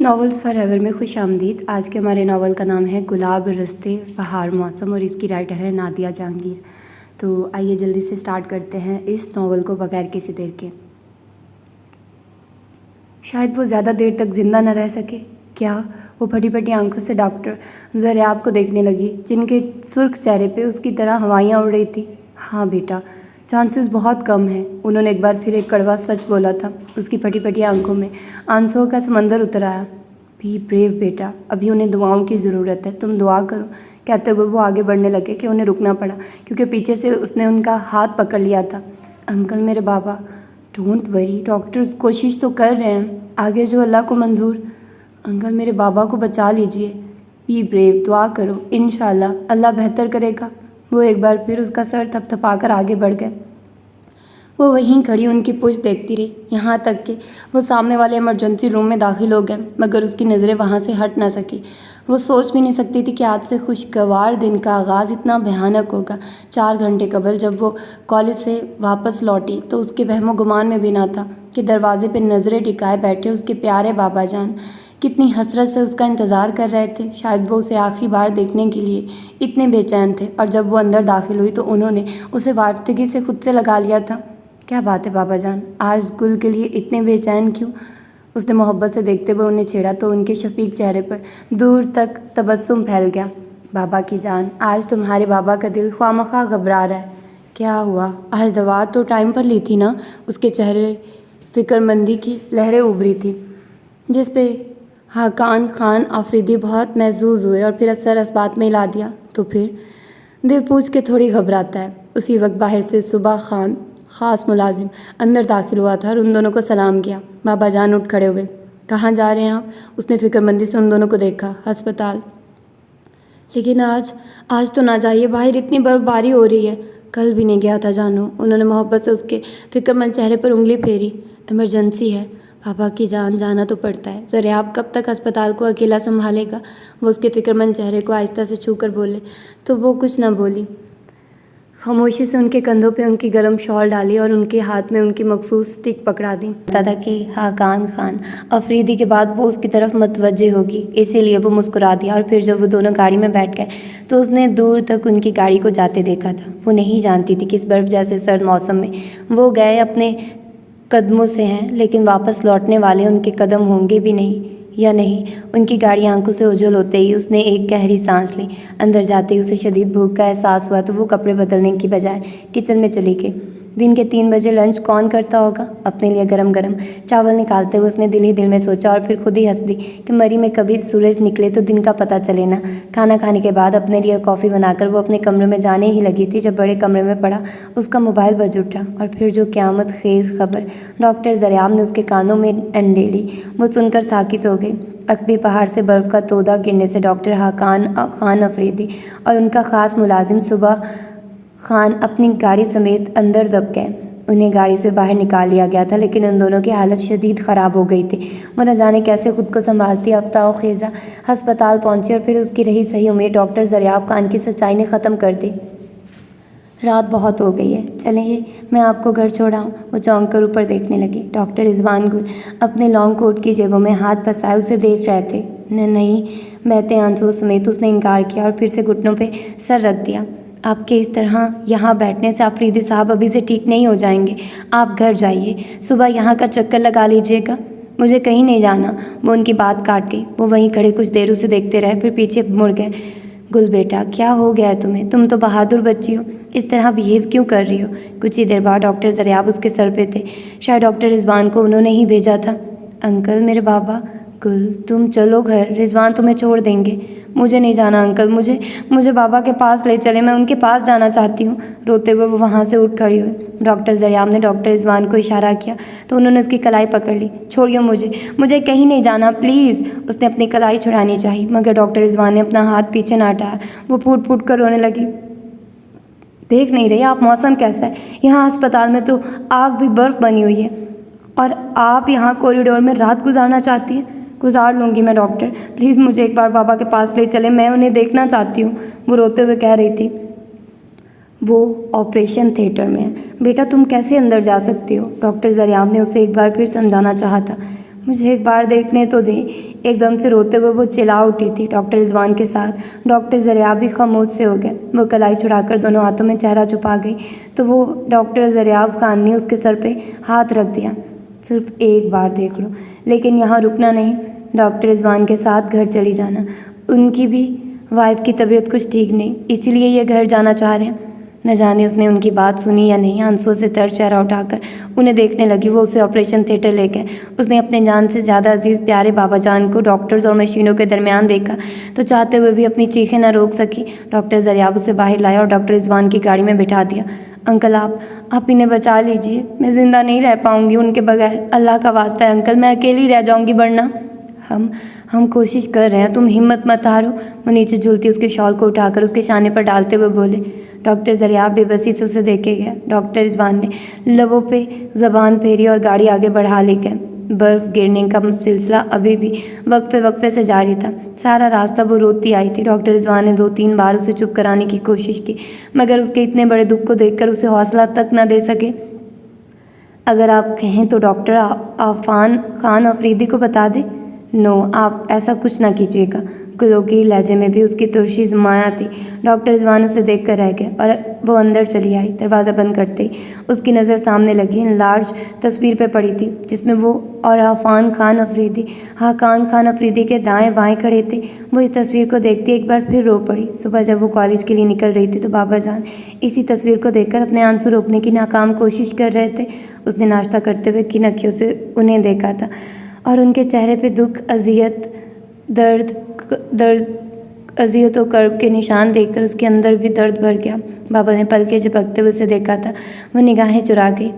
Novels forever में खुश आमदीद। आज के हमारे नावल का नाम है गुलाब रस्ते बहार मौसम और इसकी राइटर है नादिया जहांगीर। तो आइए जल्दी से स्टार्ट करते हैं इस नावल को बगैर किसी देर के। शायद वो ज़्यादा देर तक ज़िंदा न रह सके। क्या? वो फटी फटी आंखों से डॉक्टर ज़रियाब को देखने लगी, जिनके सुर्ख चेहरे पे उसकी तरह हवाइयाँ उड़ रही थी। हाँ बेटा, चांसेस बहुत कम हैं। उन्होंने एक बार फिर एक कड़वा सच बोला था। उसकी फटी फटी आंखों में आंसुओं का समंदर उतर आया। बी ब्रेव बेटा, अभी उन्हें दुआओं की ज़रूरत है, तुम दुआ करो। कहते हुए वो आगे बढ़ने लगे कि उन्हें रुकना पड़ा, क्योंकि पीछे से उसने उनका हाथ पकड़ लिया था। अंकल मेरे बाबा। डोंट वरी, डॉक्टर्स कोशिश तो कर रहे हैं, आगे जो अल्लाह को मंजूर। अंकल मेरे बाबा को बचा लीजिए। बी ब्रेव, दुआ करो, इंशाल्लाह अल्लाह बेहतर करेगा। वो एक बार फिर उसका सर थपथपाकर आगे बढ़ गए। वो वहीं खड़ी उनकी पूछ देखती रही, यहाँ तक कि वो सामने वाले इमरजेंसी रूम में दाखिल हो गए, मगर उसकी नज़रें वहाँ से हट ना सकी। वो सोच भी नहीं सकती थी कि आज से खुशगवार दिन का आगाज़ इतना भयानक होगा। 4 घंटे कबल जब वो कॉलेज से वापस लौटी तो उसके वहमो गुमान में भी ना था कि दरवाजे पर नज़रें टिकाए बैठे उसके प्यारे बाबा जान कितनी हसरत से उसका इंतज़ार कर रहे थे। शायद वो उसे आखिरी बार देखने के लिए इतने बेचैन थे, और जब वो अंदर दाखिल हुई तो उन्होंने उसे वापदगी से खुद से लगा लिया था। क्या बात है बाबा जान, आज गुल के लिए इतने बेचैन क्यों? उसने मोहब्बत से देखते हुए उन्हें छेड़ा तो उनके शफीक चेहरे पर दूर तक तबस्सुम फैल गया। बाबा की जान, आज तुम्हारे बाबा का दिल ख्वामखा घबरा रहा है। क्या हुआ? आज दवा तो टाइम पर ली थी ना? उसके चेहरे फिक्रमंदी की लहरें उभरी थी, जिस पे हाकान खान आफरीदी बहुत महजूज हुए और फिर असर असबात में हिला दिया। तो फिर दिल पूछ के थोड़ी घबराता है। उसी वक्त बाहर से सुबह खान ख़ास मुलाजिम अंदर दाखिल हुआ था और उन दोनों को सलाम किया। बाबा जान उठ खड़े हुए। कहाँ जा रहे हैं आप? उसने फिक्रमंदी से उन दोनों को देखा। अस्पताल। लेकिन आज तो ना जाइए, बाहर इतनी बर्फबारी हो रही है। कल भी नहीं गया था जानू। उन्होंने मोहब्बत से उसके फिक्रमंद चेहरे पर उंगली फेरी। इमरजेंसी है पापा की जान, जाना तो पड़ता है। ज़रियाब कब तक अस्पताल को अकेला संभालेगा? वो उसके फिक्रमंद चेहरे को आहिस्ता से छू कर बोले तो वो कुछ न बोली। खामोशी से उनके कंधों पे उनकी गर्म शॉल डाली और उनके हाथ में उनकी मखसूस स्टिक पकड़ा दी। पता था कि हाकान खान अफरीदी के बाद वो उसकी तरफ मतवज्जे होगी, इसीलिए वो मुस्कुरा दिया। और फिर जब वो दोनों गाड़ी में बैठ गए तो उसने दूर तक उनकी गाड़ी को जाते देखा था। वो नहीं जानती थी कि इस बर्फ़ जैसे सर्द मौसम में वो गए अपने कदमों से हैं, लेकिन वापस लौटने वाले उनके कदम होंगे भी नहीं या नहीं। उनकी गाड़ी आंखों से ओझल होते ही उसने एक गहरी सांस ली। अंदर जाते ही उसे शदीद भूख का एहसास हुआ तो वो कपड़े बदलने की बजाय किचन में चली गई। दिन के 3 बजे लंच कौन करता होगा? अपने लिए गरम गरम चावल निकालते हुए उसने दिल ही दिल में सोचा और फिर खुद ही हंस दी कि मरी में कभी सूरज निकले तो दिन का पता चले ना। खाना खाने के बाद अपने लिए कॉफ़ी बनाकर वो अपने कमरे में जाने ही लगी थी जब बड़े कमरे में पड़ा उसका मोबाइल बज उठा। और फिर जो क़यामत खेज़ खबर डॉक्टर ज़रियाब ने उसके कानों में अंडेली, वो सुनकर साकित हो गई। अकबी पहाड़ से बर्फ़ का तोदा गिरने से डॉक्टर हाकान खान अफरीदी और उनका ख़ास मुलाजिम सुबह खान अपनी गाड़ी समेत अंदर दब गए। उन्हें गाड़ी से बाहर निकाल लिया गया था, लेकिन उन दोनों की हालत शदीद ख़राब हो गई थी। वो न जाने कैसे खुद को संभालती अफ्ताह खेज़ा अस्पताल पहुंची और फिर उसकी रही सही उम्मीद डॉक्टर ज़रियाब खान की सच्चाई ने ख़त्म कर दी। रात बहुत हो गई है, चलिए मैं आपको घर छोड़ाऊँ। वो चौंक कर ऊपर देखने लगी। डॉक्टर रिजवान गुल अपने लॉन्ग कोट की जेबों में हाथ फंसाए उसे देख रहे थे। नहीं, बहते आंसुओं समेत उसने इनकार किया और फिर से घुटनों पे सर रख दिया। आपके इस तरह यहाँ बैठने से अफरीदी साहब अभी से ठीक नहीं हो जाएंगे। आप घर जाइए, सुबह यहाँ का चक्कर लगा लीजिएगा। मुझे कहीं नहीं जाना। वो उनकी बात काट गई। वो वहीं खड़े कुछ देर उसे देखते रहे, फिर पीछे मुड़ गए। गुल बेटा, क्या हो गया है तुम्हें? तुम तो बहादुर बच्ची हो, इस तरह बिहेव क्यों कर रही हो? कुछ ही देर बाद डॉक्टर ज़रियाब उसके सर पे थे। शायद डॉक्टर रिजवान को उन्होंने ही भेजा था। अंकल मेरे बाबा। गुल तुम चलो घर, रिजवान तुम्हें छोड़ देंगे। मुझे नहीं जाना अंकल, मुझे बाबा के पास ले चले, मैं उनके पास जाना चाहती हूँ। रोते हुए वो वहाँ से उठ खड़ी हुई। डॉक्टर ज़रियाब ने डॉक्टर रिजवान को इशारा किया तो उन्होंने उसकी कलाई पकड़ ली। छोड़िए मुझे कहीं नहीं जाना प्लीज़। उसने अपनी कलाई छुड़ानी चाहिए, मगर डॉक्टर रिजवान ने अपना हाथ पीछे ना हटाया। वो फूट फूट कर रोने लगी। देख नहीं रही आप मौसम कैसा है? यहाँ अस्पताल में तो आग भी बर्फ़ बनी हुई है और आप यहाँ कॉरिडोर में रात गुजारना चाहती हैं। गुजार लूँगी मैं डॉक्टर, प्लीज़ मुझे एक बार बाबा के पास ले चले, मैं उन्हें देखना चाहती हूँ। वो रोते हुए कह रही थी। वो ऑपरेशन थिएटर में है बेटा, तुम कैसे अंदर जा सकती हो? डॉक्टर ज़रियाब ने उसे एक बार फिर समझाना चाहा था, मुझे एक बार देखने तो दे। एकदम से रोते हुए वो चिल्ला उठी थी डॉक्टर रिजवान के साथ। डॉक्टर ज़रिया भी खामोश से हो गए। वो कलाई चुराकर दोनों हाथों में चेहरा छुपा गई तो वो डॉक्टर ज़रियाब खान ने उसके सर पे हाथ रख दिया। सिर्फ एक बार देख लो, लेकिन यहाँ रुकना नहीं, डॉक्टर रिजवान के साथ घर चली जाना। उनकी भी वाइफ की तबीयत कुछ ठीक नहीं, इसीलिए ये घर जाना चाह रहे हैं। न जाने उसने उनकी बात सुनी या नहीं। आंसुओं से तर चेहरा उठाकर उन्हें देखने लगी। वो उसे ऑपरेशन थिएटर ले गए। उसने अपने जान से ज़्यादा अजीज़ प्यारे बाबा जान को डॉक्टर्स और मशीनों के दरमियान देखा तो चाहते हुए भी अपनी चीखें न रोक सकी। डॉक्टर ज़रियाब उसे बाहर लाया और डॉक्टर रिजवान की गाड़ी में बिठा दिया। अंकल आप इन्हें बचा लीजिए, मैं ज़िंदा नहीं रह पाऊँगी उनके बगैर। अल्लाह का वास्ता है अंकल, मैं अकेली रह जाऊँगी, वरना हम कोशिश कर रहे हैं, तुम हिम्मत मत हारो। वो नीचे झूलती उसके शॉल को उठाकर उसके शाने पर डालते हुए बोले। डॉक्टर ज़रियाब बेबसी से उसे देखे गया। डॉक्टर रिजवान ने लबों पे ज़बान फेरी और गाड़ी आगे बढ़ा ले गए। बर्फ़ गिरने का सिलसिला अभी भी वक्फे से जारी था। सारा रास्ता वो रोती आई थी। डॉक्टर रिजवान ने 2-3 बार उसे चुप कराने की कोशिश की, मगर उसके इतने बड़े दुख को देखकर उसे हौसला तक न दे सके। अगर आप कहें तो डॉक्टर आफान खान अफरीदी को बता दें। नो, आप ऐसा कुछ ना कीजिएगा। कुलोकी लहजे में भी उसकी तुरशी माया थी। डॉक्टर रिजवान उसे देख कर रह गए और वो अंदर चली आई। दरवाज़ा बंद करते ही उसकी नज़र सामने लगी लार्ज तस्वीर पे पड़ी थी जिसमें वो और हाकान खान अफरीदी के दाएं बाएं खड़े थे। वो इस तस्वीर को देखती एक बार फिर रो पड़ी। सुबह जब वो कॉलेज के लिए निकल रही थी तो बाबा जान इसी तस्वीर को देखकर अपने आंसू रोकने की नाकाम कोशिश कर रहे थे। उसने नाश्ता करते हुए किन अँखियों से उन्हें देखा था और उनके चेहरे पे दुख, अजियत और कर्ब के निशान देखकर उसके अंदर भी दर्द भर गया। बाबा ने पलके झपकते हुए उसे देखा था। वो निगाहें चुरा गई।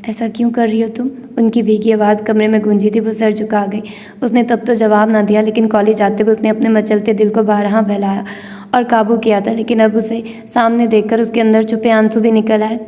ऐसा क्यों कर रही हो तुम? उनकी भीगी आवाज़ कमरे में गूंजी थी। वो सर झुका गई। उसने तब तो जवाब ना दिया, लेकिन कॉलेज आते हुए उसने अपने मचलते दिल को बारहा बहलाया और काबू किया था। लेकिन अब उसे सामने देखकर उसके अंदर छुपे आंसू भी निकल आए।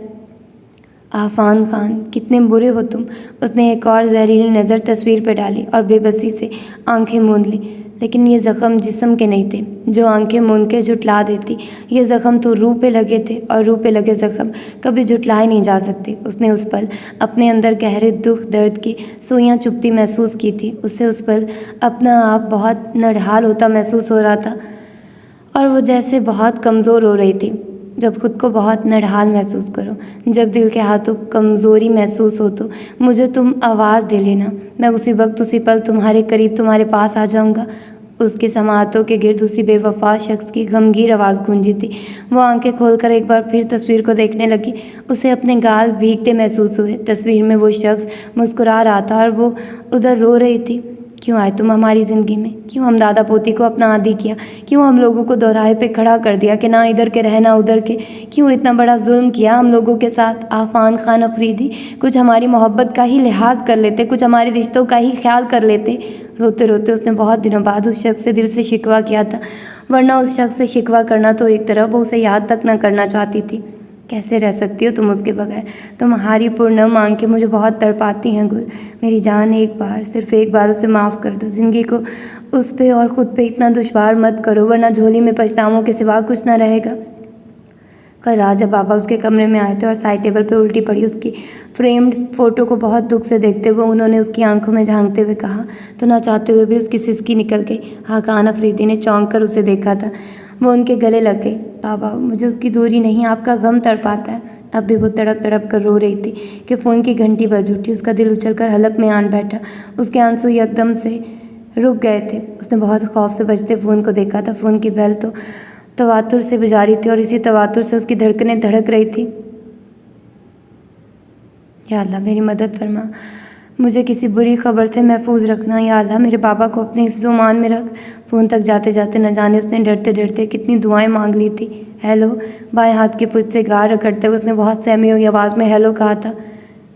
आफान खान, कितने बुरे हो तुम। उसने एक और जहरीली नज़र तस्वीर पर डाली और बेबसी से आंखें मूंद ली। लेकिन ये ज़ख़म जिस्म के नहीं थे जो आंखें मूंद के जुटला देती। ये ज़ख़म तो रूह पे लगे थे और रूह पे लगे ज़ख़म कभी जुटलाए नहीं जा सकते। उसने उस पल अपने अंदर गहरे दुख दर्द की सुइयाँ चुभती महसूस की थी। उसे उस पल अपना आप बहुत नढाल होता महसूस हो रहा था और वो जैसे बहुत कमज़ोर हो रही थी। जब खुद को बहुत नढाल महसूस करो, जब दिल के हाथों कमज़ोरी महसूस हो तो मुझे तुम आवाज़ दे लेना। मैं उसी वक्त उसी पल तुम्हारे करीब तुम्हारे पास आ जाऊंगा। उसके समातों के गिर्द उसी बेवफा शख्स की गमगीन आवाज़ गूंजी थी। वो आंखें खोलकर एक बार फिर तस्वीर को देखने लगी। उसे अपने गाल भीगते महसूस हुए। तस्वीर में वो शख्स मुस्कुरा रहा था और वो उधर रो रही थी। क्यों आए तुम हमारी ज़िंदगी में? क्यों हम दादा पोती को अपना आदी किया? क्यों हम लोगों को दोराहे पे खड़ा कर दिया कि ना इधर के रहे ना उधर के? क्यों इतना बड़ा जुल्म किया हम लोगों के साथ? आफान खान अफरीदी, कुछ हमारी मोहब्बत का ही लिहाज कर लेते, कुछ हमारे रिश्तों का ही ख्याल कर लेते। रोते रोते उसने बहुत दिनों बाद उस शख्स से दिल से शिकवा किया था, वरना उस शख्स से शिकवा करना तो एक तरफ, वो उसे याद तक न करना चाहती थी। कैसे रह सकती हो तुम उसके बगैर? तुम्हारी पूर्ण मांग के मुझे बहुत तड़पाती हैं गुल। मेरी जान, एक बार, सिर्फ एक बार उसे माफ़ कर दो। ज़िंदगी को उस पे और ख़ुद पे इतना दुश्वार मत करो, वरना झोली में पछतावों के सिवा कुछ ना रहेगा। कल रात जब बाबा उसके कमरे में आए थे और साइड टेबल पर उल्टी पड़ी उसकी फ्रेम्ड फ़ोटो को बहुत दुख से देखते हुए उन्होंने उसकी आंखों में झांकते हुए कहा तो ना चाहते हुए भी उसकी सिसकी निकल गई। हाकान अफरीदी ने चौंक कर उसे देखा था। वो उनके गले लग गई। बाबा, मुझे उसकी दूरी नहीं, आपका गम तड़पाता है। अब भी वो तड़प तड़प कर रो रही थी कि फ़ोन की घंटी बज उठी। उसका दिल उछलकर हलक में आन बैठा। उसके आंसू एकदम से रुक गए थे। उसने बहुत खौफ से बजते फ़ोन को देखा था। फ़ोन की बेल तो तवातुर से बजा रही थी और इसी तवातुर से उसकी धड़कनें धड़क रही थी। या अल्लाह, मेरी मदद फरमा, मुझे किसी बुरी खबर से महफूज रखना। या अल्लाह, मेरे बाबा को अपने हिफ्ज़-ओ-मान में रख। फ़ोन तक जाते जाते न जाने उसने डरते डरते कितनी दुआएं मांग ली थी। हेलो, बाएं हाथ की पुछ से गार रगड़ते हुए उसने बहुत सहमी हुई आवाज़ में हेलो कहा था।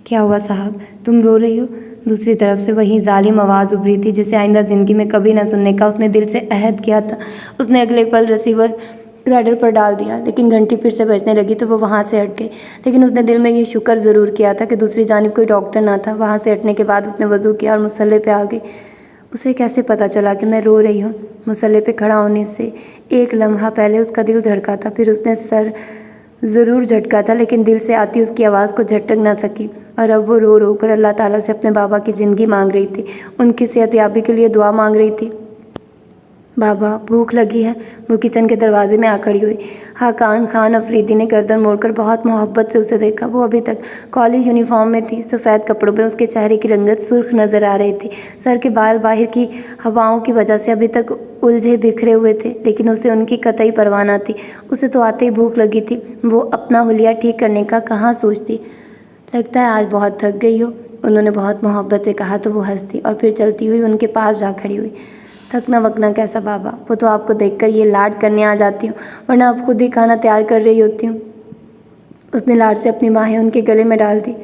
क्या हुआ साहब, तुम रो रही हो? दूसरी तरफ से वही जालिम आवाज़ उभरी थी जिसे आइंदा ज़िंदगी में कभी ना सुनने का उसने दिल से अहद किया था। उसने अगले पल रिसीवर क्रेडल पर डाल दिया, लेकिन घंटी फिर से बजने लगी तो वो वहाँ से हट गई। लेकिन उसने दिल में ये शुक्र ज़रूर किया था कि दूसरी जानिब कोई डॉक्टर ना था। वहाँ से हटने के बाद उसने वज़ू किया और मुसल्ले पे आ गई। उसे कैसे पता चला कि मैं रो रही हूँ? मुसल्ले पे खड़ा होने से एक लम्हा पहले उसका दिल धड़का था। फिर उसने सर ज़रूर झटका था, लेकिन दिल से आती उसकी आवाज़ को झटक ना सकी। और अब वो रो रो कर अल्लाह ताला से अपने बाबा की ज़िंदगी मांग रही थी, उनकी सेहतयाबी के लिए दुआ मांग रही थी। बाबा भूख लगी है, वो किचन के दरवाजे में आ खड़ी हुई। हाकान खान अफरीदी ने गर्दन मोड़कर बहुत मोहब्बत से उसे देखा। वो अभी तक कॉलेज यूनिफॉर्म में थी। सफ़ेद कपड़ों में उसके चेहरे की रंगत सुर्ख नज़र आ रही थी। सर के बाल बाहर की हवाओं की वजह से अभी तक उलझे बिखरे हुए थे, लेकिन उसे उनकी कतई परवाह न थी। उसे तो आते ही भूख लगी थी। वो अपना हुलिया ठीक करने का कहाँ सोचती। लगता है आज बहुत थक गई हो, उन्होंने बहुत मोहब्बत से कहा तो वो हंसती और फिर चलती हुई उनके पास जा खड़ी हुई। थकना वकना कैसा बाबा, वो तो आपको देखकर ये लाड करने आ जाती हूँ, वरना आप खुद ही खाना तैयार कर रही होती हूँ। उसने लाड से अपनी बाहें उनके गले में डाल दी।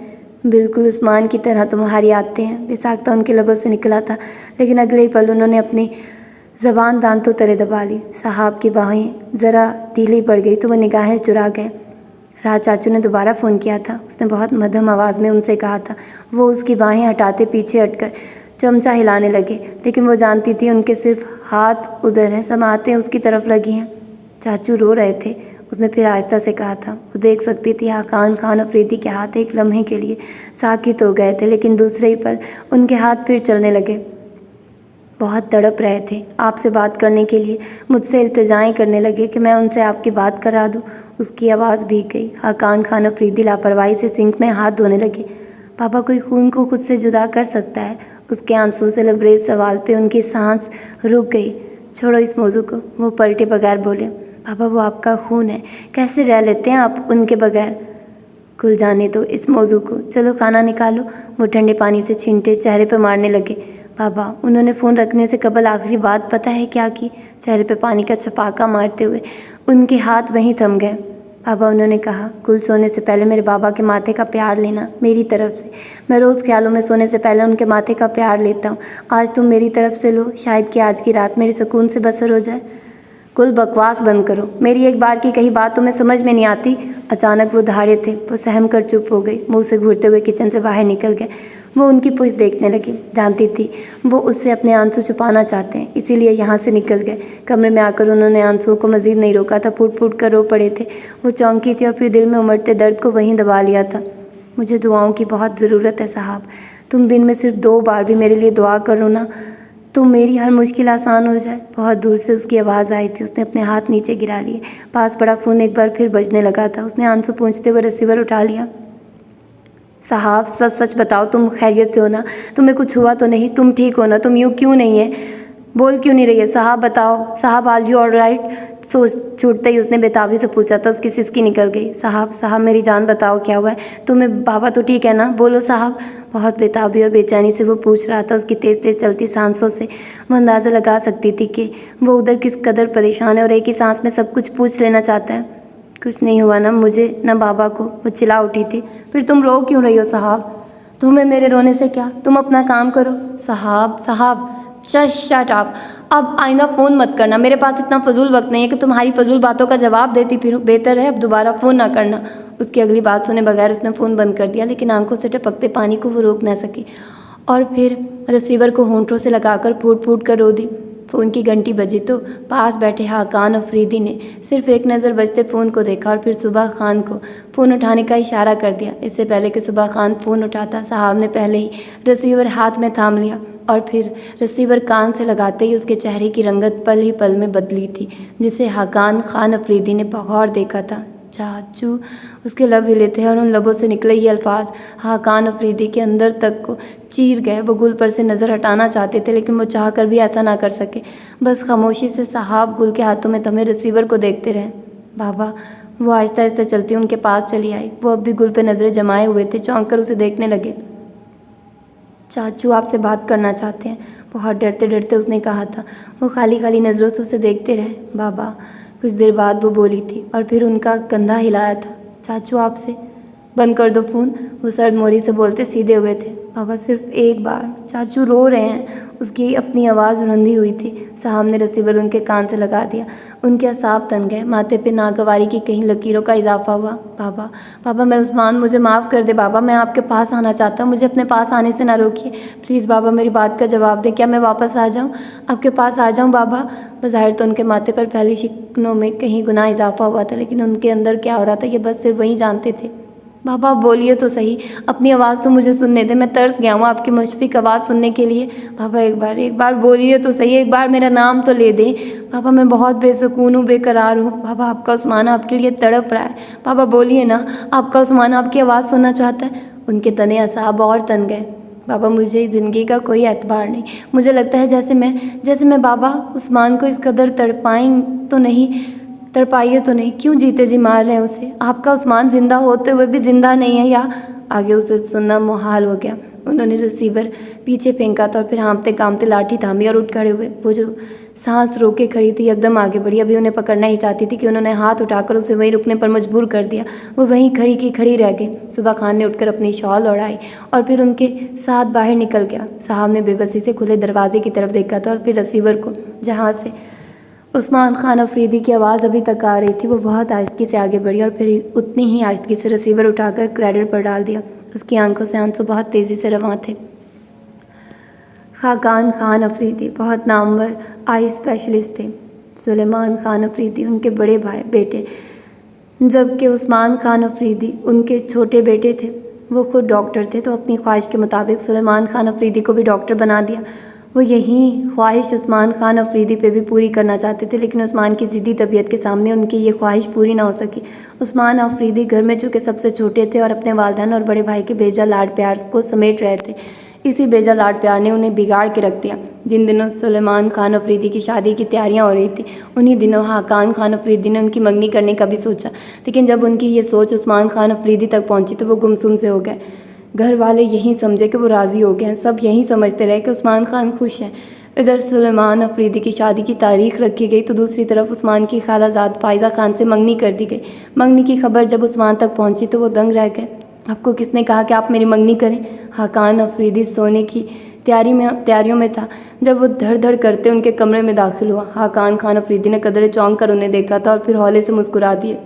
बिल्कुल उस्मान की तरह तुम्हारी आते हैं, बेसाख्ता उनके लबों से निकला था, लेकिन अगले ही पल उन्होंने अपनी ज़बान दांतों तले दबा ली। साहब की बाहें ज़रा ढीली पड़ गई तो वो निगाहें चुरा गए। राज चाचू ने दोबारा फ़ोन किया था, उसने बहुत मध्यम आवाज़ में उनसे कहा था। वो उसकी बाहें हटाते पीछे हटकर चमचा हिलाने लगे, लेकिन वो जानती थी उनके सिर्फ हाथ उधर हैं, समातें उसकी तरफ लगी हैं। चाचू रो रहे थे, उसने फिर आहिस्ता से कहा था। वो देख सकती थी हाकान खान अफरीदी के हाथ एक लम्हे के लिए साकित हो गए थे, लेकिन दूसरे ही पल उनके हाथ फिर चलने लगे। बहुत तड़प रहे थे आपसे बात करने के लिए, मुझसे इल्तिजाएं करने लगे कि मैं उनसे आपकी बात करा दूं। उसकी आवाज़ भीग गई। हाकान खान अफरीदी लापरवाही से सिंक में हाथ धोने लगे। पापा कोई खून को खुद से जुदा कर सकता है? उसके आंसू से लबरेज सवाल पे उनकी सांस रुक गई। छोड़ो इस मौजू को, वो पलटे बगैर बोले। पापा वो आपका खून है, कैसे रह लेते हैं आप उनके बगैर? खुल जाने दो इस मौजू को, चलो खाना निकालो। वो ठंडे पानी से छींटे चेहरे पर मारने लगे। पापा उन्होंने फ़ोन रखने से कबल आखिरी बात पता है क्या की? चेहरे पे पानी का छपाका मारते हुए उनके हाथ वहीं थम गए। पापा उन्होंने कहा, कुल सोने से पहले मेरे बाबा के माथे का प्यार लेना मेरी तरफ से। मैं रोज़ ख्यालों में सोने से पहले उनके माथे का प्यार लेता हूँ। आज तुम मेरी तरफ से लो, शायद कि आज की रात मेरी सुकून से बसर हो जाए। कुल बकवास बंद करो, मेरी एक बार की कही बात तुम्हें समझ में नहीं आती? अचानक वो धाड़े थे, वो सहम कर चुप हो गई। मुँह से घूरते हुए किचन से बाहर निकल गए। वो उनकी पूछ देखने लगी, जानती थी वो उससे अपने आंसू छुपाना चाहते हैं, इसीलिए यहाँ से निकल गए। कमरे में आकर उन्होंने आंसुओं को मज़ीद नहीं रोका था, फूट फूट कर रो पड़े थे। वो चौंकी थी और फिर दिल में उमड़ते दर्द को वहीं दबा लिया था। मुझे दुआओं की बहुत ज़रूरत है साहब, तुम दिन में सिर्फ 2 बार भी मेरे लिए दुआ करो ना, तो मेरी हर मुश्किल आसान हो जाए। बहुत दूर से उसकी आवाज़ आई थी। उसने अपने हाथ नीचे गिरा लिए। पास पड़ा फ़ोन एक बार फिर बजने लगा था। उसने आंसू पोंछते हुए रिसीवर उठा लिया। साहब सच सच बताओ, तुम खैरियत से हो ना? तुम्हें कुछ हुआ तो नहीं? तुम ठीक हो ना? तुम यूँ क्यों नहीं है, बोल क्यों नहीं रही है? साहब बताओ, साहब आर यू ऑलराइट? सोच छूटते ही उसने बेताबी से पूछा था। उसकी सिसकी निकल गई। साहब साहब मेरी जान बताओ क्या हुआ है तुम्हें? बाबा तो ठीक है ना? बोलो साहब। बहुत बेताबी और बेचैनी से वो पूछ रहा था। उसकी तेज़ तेज़ चलती सांसों से वो अंदाज़ा लगा सकती थी कि वो उधर किस कदर परेशान है और एक ही सांस में सब कुछ पूछ लेना चाहता है। कुछ नहीं हुआ ना मुझे ना बाबा को, वो चिल्ला उठी थी। फिर तुम रो क्यों रही हो साहब? तुम्हें मेरे रोने से क्या? तुम अपना काम करो। साहब साहब शट अप, अब आइंदा फ़ोन मत करना। मेरे पास इतना फजूल वक्त नहीं है कि तुम्हारी फजूल बातों का जवाब देती फिरूं। बेहतर है अब दोबारा फ़ोन ना करना। उसकी अगली बात सुने बगैर उसने फ़ोन बंद कर दिया, लेकिन आंखों से टपकते पानी को वो रोक न सकी और फिर रिसीवर को होंठों से लगाकर फूट फूट कर रो दी। फ़ोन की घंटी बजी तो पास बैठे हाकान अफरीदी ने सिर्फ एक नज़र बजते फ़ोन को देखा और फिर सुबह खान को फ़ोन उठाने का इशारा कर दिया। इससे पहले कि सुबह खान फ़ोन उठाता, साहब ने पहले ही रिसीवर हाथ में थाम लिया और फिर रिसीवर कान से लगाते ही उसके चेहरे की रंगत पल ही पल में बदली थी, जिसे हाकान खान अफरीदी ने बगौर देखा था। चाचू, उसके लब हिले थे और उन लबों से निकले ये अल्फाज हाकान अफरीदी के अंदर तक को चीर गए। वो गुल पर से नज़र हटाना चाहते थे, लेकिन वो चाह कर भी ऐसा ना कर सके। बस खामोशी से साहब गुल के हाथों में थमे रिसीवर को देखते रहे। बाबा, वो आहिस्ता आहिस्ता चलती उनके पास चली आई। वो अब भी गुल पे नज़रें जमाए हुए थे, चौंक कर उसे देखने लगे। चाचू आपसे बात करना चाहते हैं, बहुत डरते डरते उसने कहा था। वो खाली खाली नज़रों से उसे देखते रहे। बाबा, कुछ देर बाद वो बोली थी और फिर उनका कंधा हिलाया था। चाचू आपसे। बंद कर दो फ़ोन, वो सर्द मोरी से बोलते सीधे हुए थे। बाबा सिर्फ एक बार, चाचू रो रहे हैं। उसकी अपनी आवाज़ रंधी हुई थी। साहब ने रिसीवर उनके कान से लगा दिया। उनके असाब तन गए, माथे पे नागवारी की कहीं लकीरों का इजाफा हुआ। बाबा, बाबा मैं उस्मान, मुझे माफ़ कर दे बाबा, मैं आपके पास आना चाहता हूँ, मुझे अपने पास आने से ना रोकिए प्लीज़ बाबा, मेरी बात का जवाब दें, क्या मैं वापस आ जाऊँ, आपके पास आ जाऊँ बाबा। बज़ाहिर तो उनके माथे पर पहली शिकनों में कहीं गुनाह इजाफा हुआ था, लेकिन उनके अंदर क्या हो रहा था ये बस सिर्फ वही जानते थे। बाबा बोलिए तो सही, अपनी आवाज़ तो मुझे सुनने दें, मैं तरस गया हूँ आपकी मुशफ़िक आवाज़ सुनने के लिए। बाबा एक बार बोलिए तो सही, एक बार मेरा नाम तो ले दें। बाबा मैं बहुत बेसुकून हूँ, बेकरार हूँ। बाबा आपका उस्मान आपके लिए तड़प रहा है, बाबा बोलिए ना, आपका उस्मान आपकी आवाज़ सुनना चाहता है। उनके तने असाब और तन गए। बाबा मुझे ज़िंदगी का कोई एतबार नहीं, मुझे लगता है जैसे मैं बाबा उस्मान को इस कदर तड़पाइए तो नहीं, क्यों जीते जी मार रहे हैं उसे। आपका उस्मान ज़िंदा होते हुए भी ज़िंदा नहीं है, या आगे उसे सुनना मुहाल हो गया। उन्होंने रिसीवर पीछे फेंका था और फिर हाँफते कांपते लाठी थामी और उठ खड़े हुए। वो जो सांस रोके खड़ी थी एकदम आगे बढ़ी, अभी उन्हें पकड़ना ही चाहती थी कि उन्होंने हाथ उठाकर उसे वहीं रुकने पर मजबूर कर दिया। वो वहीं खड़ी की खड़ी रह गई। सुबह खान ने उठकर अपनी शॉल ओढ़ाई और फिर उनके साथ बाहर निकल गया। साहब ने बेबसी से खुले दरवाजे की तरफ देखा था और फिर रिसीवर को, जहाँ से उस्मान खान अफरीदी की आवाज़ अभी तक आ रही थी। वो बहुत आहिस्ती से आगे बढ़ी और फिर उतनी ही आहिस्ती से रिसीवर उठाकर क्रैडल पर डाल दिया। उसकी आंखों से आंसू बहुत तेज़ी से रवां थे। खाकान खान अफरीदी बहुत नामवर आई स्पेशलिस्ट थे। सुलेमान खान अफरीदी उनके बड़े भाई बेटे, जबकि उस्मान खान अफरीदी उनके छोटे बेटे थे। वो खुद डॉक्टर थे, तो अपनी ख्वाहिश के मुताबिक सुलेमान खान अफरीदी को भी डॉक्टर बना दिया। वो यही ख्वाहिश उस्मान खान अफरीदी पे भी पूरी करना चाहते थे, लेकिन उस्मान की ज़िद्दी तबीयत के सामने उनकी ये ख्वाहिश पूरी ना हो सकी। उस्मान अफरीदी घर में चूँकि सबसे छोटे थे और अपने वालिदैन और बड़े भाई के बेजा लाड प्यार को समेट रहे थे, इसी बेजा लाड प्यार ने उन्हें बिगाड़ के रख दिया। जिन दिनों सुलेमान खान अफरीदी की शादी की तैयारियां हो रही थी, उन्हीं दिनों हाकान खान अफरीदी ने उनकी मंगनी करने का भी सोचा, लेकिन जब उनकी ये सोच उस्मान खान अफरीदी तक पहुंची तो वो गुमसुम से हो गए। घर वाले यही समझे कि वो राज़ी हो गए हैं, सब यही समझते रहे कि उस्मान खान खुश हैं। इधर सुलेमान अफरीदी की शादी की तारीख रखी गई तो दूसरी तरफ उस्मान की खालाजाद फ़ाइज़ा खान से मंगनी कर दी गई। मंगनी की खबर जब उस्मान तक पहुंची तो वो दंग रह गए। आपको किसने कहा कि आप मेरी मंगनी करें? हाकान अफरीदी सोने की तैयारियों में था जब वो धड़ धड़ करते उनके कमरे में दाखिल हुआ। हाकान खान अफरीदी ने कदरे चौंक कर उन्हें देखा था और फिर हौले से मुस्कुरा दिए।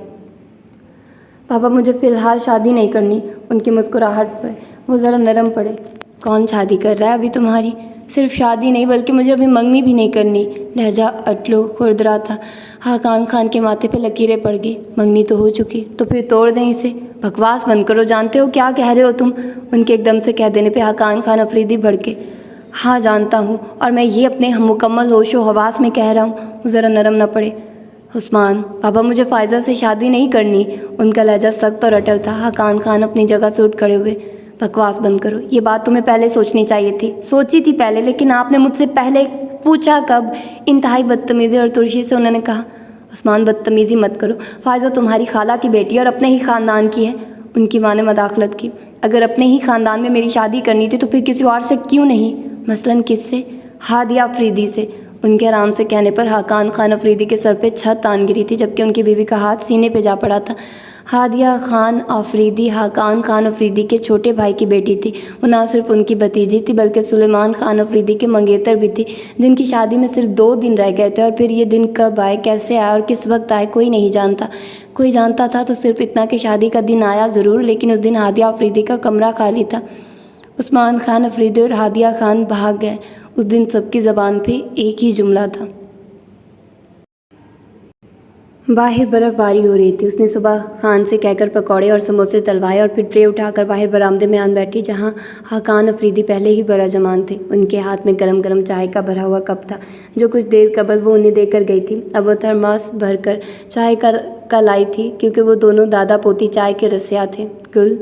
पापा मुझे फ़िलहाल शादी नहीं करनी। उनकी मुस्कुराहट पर वो ज़रा नरम पड़े। कौन शादी कर रहा है अभी तुम्हारी? सिर्फ शादी नहीं बल्कि मुझे अभी मंगनी भी नहीं करनी। लहजा अटलो खुरदरा था। हाकान खान के माथे पे लकीरें पड़ गई। मंगनी तो हो चुकी, तो फिर तोड़ दें इसे। बकवास बंद करो, जानते हो क्या कह रहे हो तुम? उनके एकदम से कह देने पे हाकान खान अफरीदी भड़के। हाँ जानता हूँ, और मैं ये अपने मुकम्मल होशो हवास में कह रहा हूँ। ज़रा नरम न पड़े। उस्मान, पापा मुझे फ़ाइज़ा से शादी नहीं करनी। उनका लहजा सख्त और अटल था। हाकान खान अपनी जगह से उठ खड़े हुए। बकवास बंद करो, ये बात तुम्हें पहले सोचनी चाहिए थी। सोची थी पहले, लेकिन आपने मुझसे पहले पूछा कब? इंतहाई बदतमीज़ी और तुर्शी से उन्होंने कहा। उस्मान बदतमीज़ी मत करो, फ़ाइज़ा तुम्हारी खाला की बेटी है और अपने ही ख़ानदान की है। उनकी माँ ने मदाखलत की। अगर अपने ही ख़ानदान में मेरी शादी करनी थी तो फिर किसी और से क्यों नहीं? मसलन किससे? हादिया अफरीदी से। उनके आराम से कहने पर हाकान खान अफरीदी के सर पे छत तान गिरी थी, जबकि उनकी बीवी का हाथ सीने पे जा पड़ा था। हादिया खान अफरीदी हाकान खान अफरीदी के छोटे भाई की बेटी थी। वो ना सिर्फ उनकी भतीजी थी बल्कि सुलेमान खान अफरीदी के मंगेतर भी थी, जिनकी शादी में सिर्फ 2 दिन रह गए थे। और फिर ये दिन कब आए, कैसे आए और किस वक्त आए, कोई नहीं जानता। कोई जानता था तो सिर्फ इतना कि शादी का दिन आया ज़रूर, लेकिन उस दिन हादिया अफरीदी का कमरा खाली था। उस्मान खान अफरीदी और हादिया खान भाग गए। उस दिन सबकी ज़बान पे एक ही जुमला था। बाहर बर्फ़बारी हो रही थी। उसने सुबह खान से कहकर पकौड़े और समोसे तलवाए और फिर ट्रे उठाकर बाहर बरामदे में आन बैठी, जहाँ हाकान अफरीदी पहले ही बरा जमान थे। उनके हाथ में गरम गरम चाय का भरा हुआ कप था, जो कुछ देर कबल वो उन्हें देकर गई थी। अब वो थर्मास भरकर चाय का लाई थी, क्योंकि वो दोनों दादा पोती चाय के रसिया थे। कुल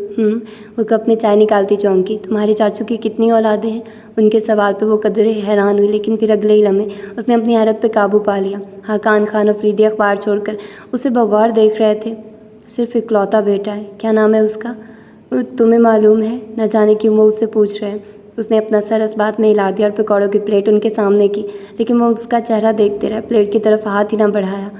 वो कप में चाय निकालती चौंकी। तुम्हारे चाचू की कितनी औलादें हैं? उनके सवाल पे वो कदरे हैरान हुई, लेकिन फिर अगले ही लम्हे उसने अपनी हैरत पे काबू पा लिया। हाकान खान अफरीदी अखबार छोड़कर उसे बगौर देख रहे थे। सिर्फ इकलौता बेटा है, क्या नाम है उसका? तुम्हें मालूम है? न जाने क्यों वो उससे पूछ रहे हैं। उसने अपना सर इस बात में हिला दिया और पकौड़ों की प्लेट उनके सामने की, लेकिन वो उसका चेहरा देखते रहे, प्लेट की तरफ हाथ ही ना बढ़ाया।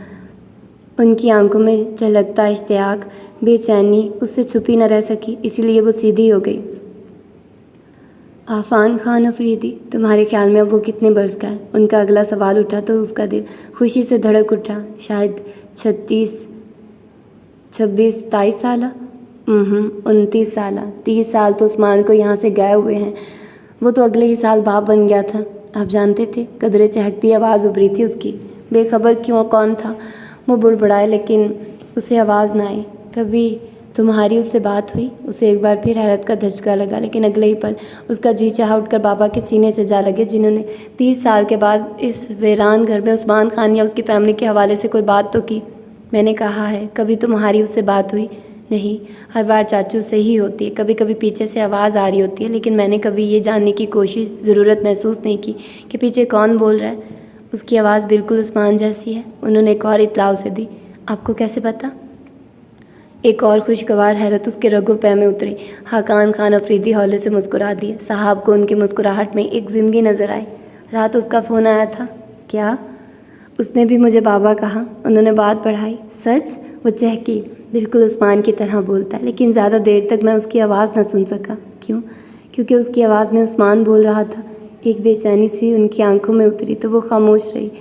उनकी आंखों में झलकता इश्तियाक, बेचैनी उससे छुपी न रह सकी, इसीलिए वो सीधी हो गई। आफ़ान खान अफरीदी, तुम्हारे ख्याल में अब वो कितने बरस का है? उनका अगला सवाल उठा तो उसका दिल खुशी से धड़क उठा। शायद 36, 26, 27 साल। 29 साल। 30 साल तो उस्मान को यहाँ से गए हुए हैं। वो तो अगले ही साल बाप बन गया था। आप जानते थे? कदरे चहकती आवाज़ उभरी थी उसकी। बेखबर क्यों कौन था? वो बुड़बुड़ाए लेकिन उसे आवाज़ ना आई। कभी तुम्हारी उससे बात हुई? उसे एक बार फिर हैरत का धचका लगा, लेकिन अगले ही पल उसका जी चाहा उठकर बाबा के सीने से जा लगे, जिन्होंने 30 साल के बाद इस वीरान घर में उस्मान खान या उसकी फैमिली के हवाले से कोई बात तो की। मैंने कहा है, कभी तुम्हारी उससे बात हुई? नहीं, हर बार चाचू से ही होती है। कभी कभी पीछे से आवाज़ आ रही होती है, लेकिन मैंने कभी ये जानने की ज़रूरत महसूस नहीं की कि पीछे कौन बोल रहा है। उसकी आवाज़ बिल्कुल उस्मान जैसी है। उन्होंने एक और इत्तला उसे दी। आपको कैसे पता? एक और खुशगवार हैरत उसके रगों पैर में उतरी। हाकान खान अफरीदी हौले से मुस्कुरा दिए। साहब को उनकी मुस्कुराहट में एक ज़िंदगी नज़र आई। रात उसका फ़ोन आया था क्या? उसने भी मुझे बाबा कहा। उन्होंने बात बढ़ाई। सच? वो चहकी। बिल्कुल उस्मान की तरह बोलता है, लेकिन ज़्यादा देर तक मैं उसकी आवाज़ न सुन सका। क्यों? क्योंकि उसकी आवाज़ में उस्मान बोल रहा था। एक बेचैनी सी उनकी आंखों में उतरी तो वो खामोश रही।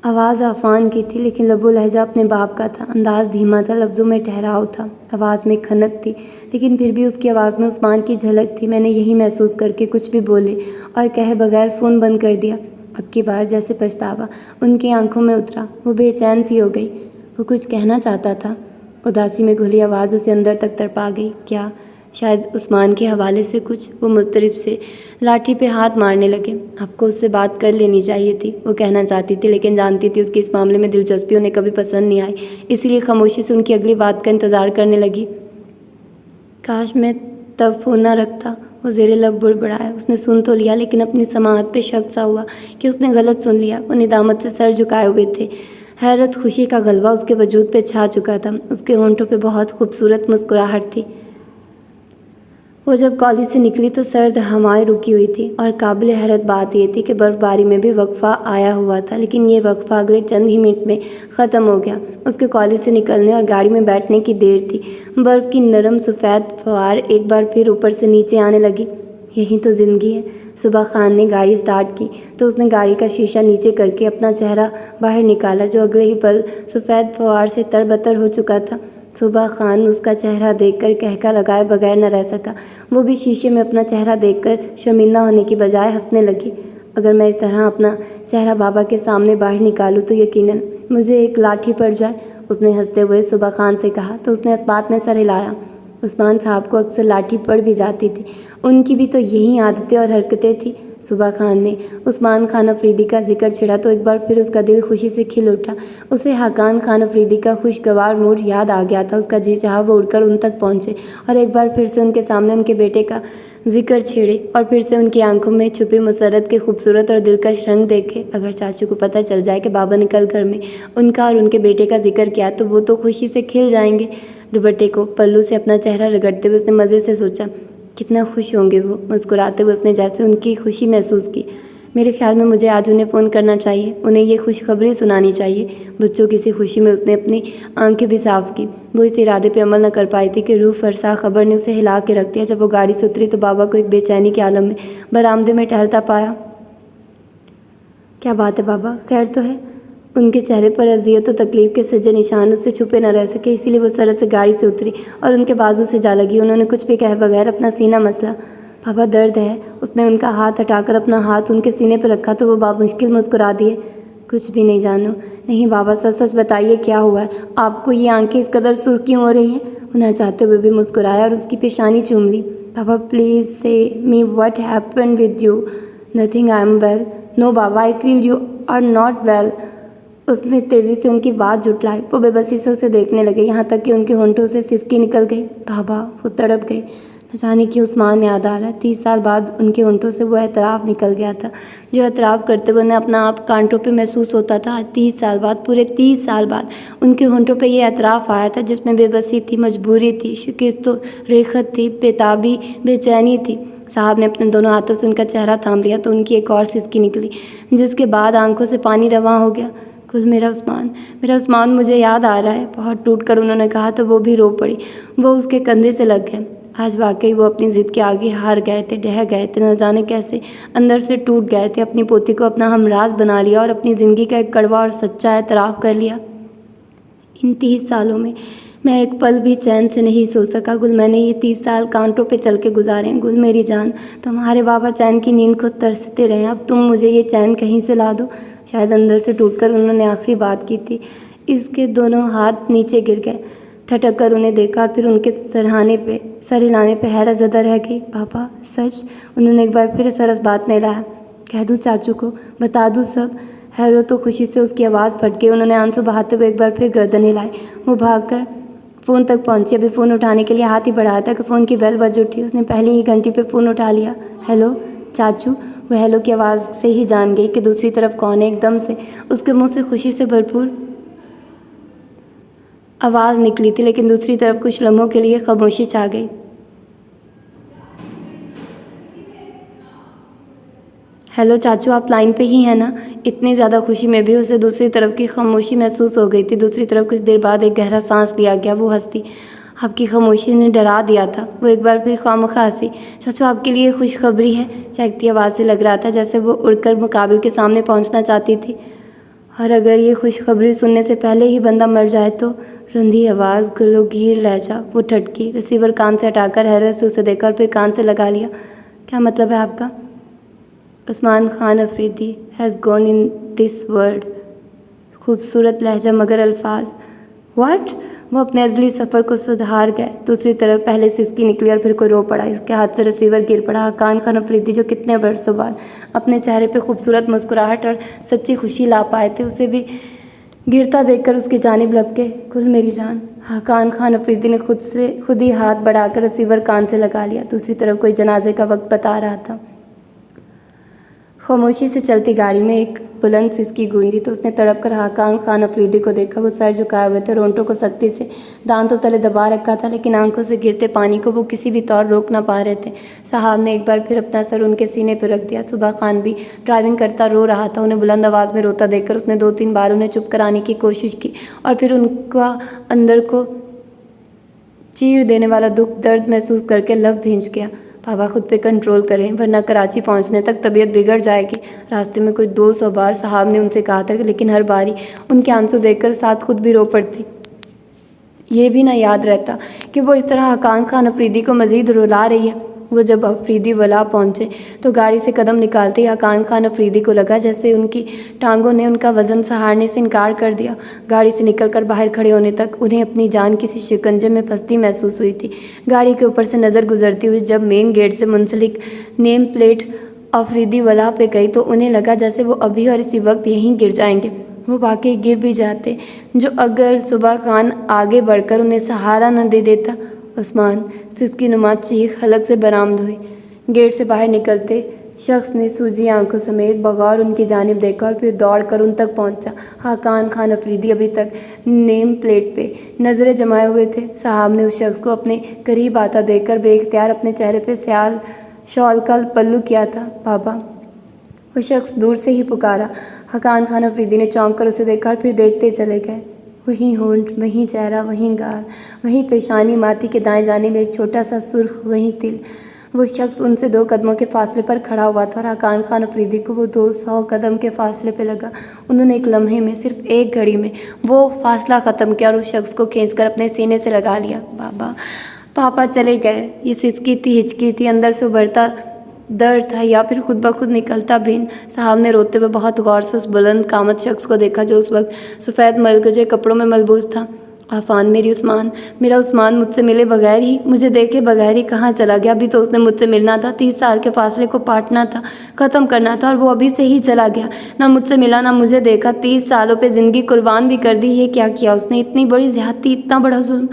आवाज़ आफ़ान की थी, लेकिन लबो लहजा अपने बाप का था। अंदाज़ धीमा था, लफ्ज़ों में ठहराव था, आवाज़ में खनक थी, लेकिन फिर भी उसकी आवाज़ में उस्मान की झलक थी। मैंने यही महसूस करके कुछ भी बोले और कहे बगैर फ़ोन बंद कर दिया। अब की बार जैसे पछतावा उनकी आंखों में उतरा। वो बेचैन सी हो गई। वो कुछ कहना चाहता था। उदासी में घुली आवाज़ उसे अंदर तक तड़पा गई। क्या? शायद उस्मान के हवाले से कुछ। वो मुस्तरिब से लाठी पे हाथ मारने लगे। आपको उससे बात कर लेनी चाहिए थी, वो कहना चाहती थी, लेकिन जानती थी उसकी इस मामले में दिलचस्पी उन्हें कभी पसंद नहीं आई, इसीलिए खामोशी से उनकी अगली बात का इंतज़ार करने लगी। काश मैं तब फ़ोन ना रखता। वो ज़ेरे लब बुड़बुड़ाया। उसने सुन तो लिया, लेकिन अपनी समाअत पे शक सा हुआ कि उसने गलत सुन लिया। वो निदामत से सर झुकाए हुए थे। हैरत खुशी का गलबा उसके वजूद पे छा चुका था। उसके होंठों पे बहुत खूबसूरत मुस्कुराहट थी। वो जब कॉलेज से निकली तो सर्द हवाएं रुकी हुई थी, और काबिल हैरत बात यह थी कि बर्फ़बारी में भी वक्फ़ा आया हुआ था, लेकिन ये वक्फ़ा अगले चंद ही मिनट में ख़त्म हो गया। उसके कॉलेज से निकलने और गाड़ी में बैठने की देर थी। बर्फ़ की नरम सफ़ेद फवार एक बार फिर ऊपर से नीचे आने लगी। यही तो ज़िंदगी है। सुबह खान ने गाड़ी स्टार्ट की तो उसने गाड़ी का शीशा नीचे करके अपना चेहरा बाहर निकाला, जो अगले ही पल सफ़ेद फवार से तरबतर हो चुका था। सुबह खान उसका चेहरा देखकर कहका लगाए बगैर न रह सका। वो भी शीशे में अपना चेहरा देखकर शर्मिंदा होने की बजाय हंसने लगी। अगर मैं इस तरह अपना चेहरा बाबा के सामने बाहर निकालूं तो यकीनन मुझे एक लाठी पड़ जाए, उसने हंसते हुए सुबह खान से कहा तो उसने इस बात में सर हिलाया। उस्मान साहब को अक्सर लाठी पड़ भी जाती थी। उनकी भी तो यही आदतें और हरकतें थी। सुबह खान ने उस्मान खान अफरीदी का जिक्र छिड़ा तो एक बार फिर उसका दिल खुशी से खिल उठा। उसे हाकान खान अफरीदी का खुशगवार मूड याद आ गया था। उसका जी चाहा वो उड़कर उन तक पहुँचे और एक बार फिर से उनके सामने उनके बेटे का जिक्र छेड़े, और फिर से उनकी आंखों में छुपी मसरत के खूबसूरत और दिलकश रंग देखे। अगर चाचू को पता चल जाए कि बाबा ने कल घर में उनका और उनके बेटे का जिक्र किया तो वो तो खुशी से खिल जाएंगे। दुपट्टे को पल्लू से अपना चेहरा रगड़ते हुए उसने मज़े से सोचा, कितना खुश होंगे वो। मुस्कुराते हुए उसने जैसे उनकी खुशी महसूस की। मेरे ख्याल में मुझे आज उन्हें फ़ोन करना चाहिए, उन्हें ये खुशखबरी सुनानी चाहिए। बच्चों की सी खुशी में उसने अपनी आंखें भी साफ की। वो इस इरादे पे अमल न कर पाई थी कि रूह फरसा खबर ने उसे हिला के रख दिया। जब वो गाड़ी से उतरी तो बाबा को एक बेचैनी के आलम में बरामदे में टहलता पाया। क्या बात है बाबा, खैर तो है? उनके चेहरे पर अजियत और तकलीफ के सज्जे निशान उससे छुपे न रह सके, इसीलिए वो सरत से गाड़ी से उतरी और उनके बाजू से जा लगी। उन्होंने कुछ भी कहे बगैर अपना सीना मसला। बाबा दर्द है? उसने उनका हाथ हटाकर अपना हाथ उनके सीने पर रखा तो वो बामुश्किल मुस्कुरा दिए। कुछ भी नहीं जानू। नहीं बाबा, सच सच बताइए क्या हुआ है? आपको ये आंखें इस कदर सुर्ख क्यों हो रही हैं? उन्हें चाहते हुए भी मुस्कुराया और उसकी पेशानी चूम ली। बाबा please say me what happened with you? Nothing, I am well. No बाबा, I feel you are not well. उसने तेज़ी से उनकी बात जुटलाई। वो बेबसी से उसे देखने लगे, यहाँ तक कि उनके होंठों से सिसकी निकल गई। बाबा, वो तड़प गए। न जाने कि उस्मान याद आ रहा है। 30 साल बाद उनके होंठों से वो एतराफ़ निकल गया था, जो एतराफ़ करते हुए उन्हें अपना आप कांटों पे महसूस होता था। 30 साल बाद, पूरे 30 साल बाद उनके होंठों पे ये एतराफ़ आया था, जिसमें बेबसी थी, मजबूरी थी, शिकस्त रेखत थी, बेताबी, बेचैनी थी। साहब ने अपने दोनों हाथों से उनका चेहरा थाम लिया तो उनकी एक और सिसकी निकली, जिसके बाद आंखों से पानी रवां हो गया। कुल मेरा उस्मान मुझे याद आ रहा है। बहुत टूट कर उन्होंने कहा तो वो भी रो पड़ी। वो उसके कंधे से लग गए। आज वाकई वो अपनी ज़िद के आगे हार गए थे, ढह गए थे, न जाने कैसे अंदर से टूट गए थे। अपनी पोती को अपना हमराज बना लिया और अपनी ज़िंदगी का एक कड़वा और सच्चा एतराफ़ कर लिया। इन 30 सालों में मैं एक पल भी चैन से नहीं सो सका। गुल, मैंने ये 30 साल कांटों पे चल के गुजारे हैं। गुल मेरी जान, तुम्हारे बाबा चैन की नींद को तरसते रहे, अब तुम मुझे ये चैन कहीं से ला दो। शायद अंदर से टूटकर उन्होंने आखिरी बात की थी। इसके दोनों हाथ नीचे गिर गए। ठटक कर उन्हें देखा और फिर उनके सर हिलाने पे हैरत ज़दा रह गई। पापा सच? उन्होंने एक बार फिर सरस बात में लाया। कह दूँ चाचू को, बता दूँ सब? हैरो तो खुशी से उसकी आवाज़ फट गई। उन्होंने आंसू बहाते हुए एक बार फिर गर्दन हिलाई। वो भागकर फ़ोन तक पहुंची। अभी फ़ोन उठाने के लिए हाथ ही बढ़ाया था कि फ़ोन की बेल बज उठी। उसने पहली ही घंटी पे फ़ोन उठा लिया। हेलो चाचू। वो हेलो की आवाज़ से ही जान गई कि दूसरी तरफ कौन है। एकदम से उसके मुंह से खुशी से भरपूर आवाज़ निकली थी, लेकिन दूसरी तरफ कुछ लम्हों के लिए खामोशी छा गई। हेलो चाचू, आप लाइन पे ही हैं ना? इतनी ज़्यादा खुशी में भी उसे दूसरी तरफ की खामोशी महसूस हो गई थी। दूसरी तरफ कुछ देर बाद एक गहरा सांस लिया गया। वो हंसती। आपकी खामोशी ने डरा दिया था। वो एक बार फिर खामखा हंसी। चाचू आपके लिए खुशखबरी है। चहकती आवाज़ से लग रहा था जैसे वो उड़कर मुकाबिल के सामने पहुंचना चाहती थी। और अगर ये खुशखबरी सुनने से पहले ही बंदा मर जाए तो? रुंधी आवाज़, गलोगीर लहजा। वो ठटकी। रिसीवर कान से हटाकर हैरत से उसे देखा और फिर कान से लगा लिया। क्या मतलब है आपका? Usman Khan Afridi has gone in this world. खूबसूरत लहजा मगर अल्फाज। व्हाट? वो अपने अजली सफ़र को सुधार गए। दूसरी तरफ पहले सिसकी निकली और फिर कोई रो पड़ा। इसके हाथ से रिसीवर गिर पड़ा। हकान खान अफरीदी जो कितने बरसों बाद अपने चेहरे पे खूबसूरत मुस्कुराहट और सच्ची खुशी ला पाए थे, उसे भी गिरता देखकर उसकी जानिब लपके। कुल मेरी जान। हकान खान अफरीदी ने खुद ही हाथ बढ़ाकर रिसीवर कान से लगा लिया। दूसरी तरफ कोई जनाजे का वक्त बता रहा था। खामोशी से चलती गाड़ी में एक बुलंद सिसकी गूंजी तो उसने तड़प कर हकान खान अफरीदी को देखा। वो सर झुकाए हुए थे, रोंटों को सख्ती से दांतों तले दबा रखा था, लेकिन आंखों से गिरते पानी को वो किसी भी तौर रोक ना पा रहे थे। साहब ने एक बार फिर अपना सर उनके सीने पर रख दिया। सुबह खान भी ड्राइविंग करता रो रहा था। उन्हें बुलंद आवाज़ में रोता देखकर उसने 2-3 बार उन्हें चुप कराने की कोशिश की और फिर उनका अंदर को चीर देने वाला दुख दर्द महसूस करके लब भींच गया। पापा खुद पे कंट्रोल करें, वरना कराची पहुंचने तक तबीयत बिगड़ जाएगी। रास्ते में कोई 200 बार साहब ने उनसे कहा था, लेकिन हर बारी उनके आंसू देखकर साथ खुद भी रो पड़ती। ये भी ना याद रहता कि वो इस तरह हकान खान अफरीदी को मज़ीद रुला रही है। वो जब अफरीदी वला पहुंचे तो गाड़ी से कदम निकालते ही हकान खान अफरीदी को लगा जैसे उनकी टांगों ने उनका वज़न सहारने से इनकार कर दिया। गाड़ी से निकलकर बाहर खड़े होने तक उन्हें अपनी जान किसी शिकंजे में फंसती महसूस हुई थी। गाड़ी के ऊपर से नज़र गुजरती हुई जब मेन गेट से मुंसलिक नेम प्लेट अफरीदी वला पे गई तो उन्हें लगा जैसे वो अभी और इसी वक्त यहीं गिर जाएंगे। वो वाकई गिर भी जाते जो अगर सुबह खान आगे बढ़कर उन्हें सहारा न दे देता। उस्मान सिसकी नुमा चीख हलक से बरामद हुई। गेट से बाहर निकलते शख्स ने सूजी आंखों समेत बगौर उनकी जानिब देखा और फिर दौड़कर उन तक पहुंचा। हकान खान अफरीदी अभी तक नेम प्लेट पे नज़रें जमाए हुए थे। साहब ने उस शख्स को अपने करीब आता देखकर बेइख्तियार अपने चेहरे पे शॉल का पल्लू किया था। पापा। वो शख्स दूर से ही पुकारा। हकान खान अफरीदी ने चौंक कर उसे देखा और फिर देखते चले गए। वहीं होंठ, वहीं चेहरा, वहीं गाल, वहीं पेशानी, माथी के दाएं जाने में एक छोटा सा सुर्ख, वहीं तिल। वो शख्स उनसे 2 कदमों के फासले पर खड़ा हुआ था और हकान खान अफरीदी को वो 200 कदम के फासले पे लगा। उन्होंने एक लम्हे में, सिर्फ एक घड़ी में वो फासला ख़त्म किया और उस शख्स को खींचकर अपने सीने से लगा लिया। पापा चले गए। ये सिसकी थी, हिचकी थी, अंदर से उभरता दर्द था या फिर खुद ब खुद निकलता बिन। साहब ने रोते हुए बहुत गौर से उस बुलंद कामत शख्स को देखा जो उस वक्त सफ़ेद मलगजे कपड़ों में मलबूस था। आफान मेरी उस्मान, मेरा उस्मान मुझसे मिले बगैर ही, मुझे देखे बगैर ही कहाँ चला गया? अभी तो उसने मुझसे मिलना था, 30 साल के फासले को पाटना था, ख़त्म करना था, और वो अभी से ही चला गया। ना मुझसे मिला, ना मुझे देखा। 30 सालों पे ज़िंदगी कुर्बान भी कर दी। ये क्या किया उसने? इतनी बड़ी ज़्यादती, इतना बड़ा जुल्म।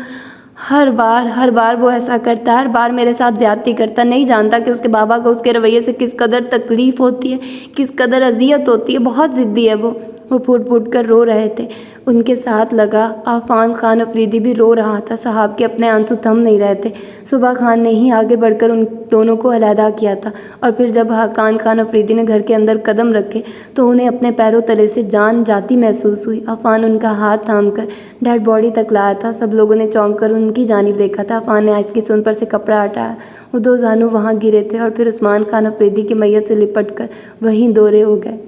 हर बार वो ऐसा करता है, हर बार मेरे साथ ज़्यादती करता। नहीं जानता कि उसके बाबा को उसके रवैये से किस कदर तकलीफ़ होती है, किस कदर अजियत होती है। बहुत ज़िद्दी है वो। वो फूट फूट कर रो रहे थे। उनके साथ लगा आफान खान अफरीदी भी रो रहा था। साहब के अपने आंसू थम नहीं रहे थे। सुबह खान ने ही आगे बढ़कर उन दोनों को अलहदा किया था और फिर जब हकान खान अफरीदी ने घर के अंदर कदम रखे तो उन्हें अपने पैरों तले से जान जाती महसूस हुई। अफान उनका हाथ थाम कर डेड बॉडी तक लाया था। सब लोगों ने चौंक कर उनकी जानिब देखा था। अफान ने आहिस्ता से उन पर से कपड़ा हटाया। वो दो जानू वहाँ गिरे थे और फिर उस्मान खान अफरीदी की मैयत से लिपट कर वहीं दौरे हो गए।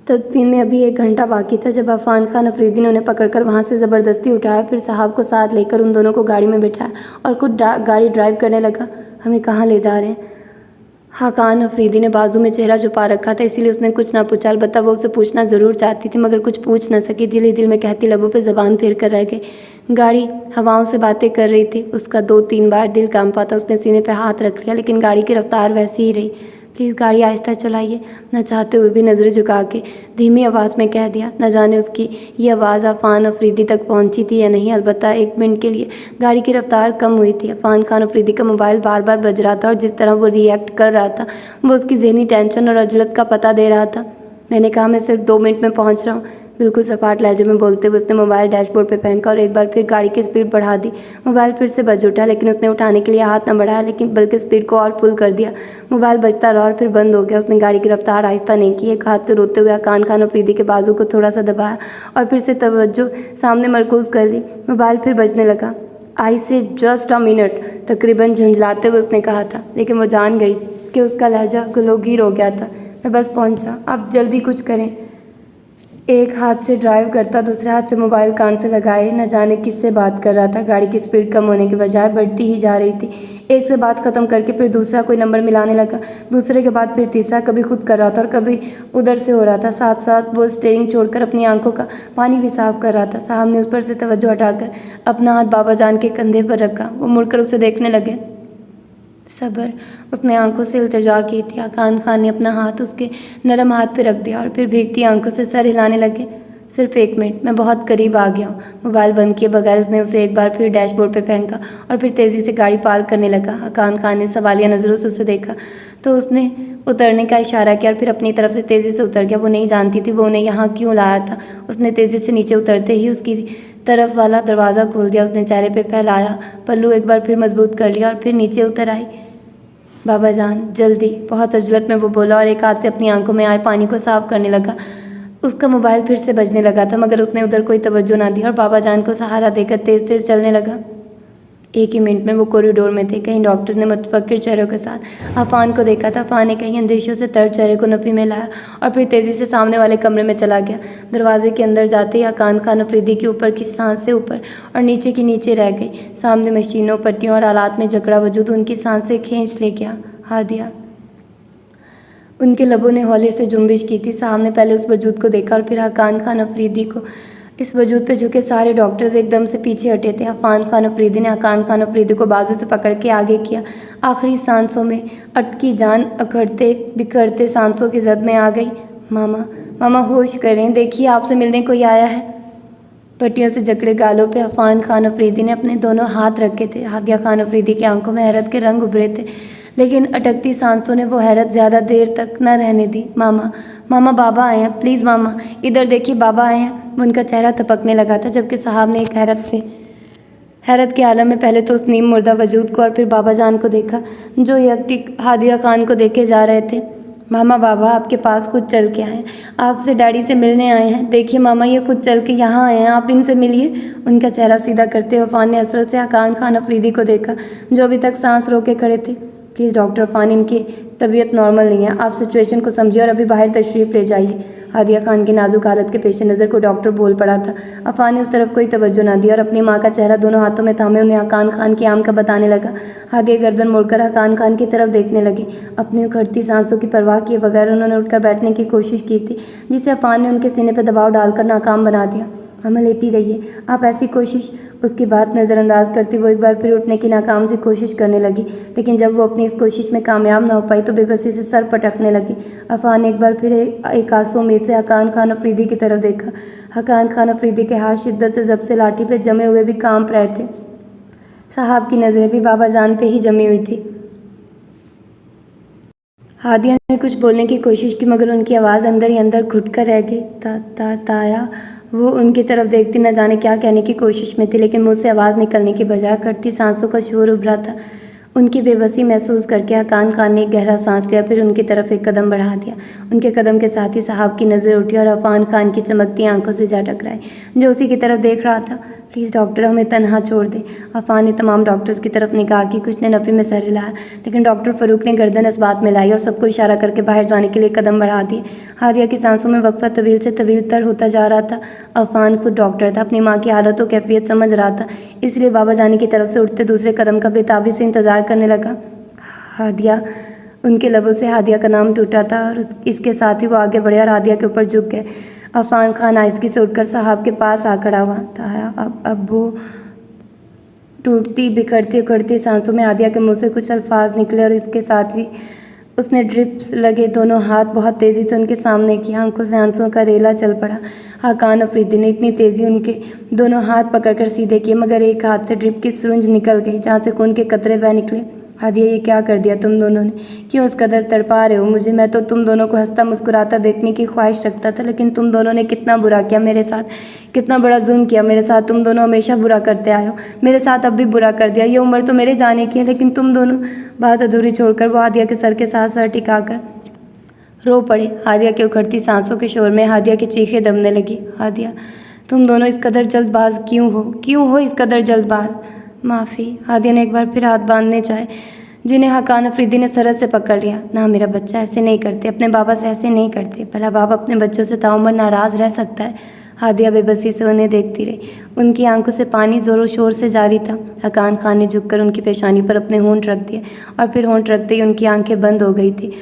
तदफीन में अभी 1 घंटा बाकी था जब अफान खान अफरीदी ने उन्हें पकड़कर वहाँ से ज़बरदस्ती उठाया। फिर साहब को साथ लेकर उन दोनों को गाड़ी में बिठाया और खुद गाड़ी ड्राइव करने लगा। हमें कहाँ ले जा रहे हैं? हकान अफरीदी ने बाजू में चेहरा छुपा रखा था, इसीलिए उसने कुछ ना पूछा। अलबत्ता वो उसे पूछना ज़रूर चाहती थी मगर कुछ पूछ न सकी। दिल ही दिल में कहती लबों पे ज़बान फेर कर रह गई। गाड़ी हवाओं से बातें कर रही थी। उसका 2-3 बार दिल कांपा था। उसने सीने पे हाथ रख लिया लेकिन गाड़ी की रफ्तार वैसी ही रही। प्लीज़ गाड़ी आहिस्ता चलाइए, न चाहते हुए भी नज़रें झुका के धीमी आवाज़ में कह दिया। न जाने उसकी ये आवाज़ अफान अफरीदी तक पहुंची थी या नहीं। अलबत्ता 1 मिनट के लिए गाड़ी की रफ्तार कम हुई थी। अफान खान अफरीदी का मोबाइल बार बार बज रहा था और जिस तरह वो रिएक्ट कर रहा था वो उसकी ज़हनी टेंशन और अजलत का पता दे रहा था। मैंने कहा मैं सिर्फ 2 मिनट में पहुँच रहा हूँ, बिल्कुल सपाट लहजे में बोलते हुए उसने मोबाइल डैशबोर्ड पे फेंका और एक बार फिर गाड़ी की स्पीड बढ़ा दी। मोबाइल फिर से बज उठा लेकिन उसने उठाने के लिए हाथ न बढ़ाया लेकिन बल्कि स्पीड को और फुल कर दिया। मोबाइल बजता रहा और फिर बंद हो गया। उसने गाड़ी की रफ्तार आहिस्ता नहीं की। एक हाथ से रोते हुए हकान खान अफरीदी के बाजू को थोड़ा सा दबाया और फिर से तवज्जो सामने मरकूज़ कर ली। मोबाइल फिर बजने लगा। आई से जस्ट अ मिनट, तकरीबन झुंझलाते हुए उसने कहा था लेकिन वो जान गई कि उसका लहजा गलोगीर हो गया था। मैं बस पहुंचा, आप जल्दी कुछ करें। एक हाथ से ड्राइव करता दूसरे हाथ से मोबाइल कान से लगाए न जाने किससे बात कर रहा था। गाड़ी की स्पीड कम होने के बजाय बढ़ती ही जा रही थी। एक से बात ख़त्म करके फिर दूसरा कोई नंबर मिलाने लगा, दूसरे के बाद फिर तीसरा। कभी खुद कर रहा था और कभी उधर से हो रहा था। साथ साथ वो स्टीयरिंग छोड़कर अपनी आंखों का पानी भी साफ कर रहा था। साहब ने उस पर से तवज्जो हटाकर अपना हाथ बाबा जान के कंधे पर रखा। वो मुड़कर उसे देखने लगे। सब्र, उसने आंखों से इल्तिजा की थी। हकान खान ने अपना हाथ उसके नरम हाथ पे रख दिया और फिर भीगती आंखों से सर हिलाने लगे। सिर्फ 1 मिनट, मैं बहुत करीब आ गया हूँ। मोबाइल बंद किए बगैर उसने उसे एक बार फिर डैशबोर्ड पे फेंका और फिर तेज़ी से गाड़ी पार्क करने लगा। हकान खान ने सवालिया नज़रों से उसे देखा तो उसने उतरने का इशारा किया और फिर अपनी तरफ से तेज़ी से उतर गया। वो नहीं जानती थी वो उन्हें यहाँ क्यों लाया था। उसने तेज़ी से नीचे उतरते ही उसकी तरफ वाला दरवाज़ा खोल दिया। उसने चेहरे पे फैलाया पल्लू एक बार फिर मजबूत कर लिया और फिर नीचे उतर आई। बाबा जान जल्दी, बहुत अजलत में वो बोला और एक हाथ से अपनी आंखों में आए पानी को साफ करने लगा। उसका मोबाइल फिर से बजने लगा था मगर उसने उधर कोई तवज्जो ना दी और बाबा जान को सहारा देकर तेज़ तेज़ चलने लगा। 1 ही मिनट में वो कॉरिडोर में थे। कहीं डॉक्टर्स ने मुतफक्किर चेहरों के साथ अफान को देखा था। अफान ने कहीं अंदेशों से तर चेहरे को नफ़ी में लाया और फिर तेज़ी से सामने वाले कमरे में चला गया। दरवाजे के अंदर जाते ही हकान खान अफरीदी के ऊपर की सांस से ऊपर और नीचे की नीचे रह गई। सामने मशीनों, पट्टियों और आलात में जकड़ा वजूद उनकी सांसें खींच ले गया। हादिया, उनके लबों ने हौले से जुम्बिश की थी। साहब ने पहले उस वजूद को देखा और फिर हकान खान अफरीदी को। इस वजूद पे झुके सारे डॉक्टर्स एकदम से पीछे हटे थे। अफान खान अफरीदी ने हकान खान अफरीदी को बाजू से पकड़ के आगे किया। आखिरी सांसों में अटकी जान अखड़ते बिखरते सांसों की जद में आ गई। मामा, मामा होश करें, देखिए आपसे मिलने कोई आया है। पट्टियों से जकड़े गालों पे अफान खान अफरीदी ने अपने दोनों हाथ रखे थे। हादिया खान अफरीदी की आंखों में हैरत के रंग उभरे थे लेकिन अटकती सांसों ने वो हैरत ज़्यादा देर तक न रहने दी। मामा, मामा बाबा आए हैं, प्लीज़ मामा इधर देखिए, बाबा आए हैं। उनका चेहरा तपकने लगा था जबकि साहब ने एक हैरत के आलम में पहले तो उस नीम मुर्दा वजूद को और फिर बाबा जान को देखा जो यकटिक हादिया खान को देखे जा रहे थे। मामा, बाबा आपके पास खुद चल के आए हैं, आपसे डैडी से मिलने आए हैं। देखिए मामा, ये खुद चल के यहाँ आए हैं, आप इनसे मिलिए। उनका चेहरा सीधा करते हुए अफान ने हसरत से हकान खान अफरीदी को देखा जो अभी तक सांस रोके खड़े थे। प्लीज़ डॉक्टर अफान, इनकी तबीयत नॉर्मल नहीं है, आप सिचुएशन को समझिए और अभी बाहर तशरीफ़ ले जाइए। हादिया खान की नाजुक हालत के पेश नज़र को डॉक्टर बोल पड़ा था। अफान ने उस तरफ कोई तवज्जो ना दी और अपनी माँ का चेहरा दोनों हाथों में थामे उन्हें हकान खान की आम का बताने लगा। हादिया गर्दन मोड़कर हकान खान की तरफ देखने लगी। अपनी उखड़ती सांसों की परवाह किए बगैर उन्होंने उठकर बैठने की कोशिश की थी जिसे अफान ने उनके सीने पर दबाव डालकर नाकाम बना दिया। हमें लेटी रहिए, आप ऐसी कोशिश। उसकी बात नज़रअंदाज करती वो एक बार फिर उठने की नाकाम सी कोशिश करने लगी लेकिन जब वो अपनी इस कोशिश में कामयाब ना हो पाई तो बेबसी से सर पटकने लगी। अफान ने एक बार फिर एक आंसू उम्मीद से हकान खान अफरीदी की तरफ देखा। हकान खान अफरीदी के हाथ शिद्दत से जब से लाठी पे जमे हुए भी कांप रहे थे। साहब की नज़रें भी बाबा जान पे ही जमी हुई थी। हादिया ने कुछ बोलने की कोशिश की मगर उनकी आवाज़ अंदर ही अंदर घुट कर रह गई। ताया। वो उनकी तरफ देखती न जाने क्या कहने की कोशिश में थी, लेकिन मुँह से आवाज़ निकलने की बजाय कड़ती सांसों का शोर उभरा था। उनकी बेबसी महसूस करके हकान खान ने एक गहरा सांस लिया, फिर उनकी तरफ एक कदम बढ़ा दिया। उनके कदम के साथ ही साहब की नज़र उठी और अफान खान की चमकती आंखों से जा टकराई, जो उसी की तरफ देख रहा था। प्लीज़ डॉक्टर, हमें तन्हा छोड़ दे। अफान ने तमाम डॉक्टर्स की तरफ निगाह की। कुछ ने नफ़ी में सर हिलाया, लेकिन डॉक्टर फ़ारूक ने गर्दन इस बात में लाई और सबको इशारा करके बाहर जाने के लिए कदम बढ़ा दिए। हादिया की सांसों में वक्फा तवील से तवील तर होता जा रहा था। अफान खुद डॉक्टर था, अपनी माँ की हालत और कैफियत समझ रहा था, इसलिए बाबा जाने की तरफ से उठते दूसरे कदम का बेताबी से इंतज़ार करने लगा। हादिया। उनके लबों से हादिया का नाम टूटा था और इसके साथ ही वो आगे बढ़े और हादिया के ऊपर झुक गए। अफान खान आहिस्ती से उठकर साहब के पास आ खड़ा हुआ था। अब वो टूटती बिखरती उखड़ती सांसों में हादिया के मुंह से कुछ अल्फाज निकले और इसके साथ ही उसने ड्रिप्स लगे दोनों हाथ बहुत तेज़ी से उनके सामने किया। आंखों से आंसुओं का रेला चल पड़ा। हकान अफरीदी ने इतनी तेज़ी उनके दोनों हाथ पकड़कर सीधे किए, मगर एक हाथ से ड्रिप की सुरंज निकल गई जहाँ से खून के कतरे बह निकले। हादिया, ये क्या कर दिया तुम दोनों ने? क्यों उस कदर तड़पा रहे हो मुझे? मैं तो तुम दोनों को हंसता मुस्कुराता देखने की ख्वाहिश रखता था, लेकिन तुम दोनों ने कितना बुरा किया मेरे साथ, कितना बड़ा जुल्म किया मेरे साथ। तुम दोनों हमेशा बुरा करते आए हो, मेरे साथ अब भी बुरा कर दिया। ये उम्र तो मेरे जाने की है, लेकिन तुम दोनों। बात अधूरी छोड़कर वो हादिया के सर के साथ सर टिकाकर रो पड़े। हादिया की उखड़ती सांसों के शोर में हादिया की चीखें दबने लगी। हादिया, तुम दोनों इस कदर जल्दबाज क्यों हो इस कदर जल्दबाज? माफ़ी। हादिया ने एक बार फिर हाथ बांधने चाहे, जिन्हें हकान अफरीदी ने सरहद से पकड़ लिया। ना मेरा बच्चा, ऐसे नहीं करते, अपने बाबा से ऐसे नहीं करते। भला बाप अपने बच्चों से ताउम्र नाराज़ रह सकता है? हादिया बेबसी से उन्हें देखती रही। उनकी आंखों से पानी ज़ोरों शोर से जारी था। हकान खान ने झुककर उनकी पेशानी पर अपने होंठ रख दिए और फिर होंठ रखते ही उनकी आंखें बंद हो गई थी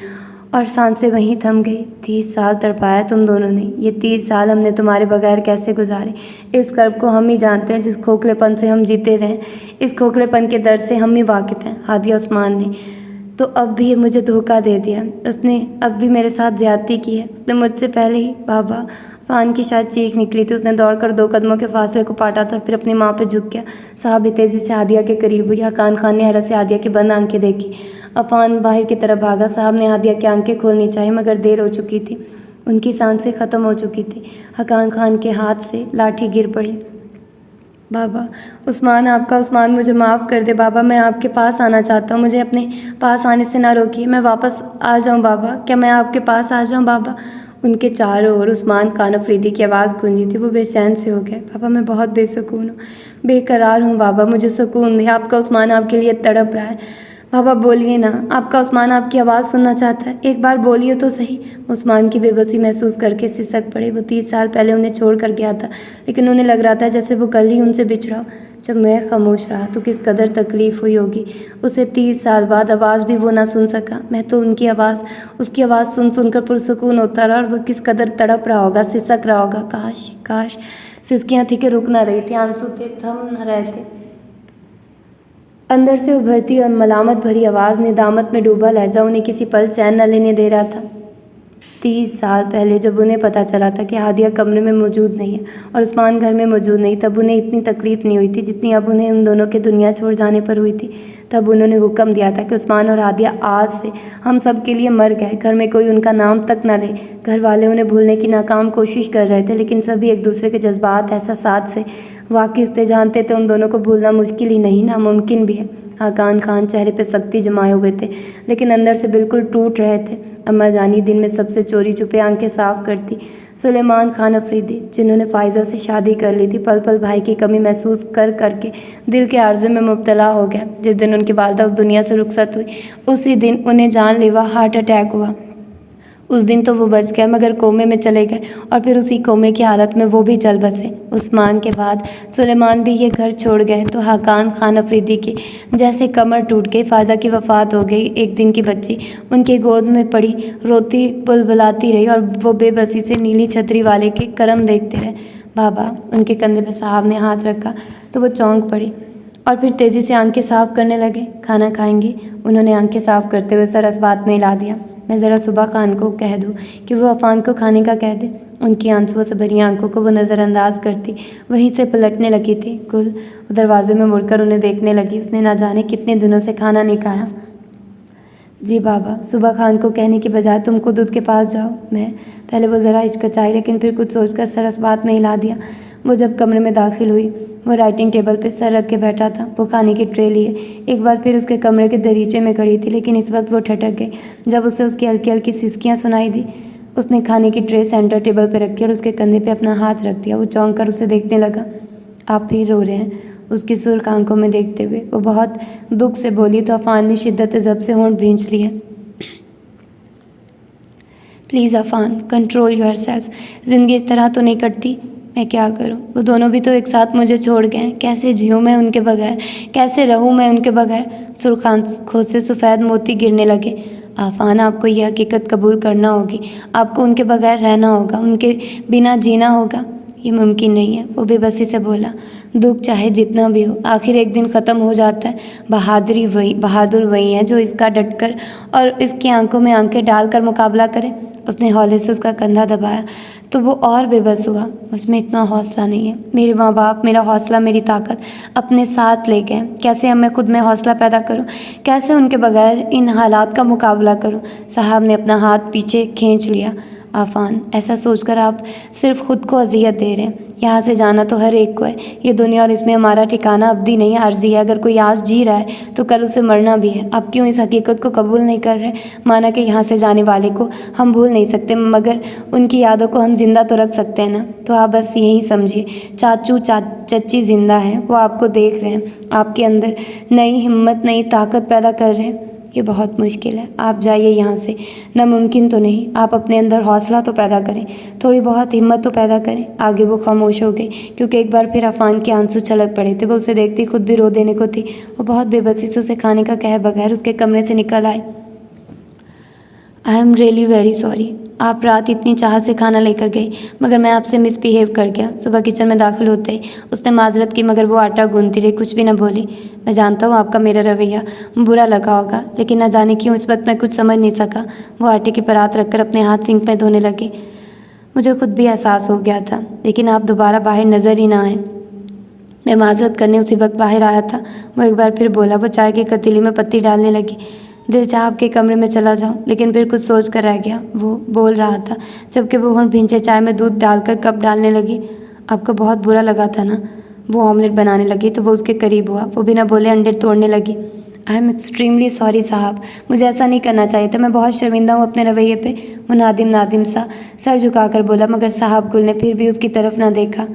और सांसें वहीं थम गई। 30 साल तड़पाया तुम दोनों ने। ये 30 साल हमने तुम्हारे बगैर कैसे गुजारे? इस कर्ब को हम ही जानते हैं, जिस खोखलेपन से हम जीते रहे। इस खोखलेपन के दर्द से हम ही वाकिफ़ हैं। हादिया, उस्मान ने तो अब भी मुझे धोखा दे दिया। उसने अब भी मेरे साथ ज़्यादती की है। उसने मुझसे पहले ही। बाबा। फ़ान की शायद चीख निकली थी। उसने दौड़कर 2 कदमों के फासले को पाटा था और फिर अपनी माँ पे झुक गया। साहब भी तेज़ी से हादिया के करीब हुई। हकान खान ने हैरत से हादिया की बंद आंखें देखी। अफान बाहर की तरफ भागा। साहब ने हादिया की आंखें खोलनी चाहिए, मगर देर हो चुकी थी। उनकी सांसें ख़त्म हो चुकी थी। हकान खान के हाथ से लाठी गिर पड़ी। बाबा। उस्मान, आपका उस्मान, मुझे माफ़ कर दे बाबा। मैं आपके पास आना चाहता हूँ, मुझे अपने पास आने से ना रोकिए। मैं वापस आ जाऊँ बाबा? क्या मैं आपके पास आ जाऊँ बाबा? उनके चारों ओर उस्मान खान अफरीदी की आवाज़ गूंजी थी। वो बेचैन से हो गए। बाबा, मैं बहुत बेसुकून हूँ, बेकरार हूँ बाबा, मुझे सुकून दे। आपका उस्मान आपके लिए तड़प रहा है। बाबा बोलिए ना, आपका उस्मान आपकी आवाज़ सुनना चाहता है। एक बार बोलिए तो सही। उस्मान की बेबसी महसूस करके सिसक पड़े। वो 30 साल पहले उन्हें छोड़ कर गया था, लेकिन उन्हें लग रहा था जैसे वो कल ही उनसे बिछड़ा हो। जब मैं खामोश रहा तो किस कदर तकलीफ़ हुई होगी उसे। 30 साल बाद आवाज़ भी वो ना सुन सका। मैं तो उनकी आवाज़, उसकी आवाज़ सुन सुनकर पुरसुकून होता रहा और वो किस कदर तड़प रहा होगा, सिसक रहा होगा। काश काश सिसकियाँ थी कि रुक ना रही थी, आंसू थे थम न रहे थे। अंदर से उभरती और मलामत भरी आवाज़, निदामत में डूबा लहजा उन्हें किसी पल चैन न लेने दे रहा था। 30 साल पहले जब उन्हें पता चला था कि हादिया कमरे में मौजूद नहीं है और उस्मान घर में मौजूद नहीं, तब उन्हें इतनी तकलीफ़ नहीं हुई थी जितनी अब उन्हें उन दोनों के दुनिया छोड़ जाने पर हुई थी। तब उन्होंने हुक्म दिया था कि उस्मान और हादिया आज से हम सब के लिए मर गए। घर में कोई उनका नाम तक न ले। घर वाले उन्हें भूलने की नाकाम कोशिश कर रहे थे, लेकिन सभी एक दूसरे के जज्बात, एहसासात से वाकिफ़ थे, जानते थे उन दोनों को भूलना मुश्किल ही नहीं, नामुमकिन भी है। हकान खान चेहरे पे सख्ती जमाए हुए थे, लेकिन अंदर से बिल्कुल टूट रहे थे। अम्मा जानी दिन में सबसे चोरी छुपे आंखें साफ करती। सुलेमान खान अफरीदी, जिन्होंने फ़ाइज़ा से शादी कर ली थी, पल पल भाई की कमी महसूस कर करके दिल के आर्ज़े में मुब्तला हो गया। जिस दिन उनकी वालिदा उस दुनिया से रुखसत हुई, उसी दिन उन्हें जानलेवा हार्ट अटैक हुआ। उस दिन तो वो बच गए, मगर कोमे में चले गए और फिर उसी कोमे की हालत में वो भी चल बसे। उस्मान के बाद सुलेमान भी ये घर छोड़ गए तो हकान खान अफरीदी की जैसे कमर टूट गई। फ़ाज़ा की वफ़ात हो गई। एक दिन की बच्ची उनकी गोद में पड़ी रोती बुलबुलाती रही और वो बेबसी से नीली छतरी वाले के करम देखते रहे। बाबा। उनके कंधे पर साहब ने हाथ रखा तो वो चौंक पड़ी और फिर तेज़ी से आंखें साफ़ करने लगे। खाना खाएंगी? उन्होंने आंखें साफ़ करते हुए सर इस बात में हिला दिया। मैं ज़रा सुबह खान को कह दूँ कि वो अफ़ान को खाने का कह दे। उनकी आंसुओं से भरी आंखों को वो नज़रअंदाज करती वहीं से पलटने लगी थी। गुल दरवाजे में मुड़कर उन्हें देखने लगी। उसने ना जाने कितने दिनों से खाना नहीं खाया। जी बाबा, सुबह खान को कहने की बजाय तुम खुद उसके पास जाओ। मैं पहले वो ज़रा हिचकिचाई, लेकिन फिर कुछ सोचकर सरस बात में हिला दिया। वो जब कमरे में दाखिल हुई, वो राइटिंग टेबल पे सर रख के बैठा था। वो खाने की ट्रे लिए एक बार फिर उसके कमरे के दरीचे में खड़ी थी, लेकिन इस वक्त वो ठटक गई जब उसे उसकी हल्की हल्की सिसकियाँ सुनाई दी। उसने खाने की ट्रे सेंटर टेबल पर रखी और उसके कंधे पे अपना हाथ रख दिया। वो चौंक कर उसे देखने लगा। आप फिर रो रहे हैं? उसकी सुर्ख आंखों में देखते हुए वो बहुत दुख से बोली तो अफान ने शिद्दत ज़ब्त से होंठ भींच लिए। Please Afan, control yourself. ज़िंदगी इस तरह तो नहीं कटती। मैं क्या करूं? वो दोनों भी तो एक साथ मुझे छोड़ गए हैं। कैसे जीऊँ मैं उनके बगैर? कैसे रहूं मैं उनके बगैर? सुर्ख आंखों से सफ़ेद मोती गिरने लगे। आफान, आपको यह हकीकत कबूल करना होगी। आपको उनके बगैर रहना होगा, उनके बिना जीना होगा। ये मुमकिन नहीं है, वो बेबसी से बोला। दुख चाहे जितना भी हो, आखिर एक दिन ख़त्म हो जाता है। बहादुर वही है जो इसका डटकर और इसकी आंखों में आंखें डालकर मुकाबला करे। उसने हौले से उसका कंधा दबाया तो वो और बेबस हुआ। उसमें इतना हौसला नहीं है। मेरे माँ बाप मेरा हौसला, मेरी ताकत अपने साथ ले गए। कैसे अब मैं खुद में हौसला पैदा करूं? कैसे उनके बगैर इन हालात का मुकाबला करूं? साहब ने अपना हाथ पीछे खींच लिया। आफान, ऐसा सोचकर आप सिर्फ खुद को अजियत दे रहे हैं। यहाँ से जाना तो हर एक को है। ये दुनिया और इसमें हमारा ठिकाना अब्दी नहीं, आर्जी है। अगर कोई आज जी रहा है तो कल उसे मरना भी है। आप क्यों इस हकीकत को कबूल नहीं कर रहे? माना कि यहाँ से जाने वाले को हम भूल नहीं सकते, मगर उनकी यादों को हम जिंदा तो रख सकते हैं ना। तो आप बस यही समझिए, चाचू चच्ची जिंदा हैं। वो आपको देख रहे हैं, आपके अंदर नई हिम्मत, नई ताकत पैदा कर रहे हैं। ये बहुत मुश्किल है। आप जाइए यहाँ से। नामुमकिन तो नहीं, आप अपने अंदर हौसला तो पैदा करें, थोड़ी बहुत हिम्मत तो पैदा करें। आगे वो खामोश हो गई, क्योंकि एक बार फिर अफान के आंसू छलक पड़े थे। वो उसे देखती खुद भी रो देने को थी। वो बहुत बेबसी से उसे खाने का कहे बगैर उसके कमरे से निकल आए। I am really very sorry. आप रात इतनी चाहत से खाना लेकर गई, मगर मैं आपसे मिसबिहेव कर गया। सुबह किचन में दाखिल होते ही उसने माजरत की, मगर वो आटा गूंथती रही, कुछ भी न बोली। मैं जानता हूँ आपका मेरा रवैया बुरा लगा होगा, लेकिन न जाने क्यों इस वक्त मैं कुछ समझ नहीं सका। वो आटे की परात रखकर अपने हाथ सिंक में धोने लगी। मुझे खुद भी एहसास हो गया था, लेकिन आप दोबारा बाहर नज़र ही ना आए। मैं माजरत करने उसी वक्त बाहर आया था। वो एक बार फिर बोला। वो चाय की पतीली में पत्ती डालने लगी। दिल चाह आपके कमरे में चला जाऊं, लेकिन फिर कुछ सोच कर रह गया। वो बोल रहा था जबकि वो होंठ भींचे चाय में दूध डालकर कप डालने लगी। आपको बहुत बुरा लगा था ना? वो ऑमलेट बनाने लगी तो वो उसके करीब हुआ। वो बिना बोले अंडे तोड़ने लगी। आई एम एक्सट्रीमली सॉरी साहब, मुझे ऐसा नहीं करना चाहिए था। मैं बहुत शर्मिंदा हूँ अपने रवैये पे। वो नादिम सा सर झुकाकर बोला, मगर साहब गुल ने फिर भी उसकी तरफ ना देखा।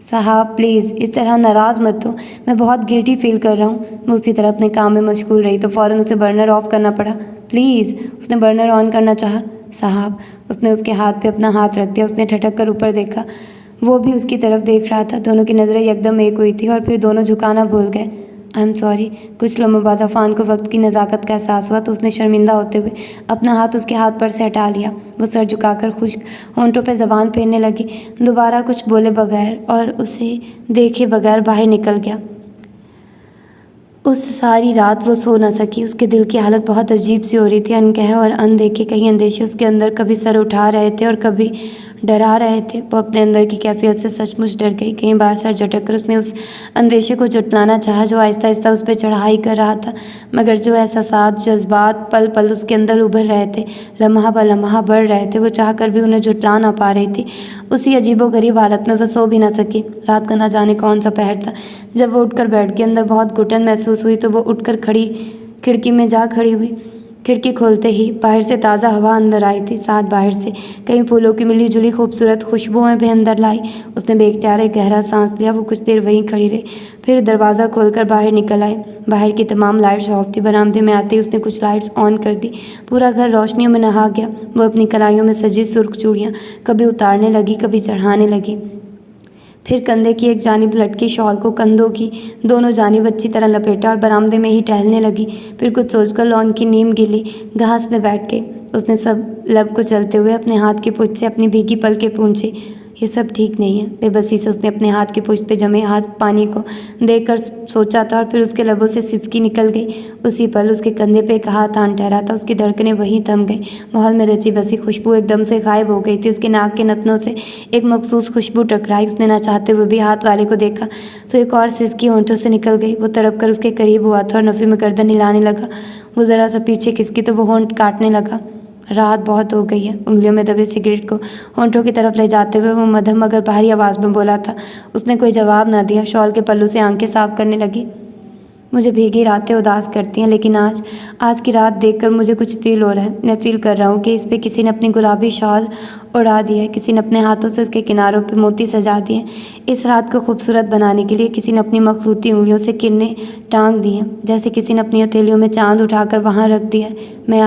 साहब प्लीज़ इस तरह नाराज़ मत हो, मैं बहुत गिल्टी फील कर रहा हूँ। मैं उसी तरह अपने काम में मशगूल रही तो फ़ौरन उसे बर्नर ऑफ करना पड़ा। प्लीज़। उसने बर्नर ऑन करना चाहा। साहब, उसने उसके हाथ पे अपना हाथ रख दिया। उसने ठटक कर ऊपर देखा। वो भी उसकी तरफ देख रहा था। दोनों की नज़रें एकदम एक हुई थी और फिर दोनों झुकाना भूल गए। I am sorry. कुछ लम्हों बाद अफान को वक्त की नज़ाकत का एहसास हुआ तो उसने शर्मिंदा होते हुए अपना हाथ उसके हाथ पर से हटा लिया। वो सर झुकाकर खुश्क होंठों पर ज़बान फेरने लगी, दोबारा कुछ बोले बगैर और उसे देखे बगैर बाहर निकल गया। उस सारी रात वो सो न सकी। उसके दिल की हालत बहुत अजीब सी हो रही थी। अनकहे और अनदेखे कई अंदेशे उसके अंदर कभी सर उठा रहे थे और कभी डरा रहे थे। वो अपने अंदर की कैफियत से सचमुच डर गई। कई बार सर झटक कर उसने उस अंदेशे को जुटलाना चाहा जो आहिस्ता आहिस्ता उस पर चढ़ाई कर रहा था, मगर जो एहसासात, जज्बात पल पल उसके अंदर उभर रहे थे, लम्हा ब लम्हा बढ़ रहे थे, वो चाह कर भी उन्हें जुटला ना पा रही थी। उसी अजीबोगरीब हालत में वह सो भी ना सकी। रात का ना जाने कौन सा पहर था। जब वो उठकर बैठ के अंदर बहुत घुटन महसूस हुई तो वो उठकर खिड़की में जा खड़ी हुई। खिड़की खोलते ही बाहर से ताज़ा हवा अंदर आई थी, साथ बाहर से कई फूलों की मिली जुली खूबसूरत खुशबुएं भी अंदर लाई। उसने बेख्तियार एक गहरा सांस लिया। वो कुछ देर वहीं खड़ी रही, फिर दरवाज़ा खोलकर बाहर निकल आई। बाहर की तमाम लाइट्स ऑफ थी। बरामदे में आते ही उसने कुछ लाइट्स ऑन कर दी। पूरा घर रोशनियों में नहा गया। वो अपनी कलाइयों में सजी सुर्ख चूड़ियाँ कभी उतारने लगी, कभी चढ़ाने लगी। फिर कंधे की एक जानिब लटकी शॉल को कंधों की दोनों जानिब अच्छी तरह लपेटा और बरामदे में ही टहलने लगी। फिर कुछ सोचकर लॉन की नीम गिली घास में बैठ गई। उसने सब लब को चलते हुए अपने हाथ की पुछ से अपनी भीगी पलकें पूंछी। ये सब ठीक नहीं है। बेबसी से उसने अपने हाथ की पुश्त पे जमे हाथ पानी को देखकर सोचा था और फिर उसके लबों से सिसकी निकल गई। उसी पल उसके कंधे पे एक हाथ आन ठहरा था। उसकी धड़कनें वहीं थम गई। माहौल में रची बसी खुशबू एकदम से गायब हो गई थी। उसके नाक के नथनों से एक मखसूस खुशबू टकराई। उसने ना चाहते हुए भी हाथ वाले को देखा तो एक और सिसकी होंठों से निकल गई। वो तड़प कर उसके करीब हुआ था और नफ़ी में गर्दन हिलाने लगा। वो ज़रा सा पीछे खिसकी तो वो होंठ काटने लगा। रात बहुत हो गई है। उंगलियों में दबे सिगरेट को होंठों की तरफ ले जाते हुए वो मध्यम मगर भारी आवाज़ में बोला था। उसने कोई जवाब ना दिया। शॉल के पल्लू से आंखें साफ करने लगी। मुझे भीगी रातें उदास करती हैं, लेकिन आज की रात देखकर मुझे कुछ फील हो रहा है। मैं फील कर रहा हूँ कि इस पे किसी ने अपनी गुलाबी शॉल उड़ा दी है। किसी ने अपने हाथों से उसके किनारों पे मोती सजा दिए। इस रात को खूबसूरत बनाने के लिए किसी ने अपनी मखरूती उंगलियों से किरणें टांग दी हैं, जैसे किसी ने अपनी हथेलियों में चांद उठाकर वहाँ रख दिया है। मैं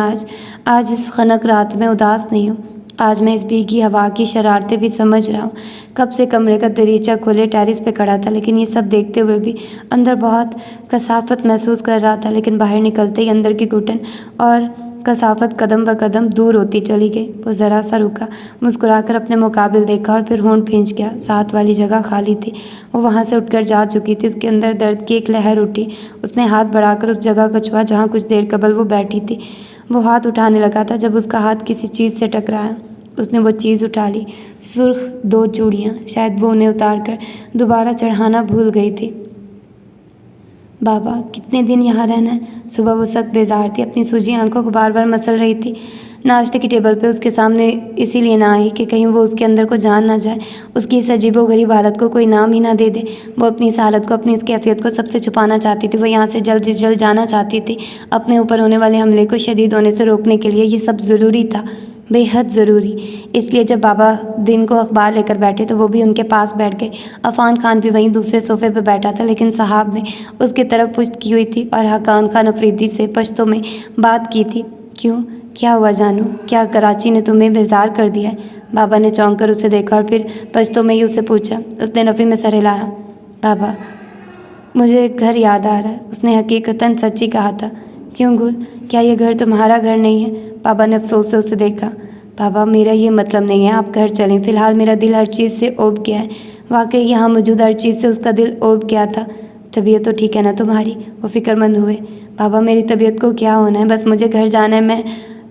आज इस खनक रात में उदास नहीं हूँ। आज मैं इस भीगी हवा की शरारतें भी समझ रहा हूँ। कब से कमरे का दरीचा खोले टेरिस पे खड़ा था, लेकिन ये सब देखते हुए भी अंदर बहुत कसाफत महसूस कर रहा था। लेकिन बाहर निकलते ही अंदर की घुटन और कसाफत कदम ब कदम दूर होती चली गई। वो ज़रा सा रुका, मुस्कुराकर अपने मुकाबिल देखा और फिर होंठ भींच गया। साथ वाली जगह खाली थी। वो वहाँ से उठकर जा चुकी थी। उसके अंदर दर्द की एक लहर उठी। उसने हाथ बढ़ाकर उस जगह को छुआ जहाँ कुछ देर कबल वो बैठी थी। वो हाथ उठाने लगा था जब उसका हाथ किसी चीज़ से टकराया। उसने वो चीज़ उठा ली, सुर्ख 2 चूड़ियाँ। शायद वो उन्हें उतार कर दोबारा चढ़ाना भूल गई थी। बाबा, कितने दिन यहाँ रहना है? सुबह वो सख्त बेजार थी। अपनी सूजी आंखों को बार बार मसल रही थी। नाश्ते की टेबल पे उसके सामने इसीलिए ना आई कि कहीं वो उसके अंदर को जान ना जाए, उसकी इस अजीबोगरीब हालत को कोई नाम ही ना दे दे। वो अपनी इस हालत को, अपनी इस कैफियत को सबसे छुपाना चाहती थी। वो यहाँ से जल्द से जल्द जाना चाहती थी। अपने ऊपर होने वाले हमले को शदीद होने से रोकने के लिए ये सब ज़रूरी था, बेहद ज़रूरी। इसलिए जब बाबा दिन को अखबार लेकर बैठे तो वो भी उनके पास बैठ गए। अफ़ान खान भी वहीं दूसरे सोफ़े पर बैठा था, लेकिन साहब ने उसकी तरफ पुश्त की हुई थी और हकान खान अफरीदी से पश्तो में बात की थी। क्यों, क्या हुआ जानू? क्या कराची ने तुम्हें बेजार कर दिया है? बाबा ने चौंक कर उसे देखा और फिर पश्तो में ही उससे पूछा। उसने नफ़ी में सर हिलाया। बाबा, मुझे घर याद आ रहा है। उसने हकीकतन सच्ची कहा था। क्यों गुल, क्या ये घर तुम्हारा घर नहीं है? बाबा ने अफसोस से उसे देखा। बाबा, मेरा ये मतलब नहीं है आप घर चलें। फ़िलहाल मेरा दिल हर चीज़ से ऊब गया है। वाकई यहाँ मौजूद हर चीज़ से उसका दिल ऊब गया था। तबीयत तो ठीक है ना तुम्हारी? वो फ़िक्रमंद हुए। बाबा, मेरी तबीयत को क्या होना है, बस मुझे घर जाना है। मैं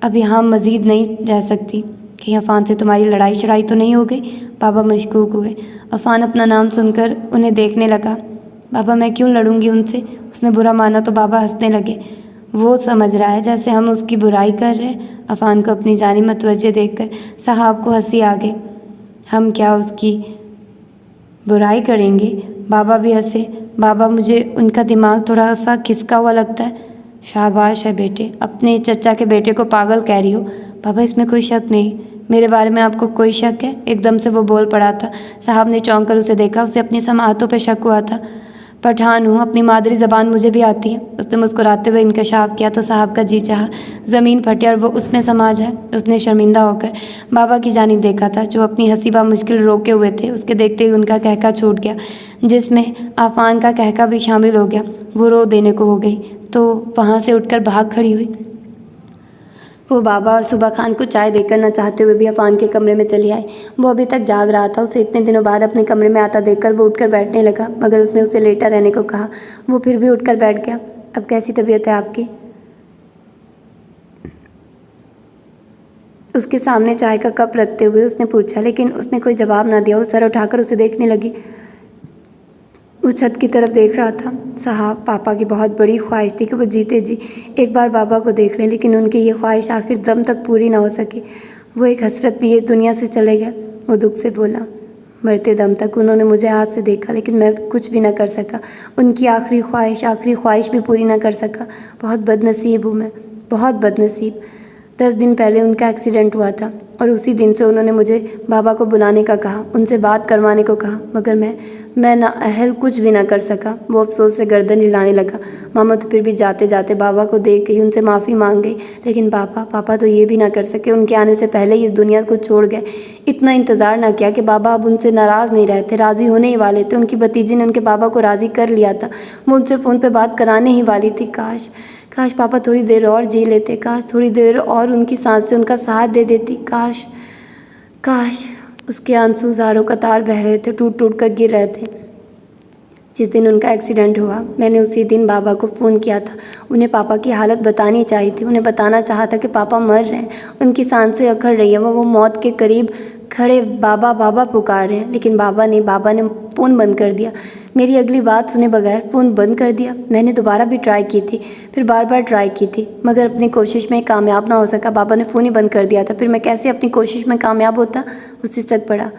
अब यहाँ मज़ीद नहीं रह सकती। कहीं अफ़ान से तुम्हारी लड़ाई शड़ाई तो नहीं हो गई? बाबा मशकूक हुए। अफ़ान अपना नाम सुनकर उन्हें देखने लगा। बाबा, मैं क्यों लड़ूंगी उनसे? उसने बुरा माना तो बाबा हंसने लगे। वो समझ रहा है जैसे हम उसकी बुराई कर रहे हैं। अफ़ान को अपनी जानी मतवज्जे देखकर साहब को हंसी आ गई। हम क्या उसकी बुराई करेंगे? बाबा भी हंसे। बाबा, मुझे उनका दिमाग थोड़ा सा खिसका हुआ लगता है। शाबाश है बेटे, अपने चचा के बेटे को पागल कह रही हो। बाबा, इसमें कोई शक नहीं। मेरे बारे में आपको कोई शक है? एकदम से वो बोल पड़ा था। साहब ने चौंक कर उसे देखा। उसे अपनी समाअतों पर शक हुआ था। पठान हूँ, अपनी मादरी ज़बान मुझे भी आती है। उसने मुस्कुराते हुए इंकशाफ किया तो साहब का जी चाहा ज़मीन फटे और वो उसमें समा जाए। उसने शर्मिंदा होकर बाबा की जानिब देखा था, जो अपनी हंसी मुश्किल रोके हुए थे। उसके देखते ही उनका कहका छूट गया, जिसमें आफान का कहका भी शामिल हो गया। वो रो देने को हो गई तो वहाँ से उठकर भाग खड़ी हुई। वो बाबा और सुबह खान को चाय देकर न चाहते हुए भी अफ़ान के कमरे में चली आई। वो अभी तक जाग रहा था। उसे इतने दिनों बाद अपने कमरे में आता देखकर वो उठकर बैठने लगा, मगर उसने उसे लेटा रहने को कहा। वो फिर भी उठकर बैठ गया। अब कैसी तबीयत है आपकी? उसके सामने चाय का कप रखते हुए उसने पूछा, लेकिन उसने कोई जवाब ना दिया। वो सर उठाकर उसे देखने लगी। वो छत की तरफ देख रहा था। साहब, पापा की बहुत बड़ी ख्वाहिश थी कि वो जीते जी एक बार बाबा को देख लें, लेकिन उनकी ये ख्वाहिश आखिर दम तक पूरी ना हो सकी। वो एक हसरत लिए इस दुनिया से चले गए। वो दुख से बोला, मरते दम तक उन्होंने मुझे हाथ से देखा, लेकिन मैं कुछ भी ना कर सका। उनकी आखिरी ख्वाहिश भी पूरी ना कर सका। बहुत बदनसीब हूँ मैं, बहुत बदनसीब। 10 दिन पहले उनका एक्सीडेंट हुआ था और उसी दिन से उन्होंने मुझे बाबा को बुलाने का कहा, उनसे बात करवाने को कहा, मगर मैं ना अहल कुछ भी ना कर सका। वो अफसोस से गर्दन हिलाने लगा। मामा तो फिर भी जाते जाते बाबा को देख गई, उनसे माफ़ी मांग गई, लेकिन पापा तो ये भी ना कर सके। उनके आने से पहले ही इस दुनिया को छोड़ गए। इतना इंतज़ार ना किया कि बाबा अब उनसे नाराज़ नहीं रहते, राज़ी होने ही वाले थे। उनकी भतीजी ने उनके बाबा को राज़ी कर लिया था। वो उनसे फ़ोन पर बात कराने ही वाली थी। काश पापा थोड़ी देर और जी लेते। काश थोड़ी देर और उनकी सांसें उनका साथ दे देती। काश। उसके आंसू ज़ारों कतार बह रहे थे, टूट टूट कर गिर रहे थे। जिस दिन उनका एक्सीडेंट हुआ, मैंने उसी दिन बाबा को फ़ोन किया था। उन्हें पापा की हालत बतानी चाहिए थी। उन्हें बताना चाहा था कि पापा मर रहे हैं, उनकी सांसें अकड़ रही हैं, वो मौत के करीब खड़े बाबा बाबा पुकार रहे हैं। लेकिन बाबा ने फ़ोन बंद कर दिया। मेरी अगली बात सुने बगैर फ़ोन बंद कर दिया। मैंने दोबारा भी ट्राई की थी, फिर बार बार ट्राई की थी, मगर अपनी कोशिश में कामयाब ना हो सका। बाबा ने फ़ोन ही बंद कर दिया था। फिर मैं कैसे अपनी कोशिश में कामयाब होता, उससे शक पड़ा।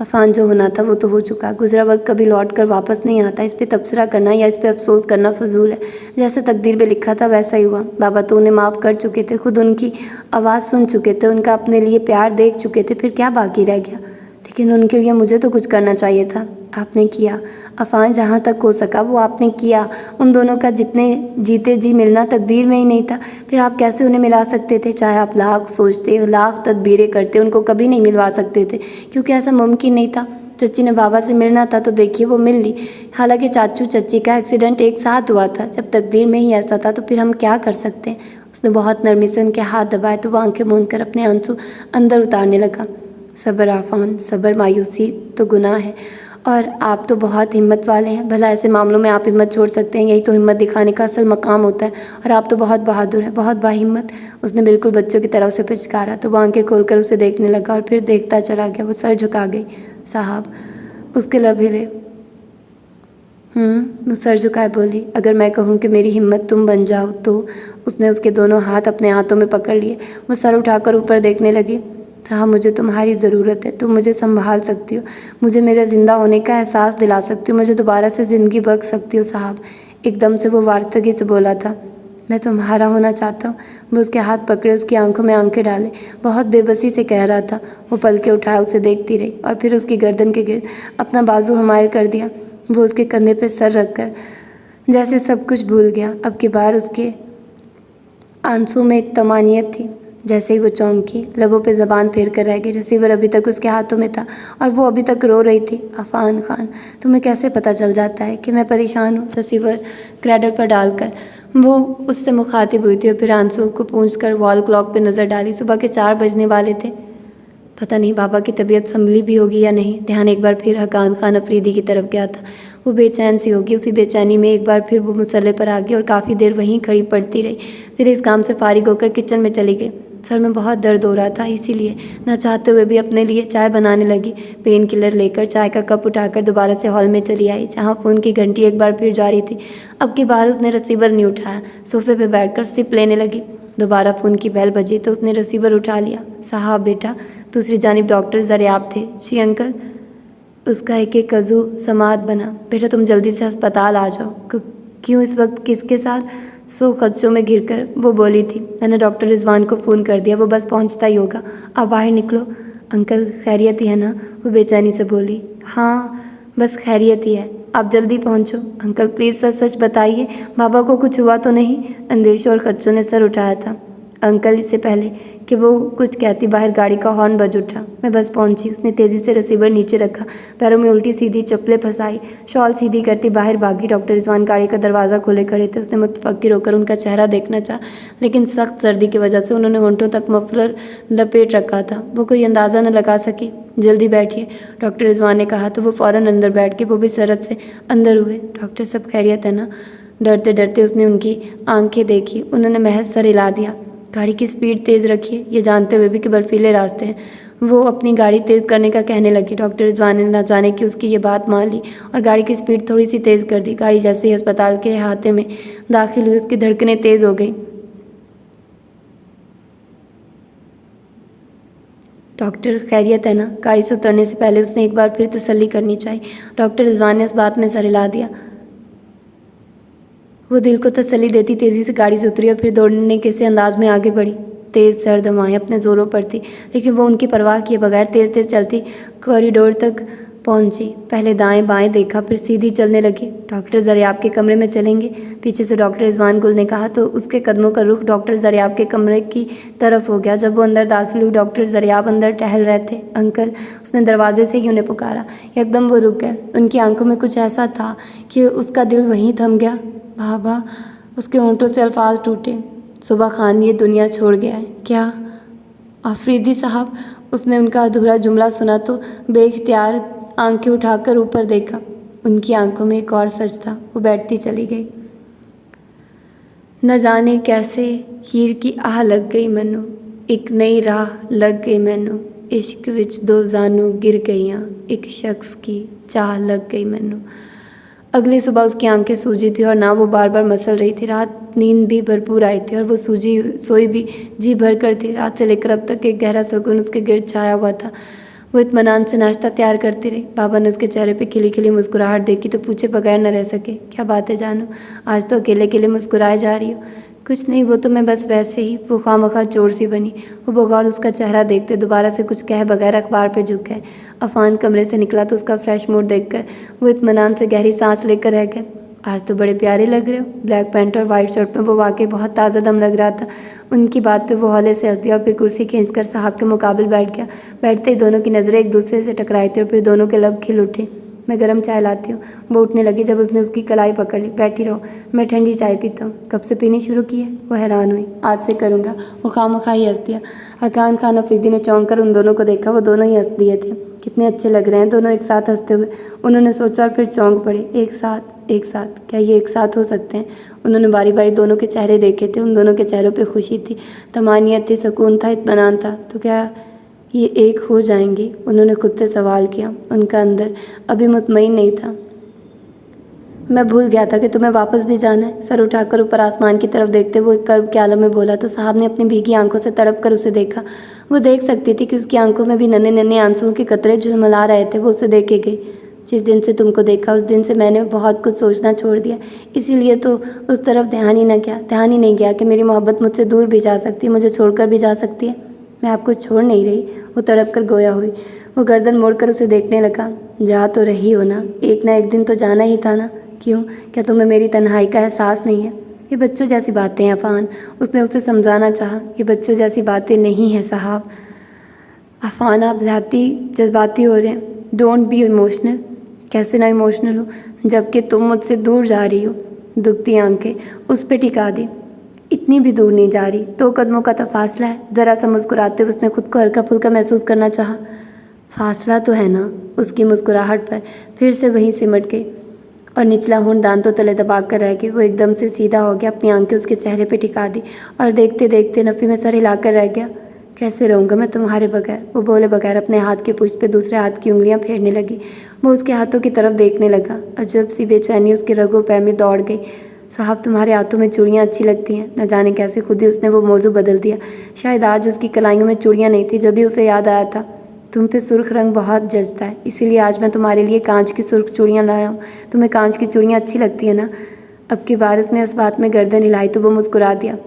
अफ़ान जो होना था वो तो हो चुका। गुज़रा वक्त कभी लौट कर वापस नहीं आता। इस पे तबसरा करना या इस पे अफसोस करना फ़जूल है। जैसे तकदीर में लिखा था वैसा ही हुआ। बाबा तो उन्हें माफ़ कर चुके थे, खुद उनकी आवाज़ सुन चुके थे, उनका अपने लिए प्यार देख चुके थे। फिर क्या बाकी रह गया? लेकिन उनके लिए मुझे तो कुछ करना चाहिए था। आपने किया अफ़ान, जहाँ तक हो सका वो आपने किया। उन दोनों का जितने जीते जी मिलना तकदीर में ही नहीं था। फिर आप कैसे उन्हें मिला सकते थे? चाहे आप लाख सोचते, लाख तदबीरें करते, उनको कभी नहीं मिलवा सकते थे, क्योंकि ऐसा मुमकिन नहीं था। चच्ची ने बाबा से मिलना था तो देखिए वो मिल ली। हालांकि चाचू चच्ची का एक्सीडेंट एक साथ हुआ था। जब तकदीर में ही ऐसा था तो फिर हम क्या कर सकते हैं? उसने बहुत नरमी से उनके हाथ दबाए तो वो आंखें मूंद कर अपने आंसू अंदर उतारने लगा। सब्र आफ़ान, सब्र। मायूसी तो गुनाह है और आप तो बहुत हिम्मत वाले हैं। भला ऐसे मामलों में आप हिम्मत छोड़ सकते हैं? यही तो हिम्मत दिखाने का असल मकाम होता है। और आप तो बहुत बहादुर हैं, बहुत बाहिम्मत। उसने बिल्कुल बच्चों की तरह उसे पिचकारा तो वो आंखें खोलकर उसे देखने लगा और फिर देखता चला गया। वो सर झुका गई। साहब, उसके लब हिले। वो सर झुकाए बोली, अगर मैं कहूँ कि मेरी हिम्मत तुम बन जाओ तो? उसने उसके दोनों हाथ अपने हाथों में पकड़ लिए। वो सर उठाकर ऊपर देखने लगी। हाँ, मुझे तुम्हारी ज़रूरत है। तुम मुझे संभाल सकती हो, मुझे मेरे ज़िंदा होने का एहसास दिला सकती हो, मुझे दोबारा से ज़िंदगी बख्श सकती हो साहब। एकदम से वो वार्तगी से बोला था। मैं तुम्हारा होना चाहता हूँ। वो उसके हाथ पकड़े, उसकी आंखों में आंखें डाले, बहुत बेबसी से कह रहा था। वो पलके उठाए उसे देखती रही और फिर उसकी गर्दन के गिर्द अपना बाजू हमायल कर दिया। वो उसके कंधे पर सर रखकर जैसे सब कुछ भूल गया। अब की बार उसके आंसू में एक तमानियत थी। जैसे ही वो चौंकी, लबों पे ज़बान फेर कर रह गई। रिसीवर अभी तक उसके हाथों में था और वो अभी तक रो रही थी। अफ़ान खान, तुम्हें कैसे पता चल जाता है कि मैं परेशान हूँ? रिसीवर क्रैडल पर डालकर वो उससे मुखातिब हुई थी और फिर आंसू को पूंछ कर वॉल क्लॉक पे नज़र डाली। सुबह के 4 बजने वाले थे। पता नहीं बाबा की तबीयत संभली भी होगी या नहीं। ध्यान एक बार फिर हकान खान अफरीदी की तरफ गया था। वो बेचैन सी होगी। उसी बेचैनी में एक बार फिर वो मसले पर आ गई और काफ़ी देर वहीं खड़ी पड़ती रही। फिर इस काम से फारिग होकर किचन में चली गई। सर में बहुत दर्द हो रहा था, इसीलिए न चाहते हुए भी अपने लिए चाय बनाने लगी। पेन किलर लेकर चाय का कप उठाकर दोबारा से हॉल में चली आई, जहाँ फ़ोन की घंटी एक बार फिर जारी थी। अब की बार उसने रिसीवर नहीं उठाया। सोफे पे बैठकर सिप लेने लगी। दोबारा फ़ोन की बेल बजी तो उसने रिसीवर उठा लिया। साहब बेटा, दूसरी जानिब डॉक्टर ज़रियाब थे। जी अंकल। उसका एक एक अज़ू समात बना। बेटा तुम जल्दी से अस्पताल आ जाओ। क्यों? इस वक्त किसके साथ? सो खदशों में घिरकर वो बोली थी। मैंने डॉक्टर रिजवान को फ़ोन कर दिया, वो बस पहुंचता ही होगा। आप बाहर निकलो। अंकल खैरियत ही है ना? वो बेचैनी से बोली। हाँ बस खैरियत ही है, आप जल्दी पहुंचो। अंकल प्लीज़ सच सच बताइए, बाबा को कुछ हुआ तो नहीं? अंदेशों और खदशों ने सर उठाया था। अंकल, इससे पहले कि वो कुछ कहती बाहर गाड़ी का हॉर्न बज उठा। मैं बस पहुंची। उसने तेज़ी से रिसीवर नीचे रखा, पैरों में उल्टी सीधी चप्पलें फंसाई, शॉल सीधी करती बाहर भागी। डॉक्टर रिजवान गाड़ी का दरवाज़ा खोले खड़े थे। उसने मुतफक्किर होकर उनका चेहरा देखना चाहा, लेकिन सख्त सर्दी की वजह से उन्होंने होंठों तक मफलर लपेट रखा था। वो कोई अंदाज़ा न लगा सकी। जल्दी बैठिए, डॉक्टर रिजवान ने कहा तो वो फ़ौरन अंदर बैठ के वो भी सरत से अंदर हुए। डॉक्टर सब खैरियत है ना? डरते डरते उसने उनकी आंखें देखी। उन्होंने महज सर हिला दिया। गाड़ी की स्पीड तेज़ रखिए, ये जानते हुए भी कि बर्फीले रास्ते हैं। वो अपनी गाड़ी तेज़ करने का कहने लगी। डॉक्टर रिजवान ने न जाने कि उसकी ये बात मान ली और गाड़ी की स्पीड थोड़ी सी तेज़ कर दी। गाड़ी जैसे ही अस्पताल के अहाते में दाखिल हुई, उसकी धड़कनें तेज़ हो गई। डॉक्टर खैरियत है ना? गाड़ी से उतरने से पहले उसने एक बार फिर तसल्ली करनी चाहिए। डॉक्टर रिजवान ने इस बात में सर हिला दिया। वो दिल को तसल्ली देती तेज़ी से गाड़ी से उतरी और फिर दौड़ने के से अंदाज में आगे बढ़ी। तेज़ सर्द हवाएं अपने ज़ोरों पर थी, लेकिन वो उनकी परवाह किए बगैर तेज़ तेज़ चलती कॉरिडोर तक पहुंची। पहले दाएं बाएं देखा, फिर सीधी चलने लगी। डॉक्टर ज़रियाब के कमरे में चलेंगे, पीछे से डॉक्टर रिजवान गुल ने कहा तो उसके कदमों का रुख डॉक्टर ज़रियाब के कमरे की तरफ हो गया। जब वो अंदर दाखिल हुई, डॉक्टर ज़रियाब अंदर टहल रहे थे। अंकल, उसने दरवाजे से ही उन्हें पुकारा। एकदम वो रुक गए। उनकी आंखों में कुछ ऐसा था कि उसका दिल वहीं थम गया। बाबा, उसके होंठों से अल्फाज टूटे। सुबह खान ये दुनिया छोड़ गया है क्या? आफरीदी साहब, उसने उनका अधूरा जुमला सुना तो बेइख्तियार आंखें उठाकर ऊपर देखा। उनकी आंखों में एक और सच था। वो बैठती चली गई। न जाने कैसे हीर की आह लग गई मैनू, एक नई राह लग गई मैनू, इश्क विच दो जानू गिर गईयां, एक शख्स की चाह लग गई मैनू। अगली सुबह उसकी आंखें सूजी थी और ना वो बार बार मसल रही थी। रात नींद भी भरपूर आई थी और वो सोई भी जी भर कर थी। रात से लेकर अब तक एक गहरा सुकून उसके गिर्द छाया हुआ था। वो इत्मीनान से नाश्ता तैयार करती रही। बाबा ने उसके चेहरे पे खिली खिली मुस्कुराहट देखी तो पूछे बगैर न रह सके, क्या बात है जानू, आज तो अकेले अकेले मुस्कुराए जा रही हो? कुछ नहीं, वो तो मैं बस वैसे ही। वो खामखा चोर सी बनी। वो बगौर उसका चेहरा देखते दोबारा से कुछ कह बगैर अखबार पे झुक गए। अफान कमरे से निकला तो उसका फ्रेश मूड देखकर वो इत्मीनान से गहरी सांस लेकर रह गए। आज तो बड़े प्यारे लग रहे हो। ब्लैक पैंट और वाइट शर्ट में वो वाकई बहुत ताज़ा दम लग रहा था। उनकी बात पे वो हौले से हंस दिया और फिर कुर्सी खींचकर साहब के मुकाबिल बैठ गया। बैठते ही दोनों की नज़रें एक दूसरे से टकराई थी और फिर दोनों के लब खिल उठे। मैं गर्म चाय लाती हूँ। वो उठने लगी जब उसने उसकी कलाई पकड़ ली। बैठी रहो, मैं ठंडी चाय पीता हूँ। कब से पीनी शुरू की है? वो हैरान हुई। आज से करूँगा। वो खामखा ही हंस दिया। हकान खान अफरीदी ने चौंक कर उन दोनों को देखा। वो दोनों ही हंस दिए थे। कितने अच्छे लग रहे हैं दोनों एक साथ हंसते हुए, उन्होंने सोचा और फिर चौंक पड़े। एक साथ, एक साथ, क्या ये एक साथ हो सकते हैं? उन्होंने बारी बारी दोनों के चेहरे देखे थे। उन दोनों के चेहरों पे खुशी थी, तमानियत थी, सुकून था, इत्मीनान था। तो क्या ये एक हो जाएंगे? उन्होंने खुद से सवाल किया। उनका अंदर अभी मुतमईन नहीं था। मैं भूल गया था कि तुम्हें वापस भी जाना है। सर उठाकर ऊपर आसमान की तरफ देखते हुए कर्ब के आलम में बोला तो साहब ने अपनी भीगी आंखों से तड़प कर उसे देखा। वो देख सकती थी कि उसकी आंखों में भी नन्हे नन्हे आंसुओं के कतरे झुलमिला रहे थे। वो उसे देखे गई। जिस दिन से तुमको देखा उस दिन से मैंने बहुत कुछ सोचना छोड़ दिया, इसीलिए तो उस तरफ ध्यान ही नहीं गया कि मेरी मोहब्बत मुझसे दूर भी जा सकती है, मुझे छोड़कर भी जा सकती है। मैं आपको छोड़ नहीं रही। वो तड़प कर गोया हुई। वो गर्दन मोड़कर उसे देखने लगा। जा तो रही हो ना, एक ना एक दिन तो जाना ही था ना। क्यों, क्या तुम्हें मेरी तन्हाई का एहसास नहीं है? ये बच्चों जैसी बातें हैं अफान। उसने उसे समझाना चाहा। ये बच्चों जैसी बातें नहीं हैं साहब। अफान, आप जज्बाती हो रहे हैं। Don't be emotional. कैसे ना इमोशनल हो, जबकि तुम मुझसे दूर जा रही हो। दुखती आंखें उस पर टिका दी। इतनी भी दूर नहीं जा रही, 2 कदमों का तो फासला है। ज़रा सा मुस्कुराते हुए उसने खुद को हल्का फुल्का महसूस करना चाहा। फासला तो है ना। उसकी मुस्कुराहट पर फिर से वहीं सिमट गई और निचला होंठ दांतों तले दबा कर रह गई। वो एकदम से सीधा हो गया, अपनी आंखें उसके चेहरे पे टिका दी और देखते देखते नफ़ी में सर हिलाकर रह गया। कैसे रहूँगा मैं तुम्हारे बगैर? वो बोले बगैर अपने हाथ के पुष्प पे दूसरे हाथ की उंगलियां फेरने लगी। वो उसके हाथों की तरफ देखने लगा। अजब सी बेचैनी उसके रगों पैर में दौड़ गई। साहब, तुम्हारे हाथों में चूड़ियाँ अच्छी लगती हैं। न जाने कैसे खुद ही उसने वो मौजू बदल दिया। शायद आज उसकी कलाइयों में चूड़ियाँ नहीं थी, जब भी उसे याद आया था तुम पे सुर्ख रंग बहुत जचता है, इसीलिए आज मैं तुम्हारे लिए कांच की सुर्ख चूड़ियाँ लाया हूँ। तुम्हें कांच की चूड़ियाँ अच्छी लगती है ना? अब की बार उसने इस बात में गर्दन हिलाई तो वो मुस्कुरा दिया।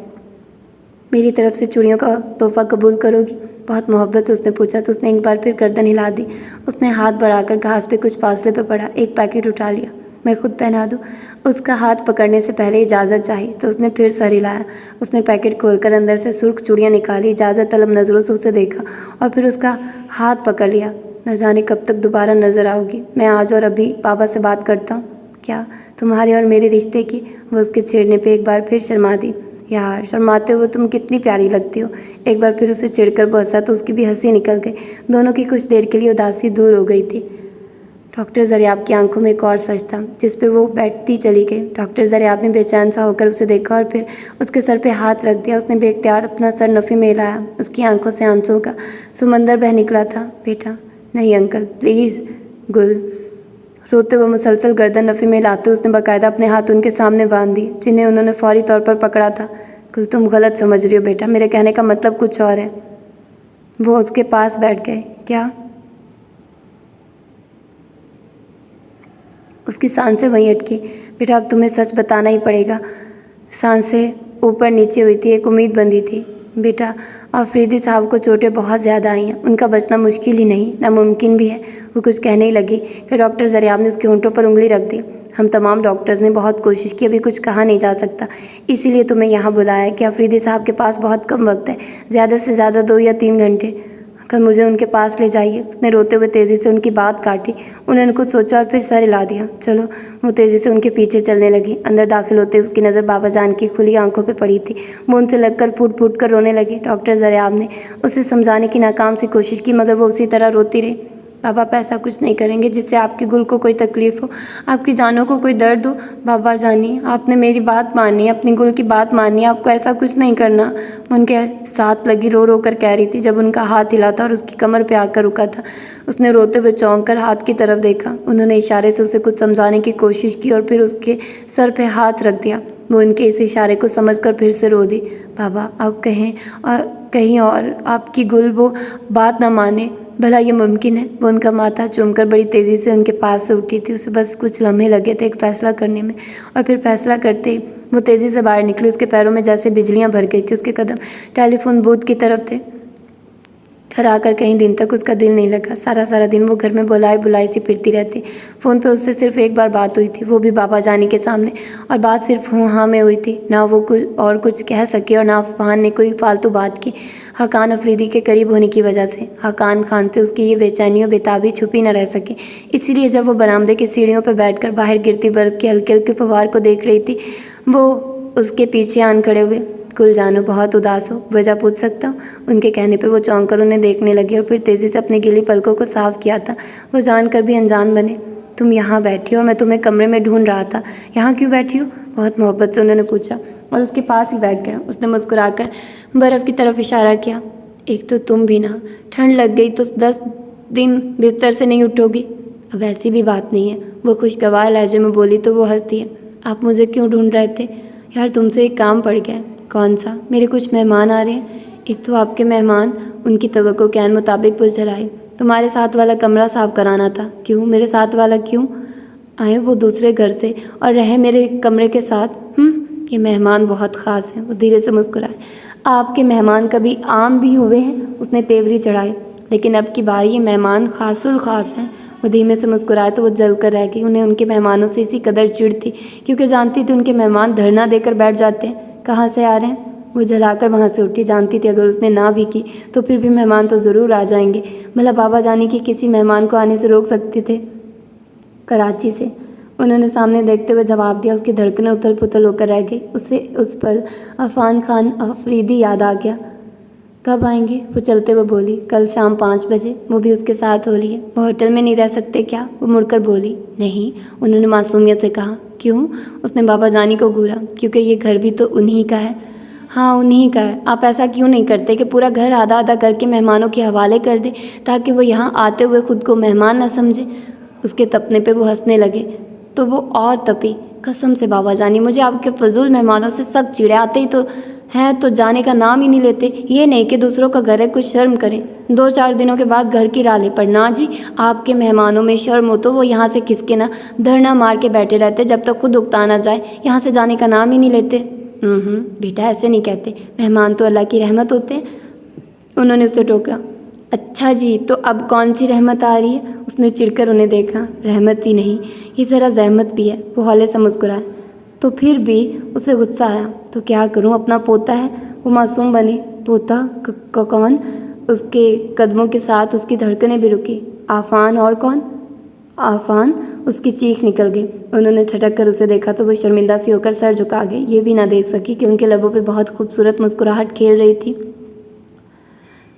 मेरी तरफ से चूड़ियों का तोहफा कबूल करोगी? बहुत मोहब्बत से उसने पूछा तो उसने एक बार फिर गर्दन हिला दी। उसने हाथ बढ़ाकर घास पे कुछ फासले पे पड़ा एक पैकेट उठा लिया। मैं खुद पहना दूँ? उसका हाथ पकड़ने से पहले इजाज़त चाहिए तो उसने फिर सर हिलाया। उसने पैकेट खोलकर अंदर से सुर्ख चूड़ियाँ निकाली, इजाज़त तलब नज़रों से उसे देखा और फिर उसका हाथ पकड़ लिया। न जाने कब तक दोबारा नज़र आओगी। मैं आज और अभी पापा से बात करता हूँ। क्या? तुम्हारे और मेरे रिश्ते की? वो उसके छेड़ने पर एक बार फिर शर्मा दी। यार, शर्माते हुए तुम कितनी प्यारी लगती हो। एक बार फिर उसे चिढ़कर वो हंसा तो उसकी भी हंसी निकल गई। दोनों की कुछ देर के लिए उदासी दूर हो गई थी। डॉक्टर ज़रियाब की आंखों में एक और सच था जिस पे वो बैठती चली गई। डॉक्टर ज़रियाब ने बेचैन सा होकर उसे देखा और फिर उसके सर पे हाथ रख दिया। उसने बेख्तियार अपना सर नफ़ी में हिलाया। उसकी आंखों से आंसुओं का समंदर बह निकला था। बेटा नहीं अंकल, प्लीज़। गुल रोते हुए मुसलसल गर्दन नफ़ी में हिलाते उसने बाकायदा अपने हाथ उनके सामने बांध दिए जिन्हें उन्होंने फौरी तौर पर पकड़ा था। गुल, तुम गलत समझ रही हो बेटा, मेरे कहने का मतलब कुछ और है। वो उसके पास बैठ गए। क्या? उसकी सांसें वहीं अटकी। बेटा, अब तुम्हें सच बताना ही पड़ेगा। सांसें ऊपर नीचे हुई थी, एक उम्मीद बंधी थी। बेटा, आफरीदी साहब को चोटें बहुत ज़्यादा आई हैं। उनका बचना मुश्किल ही नहीं, नामुमकिन भी है। वो कुछ कहने ही लगी कि डॉक्टर ज़रियाब ने उसके होंठों पर उंगली रख दी। हम तमाम डॉक्टर्स ने बहुत कोशिश की, अभी कुछ कहा नहीं जा सकता। इसीलिए तुम्हें यहाँ बुलाया है कि आफरीदी साहब के पास बहुत कम वक्त है, ज़्यादा से ज़्यादा 2 या 3 घंटे। कल मुझे उनके पास ले जाइए। उसने रोते हुए तेज़ी से उनकी बात काटी। उन्होंने कुछ सोचा और फिर सर हिला दिया। चलो। वो तेज़ी से उनके पीछे चलने लगी। अंदर दाखिल होते उसकी नज़र बाबा जान की खुली आंखों पे पड़ी थी। वो उनसे लगकर फूट फूट कर रोने लगी। डॉक्टर ज़रियाब ने उसे समझाने की नाकाम सी कोशिश की, मगर वो उसी तरह रोती रही। बाबा आप ऐसा कुछ नहीं करेंगे जिससे आपकी गुल को कोई तकलीफ़ हो, आपकी जानों को कोई दर्द हो। बाबा जानी, आपने मेरी बात मानी है, अपनी गुल की बात मानी है, आपको ऐसा कुछ नहीं करना। उनके साथ लगी रो रो कर कह रही थी। जब उनका हाथ हिला था और उसकी कमर पे आकर रुका था, उसने रोते हुए चौंक कर हाथ की तरफ देखा। उन्होंने इशारे से उसे कुछ समझाने की कोशिश की और फिर उसके सर पे हाथ रख दिया। वो उनके इस इशारे को समझकर फिर से रो दी। बाबा आप कहीं और आपकी गुल वो बात ना माने, भला ये मुमकिन है? वो उनका माथा चूमकर बड़ी तेज़ी से उनके पास से उठी थी। उसे बस कुछ लम्हे लगे थे एक फ़ैसला करने में, और फिर फ़ैसला करते ही वो तेज़ी से बाहर निकली। उसके पैरों में जैसे बिजलियां भर गई थी। उसके कदम टेलीफोन बूथ की तरफ थे। घर आकर कई दिन तक उसका दिल नहीं लगा। सारा दिन वो घर में बुलाए बुलाए सी फिरती रहती। फ़ोन पे उससे सिर्फ एक बार बात हुई थी, वो भी बाबा जानी के सामने, और बात सिर्फ हूँ हाँ में हुई थी। ना वो कुछ कह सके और ना अफवान ने कोई फालतू बात की। हकान अफरीदी के करीब होने की वजह से हकान खान से उसकी ये बेचैनी और बेताबी छुपी न रह सकी। इसीलिए जब वो बरामदे की सीढ़ियों पर बैठकर बाहर गिरती बर्फ़ के हल्के हल्के फव्वार को देख रही थी, वो उसके पीछे आन खड़े हुए। कुल जानू बहुत उदास हो, वजह पूछ सकता हूँ? उनके कहने पे वो चौंक कर उन्हें देखने लगी और फिर तेज़ी से अपनी गीली पलकों को साफ किया था। वो जानकर भी अनजान बने। तुम यहाँ बैठी हो और मैं तुम्हें कमरे में ढूंढ रहा था, यहाँ क्यों बैठी हो? बहुत मोहब्बत से उन्होंने पूछा और उसके पास ही बैठ गया। उसने मुस्कुराकर बर्फ़ की तरफ इशारा किया। एक तो तुम भी ना, ठंड लग गई तो 10 दिन बिस्तर से नहीं उठोगी। अब ऐसी भी बात नहीं है, वो खुशगवार लहजे में बोली तो वो हंस दिए। आप मुझे क्यों ढूंढ रहे थे? यार तुमसे एक काम पड़ गया है। कौन सा? मेरे कुछ मेहमान आ रहे हैं। एक तो आपके मेहमान, उनकी तवक्को के मुताबिक पूछ चलाई। तुम्हारे साथ वाला कमरा साफ़ कराना था। क्यों? मेरे साथ वाला क्यों? आए वो दूसरे घर से और रहे मेरे कमरे के साथ। ये मेहमान बहुत ख़ास हैं। वो धीरे से मुस्कुराए। आपके मेहमान कभी आम भी हुए हैं? उसने तेवरी चढ़ाई। लेकिन अब की बार ये मेहमान खासुल ख़ास हैं। वो धीमे से मुस्कुराए तो वो जल कर रह गई। उन्हें उनके मेहमानों से इसी कदर चिढ़ थी, क्योंकि जानती थी उनके मेहमान धरना देकर बैठ जाते हैं। कहाँ से आ रहे हैं? वो जलाकर वहाँ से उठी। जानती थी अगर उसने ना भी की तो फिर भी मेहमान तो ज़रूर आ जाएंगे। भला बाबा जाने की किसी मेहमान को आने से रोक सकते थे? कराची से, उन्होंने सामने देखते हुए जवाब दिया। उसकी धड़कनें उथल पुथल होकर रह गई। उसे उस पल अफान खान अफरीदी याद आ गया। कब आएंगे? वो चलते हुए बोली। कल शाम 5 बजे। वो भी उसके साथ हो लिए। वो होटल में नहीं रह सकते क्या? वो मुड़कर बोली। नहीं, उन्होंने मासूमियत से कहा। क्यों? उसने बाबा जानी को घूरा। क्योंकि ये घर भी तो उन्हीं का है। हाँ उन्हीं का है। आप ऐसा क्यों नहीं करते कि पूरा घर आधा आधा करके मेहमानों के हवाले कर दें, ताकि वो यहाँ आते हुए खुद को मेहमान न समझे। उसके तपने पे वो हंसने लगे तो वो और तपी। कसम से बाबा जानी, मुझे आपके फजूल मेहमानों से सख्त चिढ़े आते ही तो हैं तो जाने का नाम ही नहीं लेते। ये नहीं कि दूसरों का घर है, कुछ शर्म करें। 2-4 दिनों के बाद घर की राह ले। पर ना जी, आपके मेहमानों में शर्म हो तो वो यहाँ से खिसके ना धरना मार के बैठे रहते जब तक खुद उकता ना जाए। यहाँ से जाने का नाम ही नहीं लेते। बेटा ऐसे नहीं कहते, मेहमान तो अल्लाह की रहमत होते हैं। उन्होंने उसे टोका। अच्छा जी, तो अब कौन सी रहमत आ रही है? उसने चिढ़कर उन्हें देखा। रहमत ही नहीं, ये ज़रा जहमत भी है। वो हौले से मुस्कुराए। तो फिर भी उसे गुस्सा आया। तो क्या करूं, अपना पोता है। वो मासूम बने। पोता? कौन? उसके कदमों के साथ उसकी धड़कनें भी रुकी। आफान? और कौन? आफान? उसकी चीख निकल गई। उन्होंने ठटक कर उसे देखा तो वो शर्मिंदा सी होकर सर झुका गई। ये भी ना देख सकी कि उनके लबों पे बहुत खूबसूरत मुस्कुराहट खेल रही थी।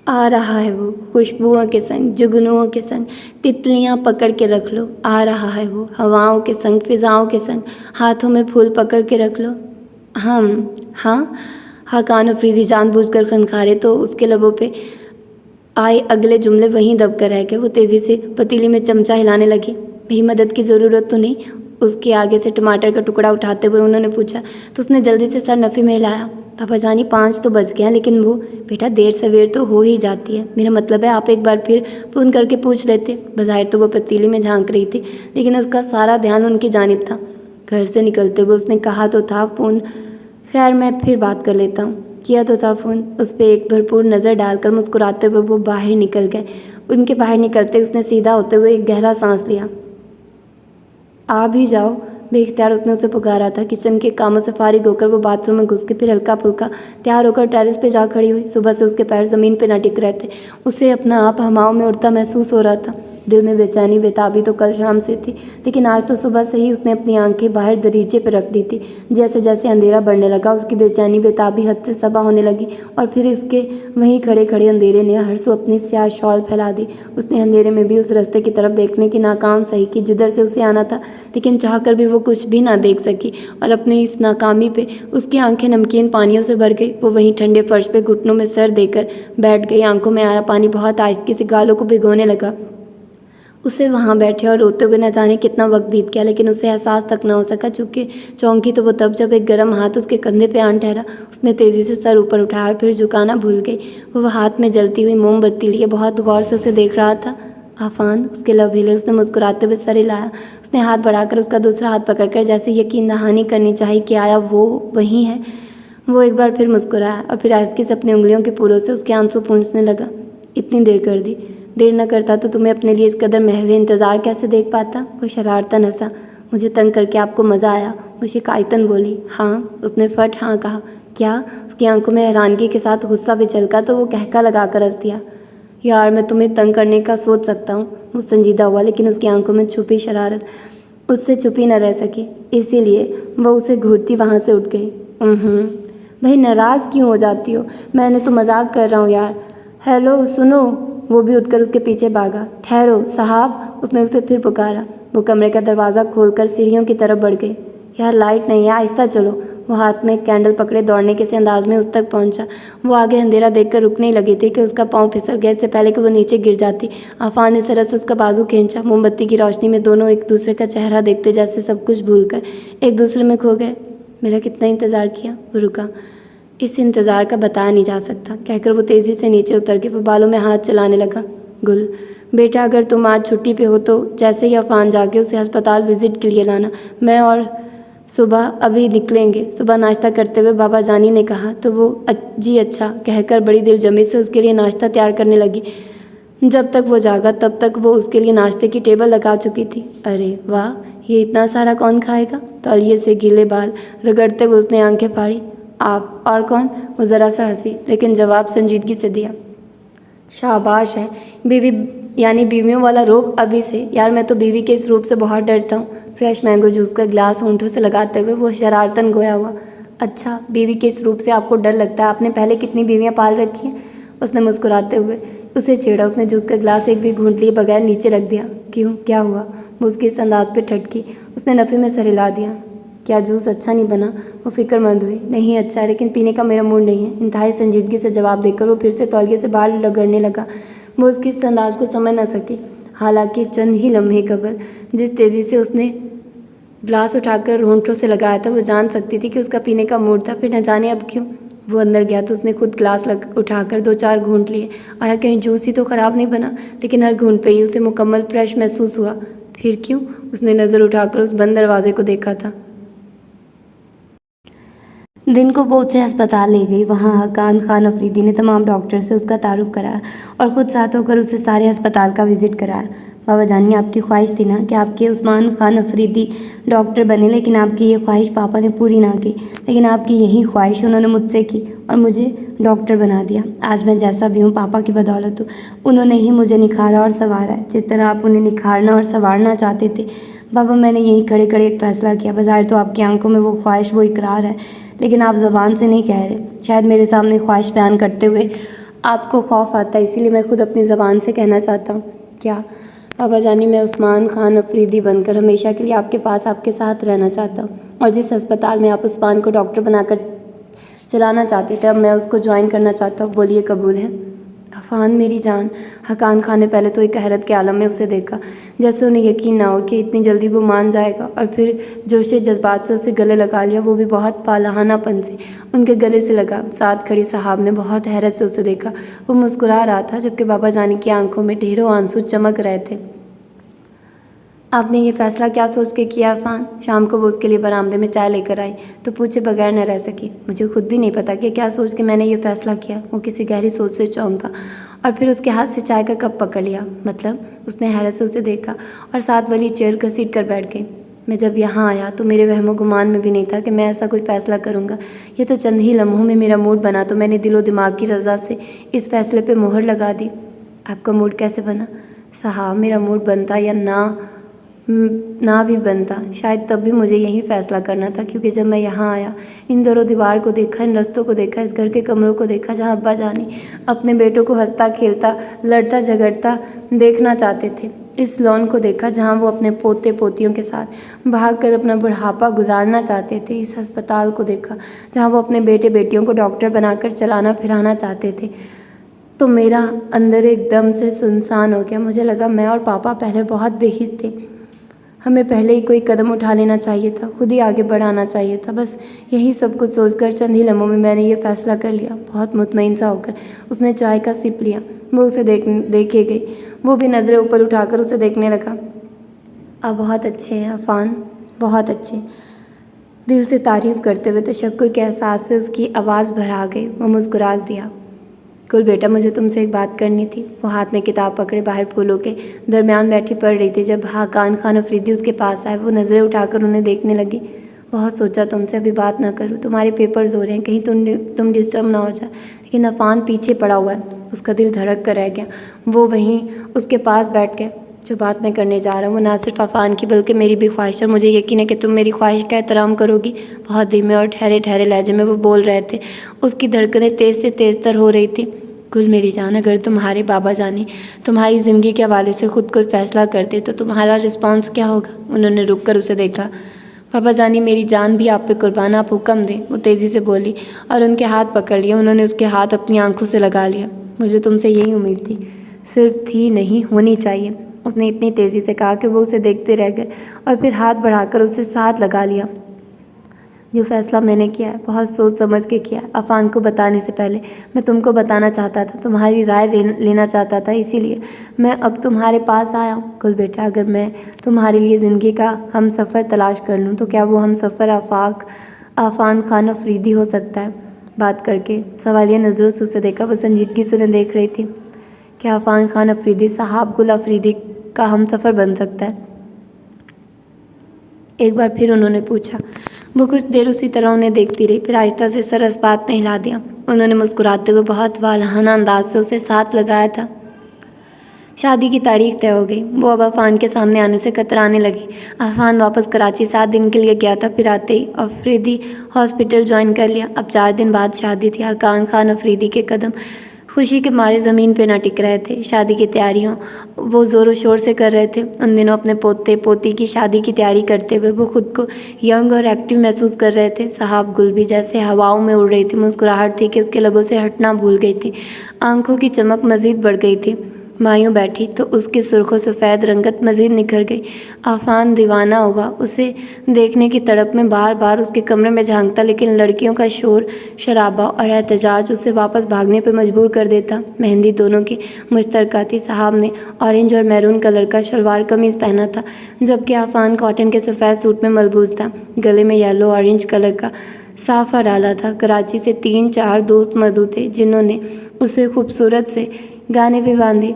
आ रहा है वो, खुशबुओं के संग, जुगनुओं के संग। तितलियां पकड़ के रख लो। आ रहा है वो, हवाओं के संग, फिजाओं के संग। हाथों में फूल पकड़ के रख लो। हाँ। हकान अफरीदी जानबूझकर खनखारे तो उसके लबों पे आए अगले जुमले वहीं दब कर रह गए। वो तेज़ी से पतीली में चमचा हिलाने लगी। मेरी मदद की ज़रूरत तो नहीं? उसके आगे से टमाटर का टुकड़ा उठाते हुए उन्होंने पूछा। तो उसने जल्दी से सर नफ़ी में हिलाया। पापा जानी 5 तो बज गया, लेकिन वो बेटा देर सवेर तो हो ही जाती है। मेरा मतलब है आप एक बार फिर फ़ोन करके पूछ लेते। बज़ाहिर तो वो पतीली में झांक रही थी, लेकिन उसका सारा ध्यान उनकी जानिब था। घर से निकलते हुए उसने कहा तो था फ़ोन, खैर मैं फिर बात कर लेता हूँ। किया तो था फ़ोन। उस पर एक भरपूर नज़र डालकर मुस्कुराते हुए वो बाहर निकल गए। उनके बाहर निकलते उसने सीधा होते हुए एक गहरा सांस लिया। आ भी जाओ, बेख्तियार उसने उसे पुकारा था। किचन के कामों से फारिग होकर वो बाथरूम में घुस के फिर हल्का फुल्का तैयार होकर टेरेस पे जा खड़ी हुई। सुबह से उसके पैर ज़मीन पे न टिक रहे थे। उसे अपना आप हवाओं में उड़ता महसूस हो रहा था। दिल में बेचैनी बेताबी तो कल शाम से थी, लेकिन आज तो सुबह से ही उसने अपनी आंखें बाहर दरीचे पर रख दी थी। जैसे जैसे अंधेरा बढ़ने लगा उसकी बेचैनी बेताबी हद से सबा होने लगी, और फिर इसके वहीं खड़े खड़े अंधेरे ने हर सो अपनी स्याह शॉल फैला दी। उसने अंधेरे में भी उस रास्ते की तरफ देखने की नाकाम सही की जिधर से उसे आना था, लेकिन चाह कर भी वो कुछ भी ना देख सकी, और अपनी इस नाकामी पे उसकी आंखें नमकीन पानियों से भर गई। वो वहीं ठंडे फर्श पे घुटनों में सर देकर बैठ गई। आंखों में आया पानी बहुत आहिस्ती से गालों को भिगोने लगा। उसे वहाँ बैठे और रोते हुए न जाने कितना वक्त बीत गया, लेकिन उसे एहसास तक न हो सका। चूँकि चौंकी तो वो तब जब एक गर्म हाथ उसके कंधे पे आन ठहरा। उसने तेज़ी से सर ऊपर उठाया, फिर झुकाना भूल गई। वो हाथ में जलती हुई मोमबत्ती लिए बहुत गौर से उसे देख रहा था। आफान, उसके लब हिले। उसने मुस्कुराते हुए सर हिलाया। उसने हाथ बढ़ाकर उसका दूसरा हाथ पकड़कर जैसे यकीन दहानी करनी चाहिए कि आया वो वही है। वो एक बार फिर मुस्कुराया और फिर आहिस्ती से अपनी उंगलियों के पूरों से उसके आंसू पूंछने लगा। इतनी देर कर दी। देर न करता तो तुम्हें अपने लिए इस कदर महवे इंतज़ार कैसे देख पाता। वो शरारतन हंसा। मुझे तंग करके आपको मज़ा आया, वो शिकायतन बोली। हाँ, उसने फट हाँ कहा। क्या? उसकी आंखों में हैरानगी के साथ गुस्सा भी झलका तो वो कहका लगाकर हंस दिया। यार, मैं तुम्हें तंग करने का सोच सकता हूँ। वो संजीदा हुआ, लेकिन उसकी आंखों में छुपी शरारत उससे छुपी न रह सकी, इसीलिए वह उसे घूरती वहाँ से उठ गई। भाई, नाराज़ क्यों हो जाती हो? मैंने तो मजाक कर रहा हूँ यार। हेलो, सुनो। वो भी उठकर उसके पीछे भागा। ठहरो साहब, उसने उसे फिर पुकारा। वो कमरे का दरवाज़ा खोलकर सीढ़ियों की तरफ बढ़ गई। यार, लाइट नहीं है, आहिस्ता चलो। वो हाथ में एक कैंडल पकड़े दौड़ने के से अंदाज में उस तक पहुंचा। वो आगे अंधेरा देखकर रुकने ही लगी थी कि उसका पाँव फिसल गया, इससे पहले कि वो नीचे गिर जाती। आफान ने सरस उसका बाजू खींचा। मोमबत्ती की रोशनी में दोनों एक दूसरे का चेहरा देखते जैसे सब कुछ भूलकर एक दूसरे में खो गए। मेरा कितना इंतज़ार किया। वो रुका। इस इंतज़ार का बताया नहीं जा सकता, कहकर वो तेज़ी से नीचे उतर के वो बालों में हाथ चलाने लगा। गुल, बेटा, अगर तुम आज छुट्टी पे हो तो जैसे ही अफान जाके उसे अस्पताल विज़िट के लिए लाना। मैं और सुबह अभी निकलेंगे। सुबह नाश्ता करते हुए बाबा जानी ने कहा तो वो जी अच्छा कहकर बड़ी दिलजमी से उसके लिए नाश्ता तैयार करने लगी। जब तक वो जागा तब तक वो उसके लिए नाश्ते की टेबल लगा चुकी थी। अरे वाह, ये इतना सारा कौन खाएगा? तौलिए से गीले बाल रगड़ते हुए उसने आंखें फाड़ी। आप और कौन? वो ज़रा सा हंसी, लेकिन जवाब संजीदगी से दिया। शाबाश है बीवी, यानी बीवियों वाला रूप अभी से। यार, मैं तो बीवी के इस रूप से बहुत डरता हूँ। फ्रेश मैंगो जूस का गिलास होंठों से लगाते हुए वो शरारतन गोया हुआ। अच्छा, बीवी के इस रूप से आपको डर लगता है? आपने पहले कितनी बीवियाँ पाल रखी हैं? उसने मुस्कुराते हुए उसे छेड़ा। उसने जूस का गिलास एक भी घूंट लिए बगैर नीचे रख दिया। क्यों, क्या हुआ? वो उसके इस अंदाज पे ठटकी। उसने नफ़े में सर हिला दिया। क्या जूस अच्छा नहीं बना? वो फिक्रमंद हुई। नहीं अच्छा है, लेकिन पीने का मेरा मूड नहीं है। इंतहाई संजीदगी से जवाब देकर वो फिर से तौलिए से बाल रगड़ने लगा। वो उसके इस अंदाज को समझ न सकी। हालांकि चंद ही लम्हे कबल जिस तेज़ी से उसने गिलास उठाकर होंठों से लगाया था, वो जान सकती थी कि उसका पीने का मूड था। फिर न जाने अब क्यों वो अंदर गया तो उसने खुद गिलास उठाकर 2-4 घूंट लिए। आया कहीं जूस ही तो ख़राब नहीं बना, लेकिन हर घूंट पे ही उसे मुकम्मल फ्रेश महसूस हुआ। फिर क्यों? उसने नज़र उठाकर उस बंद दरवाजे को देखा था। दिन को वो उसे अस्पताल ले गई। वहाँ हकान खान अफरीदी ने तमाम डॉक्टर से उसका तारुफ कराया और ख़ुद साथ होकर उसे सारे अस्पताल का विज़िट कराया। बाबा जानी, आपकी ख्वाहिश थी ना कि आपके उस्मान खान अफरीदी डॉक्टर बने, लेकिन आपकी ये ख्वाहिश पापा ने पूरी ना की। लेकिन आपकी यही ख्वाहिश उन्होंने मुझसे की और मुझे डॉक्टर बना दिया। आज मैं जैसा भी हूँ पापा की बदौलत हूँ। उन्होंने ही मुझे निखारा और संवारा है, जिस तरह आप उन्हें निखारना और संवारना चाहते थे। बाबा, मैंने यहीं खड़े खड़े एक फ़ैसला किया। बाज़ाहिर तो आपकी आंखों में वो ख्वाहिश, वो इकरार है, लेकिन आप ज़बान से नहीं कह रहे। शायद मेरे सामने ख्वाहिश बयान करते हुए आपको खौफ आता है, इसीलिए मैं खुद अपनी ज़बान से कहना चाहता हूँ। क्या? बाबा जानी, मैं उस्मान खान अफरीदी बनकर हमेशा के लिए आपके पास, आपके साथ रहना चाहता हूँ। और जिस अस्पताल में आप उस्मान को डॉक्टर बनाकर चलाना चाहते थे, अब मैं उसको ज्वाइन करना चाहता हूँ। बोलिए, कबूल है? अफान, मेरी जान। हकान खान ने पहले तो एक हैरत के आलम में उसे देखा, जैसे उन्हें यकीन ना हो कि इतनी जल्दी वो मान जाएगा, और फिर जोशे जज्बात से उसे गले लगा लिया। वो भी बहुत पालाहानापन से उनके गले से लगा। साथ खड़ी साहब ने बहुत हैरत से उसे देखा। वो मुस्कुरा रहा था, जबकि बाबा जानी की आंखों में ढेरों आंसू चमक रहे थे। आपने ये फ़ैसला क्या सोच के किया अफान? शाम को वो उसके लिए बरामदे में चाय लेकर आई तो पूछे बगैर न रह सकी। मुझे खुद भी नहीं पता कि क्या सोच के मैंने ये फ़ैसला किया। वो किसी गहरी सोच से चौंका और फिर उसके हाथ से चाय का कप पकड़ लिया। मतलब? उसने हैरत से उसे देखा और साथ वाली चेयर घसीट कर बैठ गई। मैं जब यहाँ आया तो मेरे वहमो गुमान में भी नहीं था कि मैं ऐसा कोई फ़ैसला करूँगा। ये तो चंद ही लम्हों में मेरा मूड बना तो मैंने दिलो दिमाग की रज़ा से इस फ़ैसले पे मोहर लगा दी। आपका मूड कैसे बना? साहब, मेरा मूड बनता या ना भी बनता, शायद तब भी मुझे यही फ़ैसला करना था, क्योंकि जब मैं यहाँ आया, इन दरों दीवार को देखा, इन रस्तों को देखा, इस घर के कमरों को देखा जहाँ अब्बा जानी अपने बेटों को हंसता खेलता लड़ता झगड़ता देखना चाहते थे, इस लॉन को देखा जहाँ वो अपने पोते पोतियों के साथ भागकर अपना बुढ़ापा गुजारना चाहते थे, इस अस्पताल को देखा जहाँ वो अपने बेटे बेटियों को डॉक्टर बनाकर चलाना फिराना चाहते थे, तो मेरा अंदर एकदम से सुनसान हो गया। मुझे लगा मैं और पापा पहले बहुत बेहिस थे, हमें पहले ही कोई कदम उठा लेना चाहिए था, खुद ही आगे बढ़ाना चाहिए था। बस यही सब कुछ सोचकर चंद ही लम्हों में मैंने ये फ़ैसला कर लिया। बहुत मुतमईन सा होकर उसने चाय का सिप लिया। वो उसे देखे गई, वो भी नज़रें ऊपर उठाकर उसे देखने लगा। आप बहुत अच्छे हैं अफ़ान, बहुत अच्छे। दिल से तारीफ़ करते हुए तशक्कुर के एहसास से उसकी आवाज़ भरा गई। वो मुस्कुरा दिया। कुल बेटा, मुझे तुमसे एक बात करनी थी। वो हाथ में किताब पकड़े बाहर फूलों के दरमियान बैठी पढ़ रही थी। जब हाकान खान अफरीदी उसके पास आए, वो नज़रें उठाकर उन्हें देखने लगी। बहुत सोचा तुमसे अभी बात ना करूं, तुम्हारे पेपर्स हो रहे हैं, कहीं तुम डिस्टर्ब ना हो जाए। लेकिन अफ़ान पीछे पड़ा हुआ है। उसका दिल धड़क कर रह गया। वो वहीं उसके पास बैठ गए। जो बात मैं करने जा रहा हूँ वो ना सिर्फ अफ़ान की बल्कि मेरी भी ख्वाहिश है। मुझे यकीन है कि तुम मेरी ख्वाहिश का एहतराम करोगी। बहुत धीमे और ठहरे ठहरे लहजे में वो बोल रहे थे। उसकी धड़कनें तेज़ से तेज़ तर हो रही थी। कुल मेरी जान, अगर तुम्हारे बाबा जानी तुम्हारी ज़िंदगी के हवाले से खुद कोई फ़ैसला करते तो तुम्हारा रिस्पॉन्स क्या होगा? उन्होंने रुक कर उसे देखा। पापा जानी, मेरी जान भी आप पे कुर्बान, आप हुक्म दें, वो तेज़ी से बोली और उनके हाथ पकड़ लिए। उन्होंने उसके हाथ अपनी आंखों से लगा लिया। मुझे तुमसे यही उम्मीद थी, सिर्फ थी नहीं, होनी चाहिए, उसने इतनी तेज़ी से कहा कि वो उसे देखते रह गए और फिर हाथ बढ़ाकर उसे साथ लगा लिया। जो फ़ैसला मैंने किया है बहुत सोच समझ के किया। अफ़ान को बताने से पहले मैं तुमको बताना चाहता था, तुम्हारी राय लेना चाहता था, इसीलिए मैं अब तुम्हारे पास आया हूँ। कुल बेटा, अगर मैं तुम्हारे लिए ज़िंदगी का हम सफ़र तलाश कर लूँ तो क्या वो हम सफ़र आफ़ान खान अफरीदी हो सकता है? बात करके सवालिया नज़रों से उसे देखा। वो संजीदगी से उन्हें देख रही थी। क्या अफ़ान खान अफरीदी साहब गुल अफरीदी का हम सफ़र बन सकता है? एक बार फिर उन्होंने पूछा। वो कुछ देर उसी तरह उन्हें देखती रही, फिर आहिस्ता से सर इस बात में हिला दिया। उन्होंने मुस्कुराते हुए बहुत वालहाना अंदाज से उसे साथ लगाया था। शादी की तारीख तय हो गई। वो अब अफ़ान के सामने आने से कतराने लगी। अफ़ान वापस कराची 7 दिन के लिए गया था, फिर आते ही अफरीदी हॉस्पिटल ज्वाइन कर लिया। अब 4 दिन बाद शादी थी। हाकान खान अफरीदी के कदम खुशी के मारे ज़मीन पे न टिक रहे थे। शादी की तैयारियों वो ज़ोरों शोर से कर रहे थे। उन दिनों अपने पोते पोती की शादी की तैयारी करते हुए वो खुद को यंग और एक्टिव महसूस कर रहे थे। साहब गुल भी जैसे हवाओं में उड़ रही थी। मुस्कुराहट थी कि उसके लबों से हटना भूल गई थी। आंखों की चमक मज़ीद बढ़ गई थी। मायूं बैठी तो उसकी सुर्खों सफ़ेद रंगत मज़ीद निखर गई। आफ़ान दीवाना हुआ उसे देखने की तड़प में बार बार उसके कमरे में झांकता, लेकिन लड़कियों का शोर शराबा और एहतजाज उसे वापस भागने पर मजबूर कर देता। मेहंदी दोनों की मुश्तरका थी। साहब ने ऑरेंज और मैरून कलर का शलवार कमीज़ पहना था, जबकि आफ़ान कॉटन के सफ़ेद सूट में मलबूस था। गले में येलो ऑरेंज कलर का साफा डाला था। कराची से 3-4 दोस्त मौजूद थे जिन्होंने उसे खूबसूरत से गाने भी बांधे।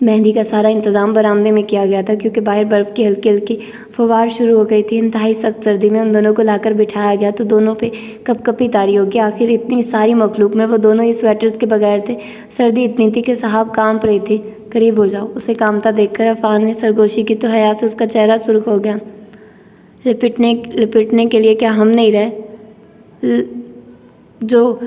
मेहंदी का सारा इंतज़ाम बरामदे में किया गया था, क्योंकि बाहर बर्फ़ की हल्की हल्की फुहार शुरू हो गई थी। इंतहाई सख्त सर्दी में उन दोनों को लाकर बिठाया गया तो दोनों पे कपकपी तारी हो गई। आखिर इतनी सारी मखलूक में वो दोनों ही स्वेटर्स के बगैर थे। सर्दी इतनी थी कि साहब कांप रही थी। करीब हो जाओ, उसे कामता देखकर अफ़ान ने सरगोशी की तो हया से उसका चेहरा सुर्ख हो गया। लिपटने के लिए क्या हम नहीं रहे जो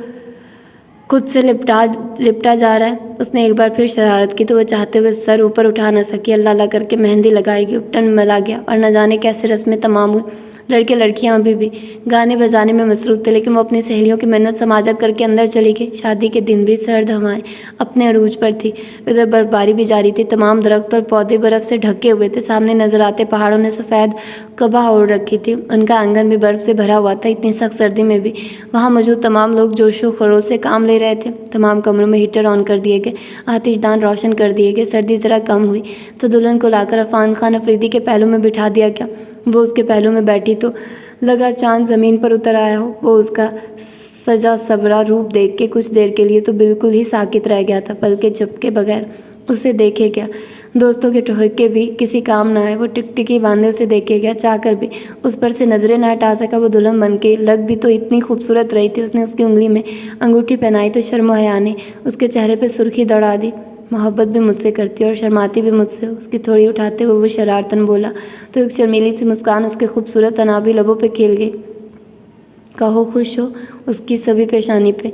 खुद से लिपटा जा रहा है? उसने एक बार फिर शरारत की तो वह चाहते हुए सर ऊपर उठा न सकी। अल्लाह अल्लाह करके मेहंदी लगाएगी, उपटन मिला गया और न जाने कैसे रस्में तमाम हुई। लड़के लड़कियां अभी भी गाने बजाने में मसरूफ़ थे, लेकिन वो अपनी सहेलियों की मिन्नत समाजत करके अंदर चली गई। शादी के दिन भी सर्द हवाएं अपने अरूज पर थी। उधर बर्फबारी भी जारी थी। तमाम दरख्त और पौधे बर्फ़ से ढके हुए थे। सामने नजर आते पहाड़ों ने सफ़ेद कबा ओढ़ रखी थी। उनका आंगन भी बर्फ़ से भरा हुआ था। इतनी सख्त सर्दी में भी वहाँ मौजूद तमाम लोग जोशो खरोश से काम ले रहे थे। तमाम कमरों में हीटर ऑन कर दिए गए, आतिशदान रोशन कर दिए गए। सर्दी ज़रा कम हुई तो दुल्हन को लाकर अफ़ान खान अफरीदी के पहलू में बिठा दिया गया। वो उसके पहलू में बैठी तो लगा चांद ज़मीन पर उतर आया हो। वो उसका सजा सबरा रूप देख के कुछ देर के लिए तो बिल्कुल ही साकित रह गया था, बल्कि झपके बगैर उसे देखे गया। दोस्तों के ठोके भी किसी काम ना आए। वो टिकटिकी बांधे उसे देखे गया, चाहकर भी उस पर से नजरें न हटा सका। वो दुल्हन बन के लग भी तो इतनी खूबसूरत रही थी। उसने उसकी उंगली में अंगूठी पहनाई तो शर्म हया ने उसके चेहरे पर सुर्खी दौड़ा दी। मोहब्बत भी मुझसे करती और शर्माती भी मुझसे। उसकी थोड़ी उठाते हुए वो शरारतन बोला तो एक शर्मीली सी मुस्कान उसके खूबसूरत अनाबी लबों पे खेल गई। कहो खुश हो, उसकी सभी पेशानी पे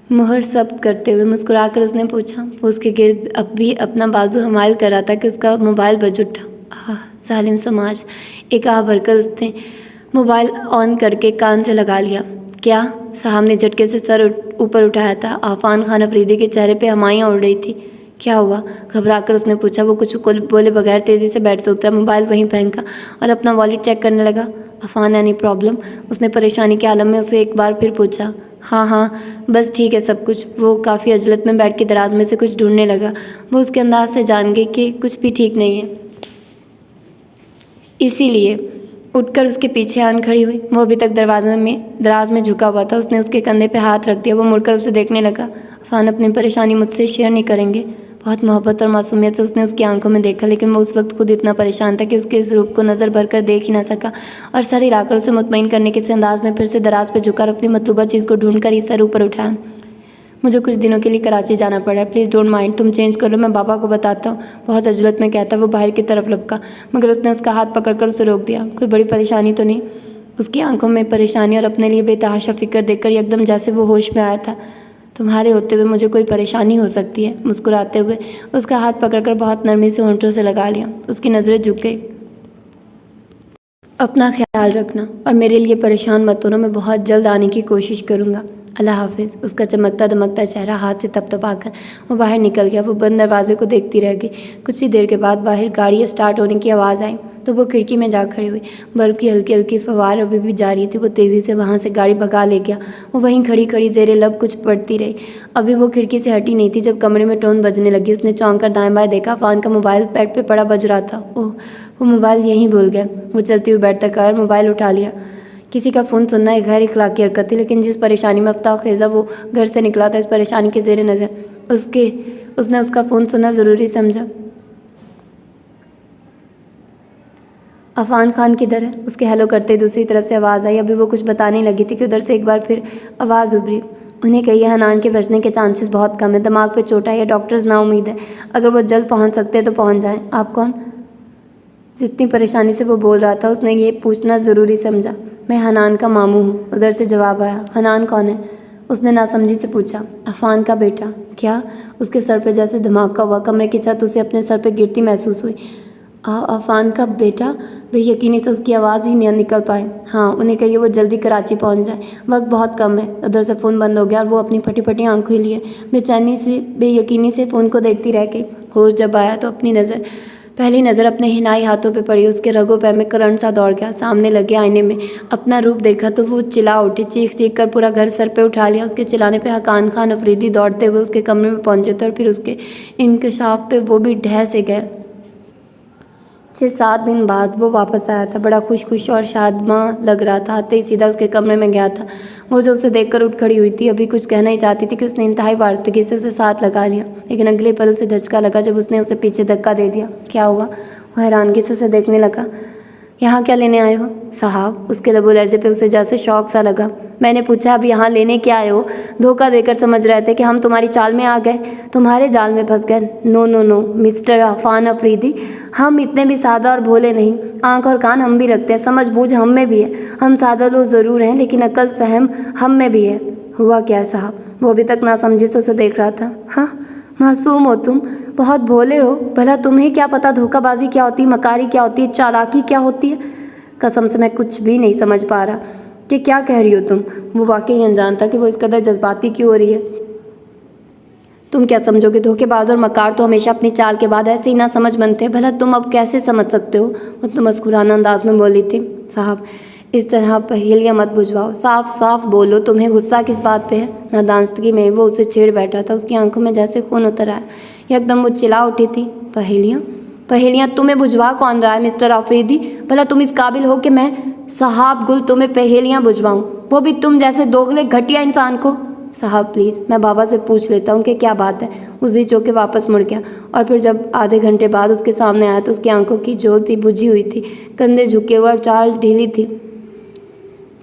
मुहर जब्त करते हुए मुस्कुराकर उसने पूछा। वो उसके गिर्द अब भी अपना बाजू हमायल कर रहा था कि उसका मोबाइल बज उठा। आह, जालिम समाज। एक आह भरकर उसने मोबाइल ऑन करके कान से लगा लिया। क्या? साहब ने झटके से सर ऊपर उठाया था। आफान खान अफरीदी के चेहरे पे हमाइयाँ उड़ रही थी। क्या हुआ? घबराकर उसने पूछा। वो कुछ बोले बगैर तेज़ी से बेड से उतरा, मोबाइल वहीं फेंका और अपना वॉलेट चेक करने लगा। Afan, any problem? उसने परेशानी के आलम में उसे एक बार फिर पूछा। हाँ हाँ, बस ठीक है सब कुछ। वो काफ़ी अजलत में बैठ के दराज में से कुछ ढूंढने लगा। वो उसके अंदाज से जान गई कि कुछ भी ठीक नहीं है, इसीलिए उठकर उसके पीछे आन खड़ी हुई। वो अभी तक दराज में झुका हुआ था। उसने उसके कंधे पे हाथ रख दिया। वो मुड़कर उसे देखने लगा। अफान, अपनी परेशानी मुझसे शेयर नहीं करेंगे? बहुत मोहब्बत और मासूमियत से उसने उसकी आंखों में देखा, लेकिन वो उस वक्त खुद इतना परेशान था कि उसके इस रूप को नज़र भर कर देख ही ना सका और सर हिलाकर उसे मुतमईन करने के अंदाज में फिर से दराज पर झुका और अपनी मतलूबा चीज़ को ढूंढ कर ही सर ऊपर उठाया। मुझे कुछ दिनों के लिए कराची जाना पड़ा है, प्लीज़ डोंट माइंड। तुम चेंज कर लो, मैं पापा को बताता हूँ, बहुत अजलत में कहता। वो बाहर की तरफ लपका, मगर उसने उसका हाथ पकड़कर उसे रोक दिया। कोई बड़ी परेशानी तो नहीं? उसकी आंखों में परेशानी और अपने लिए बेतहाशा फिक्र देखकर एकदम जैसे वो होश में आया था। तुम्हारे होते हुए मुझे कोई परेशानी हो सकती है? मुस्कुराते हुए उसका हाथ पकड़कर बहुत नरमी से होंठों से लगा लिया। उसकी नज़रें झुक गई। अपना ख्याल रखना और मेरे लिए परेशान मत होना। मैं बहुत जल्द आने की कोशिश करूँगा। अल्लाह हाफिज़। उसका चमकता दमकता चेहरा हाथ से तपतपाकर वो बाहर निकल गया। वो बंद दरवाजे को देखती रह गई। कुछ ही देर के बाद बाहर गाड़ी स्टार्ट होने की आवाज़ आई तो वो खिड़की में जा खड़ी हुई। बर्फ़ की हल्की हल्की फवार अभी भी जा रही थी। वो तेज़ी से वहाँ से गाड़ी भगा ले गया। वो वहीं खड़ी खड़ी ज़ेरे लब कुछ पढ़ती रही। अभी वो खिड़की से हटी नहीं थी जब कमरे में टोन बजने लगी। उसने चौंक कर दाएं बाएं देखा। फ़ान का मोबाइल बेड पे पड़ा बज रहा था। ओह, वो मोबाइल यहीं भूल गया। वो चलती हुई बेड तक आया और मोबाइल उठा लिया। किसी का फ़ोन सुनना एक गैर इखलाकी हरकत थी, लेकिन जिस परेशानी में अफ्ताब खेजा वो घर से निकला था, इस परेशानी के ज़ेरे नज़र उसने उसका फ़ोन सुनना ज़रूरी समझा। अफान खान किधर है? उसके हेलो करते दूसरी तरफ से आवाज़ आई। अभी वो कुछ बताने लगी थी कि उधर से एक बार फिर आवाज़ उभरी। उन्हें कही है हनान के बचने के चांसेस बहुत कम है, दिमाग पे चोट आई है, डॉक्टर्स ना उम्मीद है, अगर वो जल्द पहुंच सकते हैं तो पहुंच जाएं। आप कौन? जितनी परेशानी से वो बोल रहा था उसने ये पूछना ज़रूरी समझा। मैं हनान का मामू हूँ, उधर से जवाब आया। हनान कौन है? उसने नासमझी से पूछा। अफान का बेटा। क्या? उसके सर पे जैसे धमाका हुआ। कमरे की छत उसे अपने सर पे गिरती महसूस हुई। अफान का बेटा? बेयकीनी से उसकी आवाज़ ही नहीं निकल पाए। हाँ, उन्हें कहिए वो जल्दी कराची पहुंच जाए, वक्त बहुत कम है। उधर से फ़ोन बंद हो गया और वो अपनी फटी फटी आंखों लिए बेयकीनी से फ़ोन को देखती रह गई। होश जब आया तो पहली नज़र अपने हिनाई हाथों पे पड़ी। उसके रगों पैर में करंट सा दौड़ गया। सामने लगे आईने में अपना रूप देखा तो वो चिल्ला उठी। चीख चीख कर पूरा घर सर पे उठा लिया। उसके चिल्लाने पे हकान खान अफरीदी दौड़ते हुए उसके कमरे में पहुंचे थे और फिर उसके इंकशाफ पे वो भी ढह से गए। 6-7 दिन बाद वो वापस आया था। बड़ा खुश और शादमा लग रहा था। आते ही सीधा उसके कमरे में गया था। वो जो उसे देखकर उठ खड़ी हुई थी, अभी कुछ कहना ही चाहती थी कि उसने इंतहाई वार्तगी से उसे साथ लगा लिया, लेकिन अगले पल उसे धचका लगा जब उसने उसे पीछे धक्का दे दिया। क्या हुआ? वो हैरानगी से उसे देखने लगा। यहाँ क्या लेने आए हो? साहब। उसके लबो लहजे पे उसे जैसे शौक सा लगा। मैंने पूछा अब यहाँ लेने क्या आए हो? धोखा देकर समझ रहे थे कि हम तुम्हारी चाल में आ गए, तुम्हारे जाल में फंस गए। No no no mister Afan Afridi, हम इतने भी सादा और भोले नहीं। आंख और कान हम भी रखते हैं, समझ बूझ हम में भी है। हम सादा लोग ज़रूर हैं, लेकिन अक्ल फहम हम में भी है। हुआ क्या साहब? वो अभी तक नासमझी से उसे देख रहा था। हाँ, मासूम हो तुम, बहुत भोले हो। भला तुम्हें क्या पता धोखाबाजी क्या होती है, मकारी क्या होती है, चालाकी क्या होती है? कसम से मैं कुछ भी नहीं समझ पा रहा कि क्या कह रही हो तुम। वो वाकई अनजान था कि वो इस कदर जज्बाती क्यों हो रही है। तुम क्या समझोगे? धोखेबाज और मकार तो हमेशा अपनी चाल के बाद ऐसे ही ना समझ बनते। भला तुम अब कैसे समझ सकते हो? वो तो मस्कुराना अंदाज में बोली थी। साहब, इस तरह पहेलियाँ मत बुझवाओ, साफ साफ बोलो, तुम्हें गुस्सा किस बात पे है? नादानस्तगी में वो उसे छेड़ बैठा था। उसकी आंखों में जैसे खून उतर आया। एकदम वो चिल्ला उठी थी। पहेलियाँ तुम्हें बुझवा कौन रहा है मिस्टर आफरीदी? भला तुम इस काबिल हो कि मैं साहब गुल तुम्हें पहेलियाँ बुझवाऊँ, वो भी तुम जैसे दोगले घटिया इंसान को? साहब प्लीज़, मैं बाबा से पूछ लेता हूँ कि क्या बात है। उसी चौक के वापस मुड़ गया और फिर जब आधे घंटे बाद उसके सामने आया तो उसकी आंखों की ज्योति बुझी हुई थी, कंधे झुके हुए और चाल ढीली थी।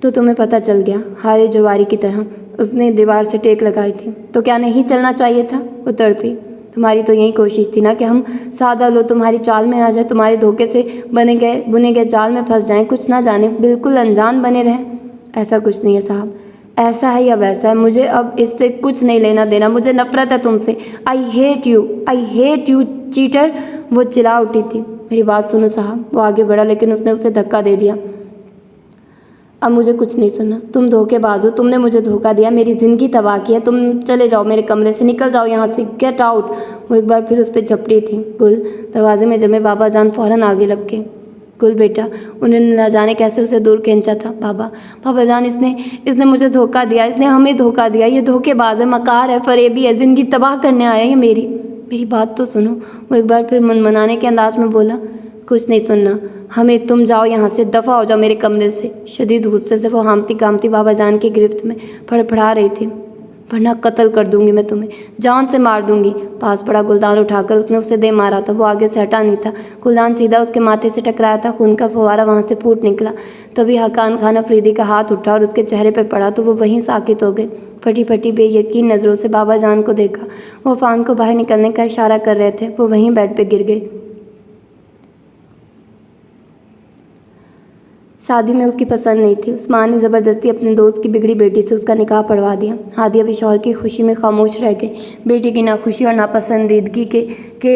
तो तुम्हें पता चल गया, हारे जवारी की तरह। उसने दीवार से टेक लगाई थी। तो क्या नहीं चलना चाहिए था? वो तड़पी। तुम्हारी तो यही कोशिश थी ना कि हम सादा लोग तुम्हारी चाल में आ जाए, तुम्हारे धोखे से बुने गए जाल में फंस जाएं, कुछ ना जाने, बिल्कुल अनजान बने रहें। ऐसा कुछ नहीं है साहब, ऐसा है या वैसा है, मुझे अब इससे कुछ नहीं लेना देना। मुझे नफरत है तुमसे। I hate you cheater. वो चिल्ला उठी थी। मेरी बात सुनो साहब। वो आगे बढ़ा लेकिन उसने उसे धक्का दे दिया। अब मुझे कुछ नहीं सुनना। तुम धोखेबाज हो, तुमने मुझे धोखा दिया, मेरी ज़िंदगी तबाह की है। तुम चले जाओ मेरे कमरे से, निकल जाओ यहाँ से, गेट आउट। वो एक बार फिर उस पर झपटी थी। गुल, दरवाजे में जमे बाबा जान फ़ौरन आगे लपके। गुल बेटा, उन्होंने न जाने कैसे उसे दूर खींचा था। बाबा जान, इसने मुझे धोखा दिया, इसने हमें धोखा दिया। ये धोखेबाज है, मकार है, फरेबी है, ज़िंदगी तबाह करने आया है मेरी बात तो सुनो। वो एक बार फिर मनमनाने के अंदाज में बोला। कुछ नहीं सुनना हमें, तुम जाओ यहाँ से, दफ़ा हो जाओ मेरे कमरे से। शदीद गुस्से से वो हामती कामती बाबा जान की गिरफ्त में फड़फड़ा रही थी। वरना कत्ल कर दूंगी मैं तुम्हें, जान से मार दूंगी। पास पड़ा गुलदान उठाकर उसने उसे दे मारा था। वो आगे से हटा नहीं था। गुलदान सीधा उसके माथे से टकराया था। खून का फव्वारा वहाँ से फूट निकला। तभी हकान खान अफरीदी का हाथ उठा और उसके चेहरे पर पड़ा तो वो वहीं साकित हो गए। फटी फटी बेयकीन नज़रों से बाबा जान को देखा। वो फ़ान को बाहर निकलने का इशारा कर रहे थे। वो वहीं बेड पर गिर गए। शादी में उसकी पसंद नहीं थी। उस माँ ने ज़बरदस्ती अपने दोस्त की बिगड़ी बेटी से उसका निकाह पढ़वा दिया। हादी अभी शौहर की खुशी में खामोश रह गई। बेटी की नाखुशी और नापसंदीदगी के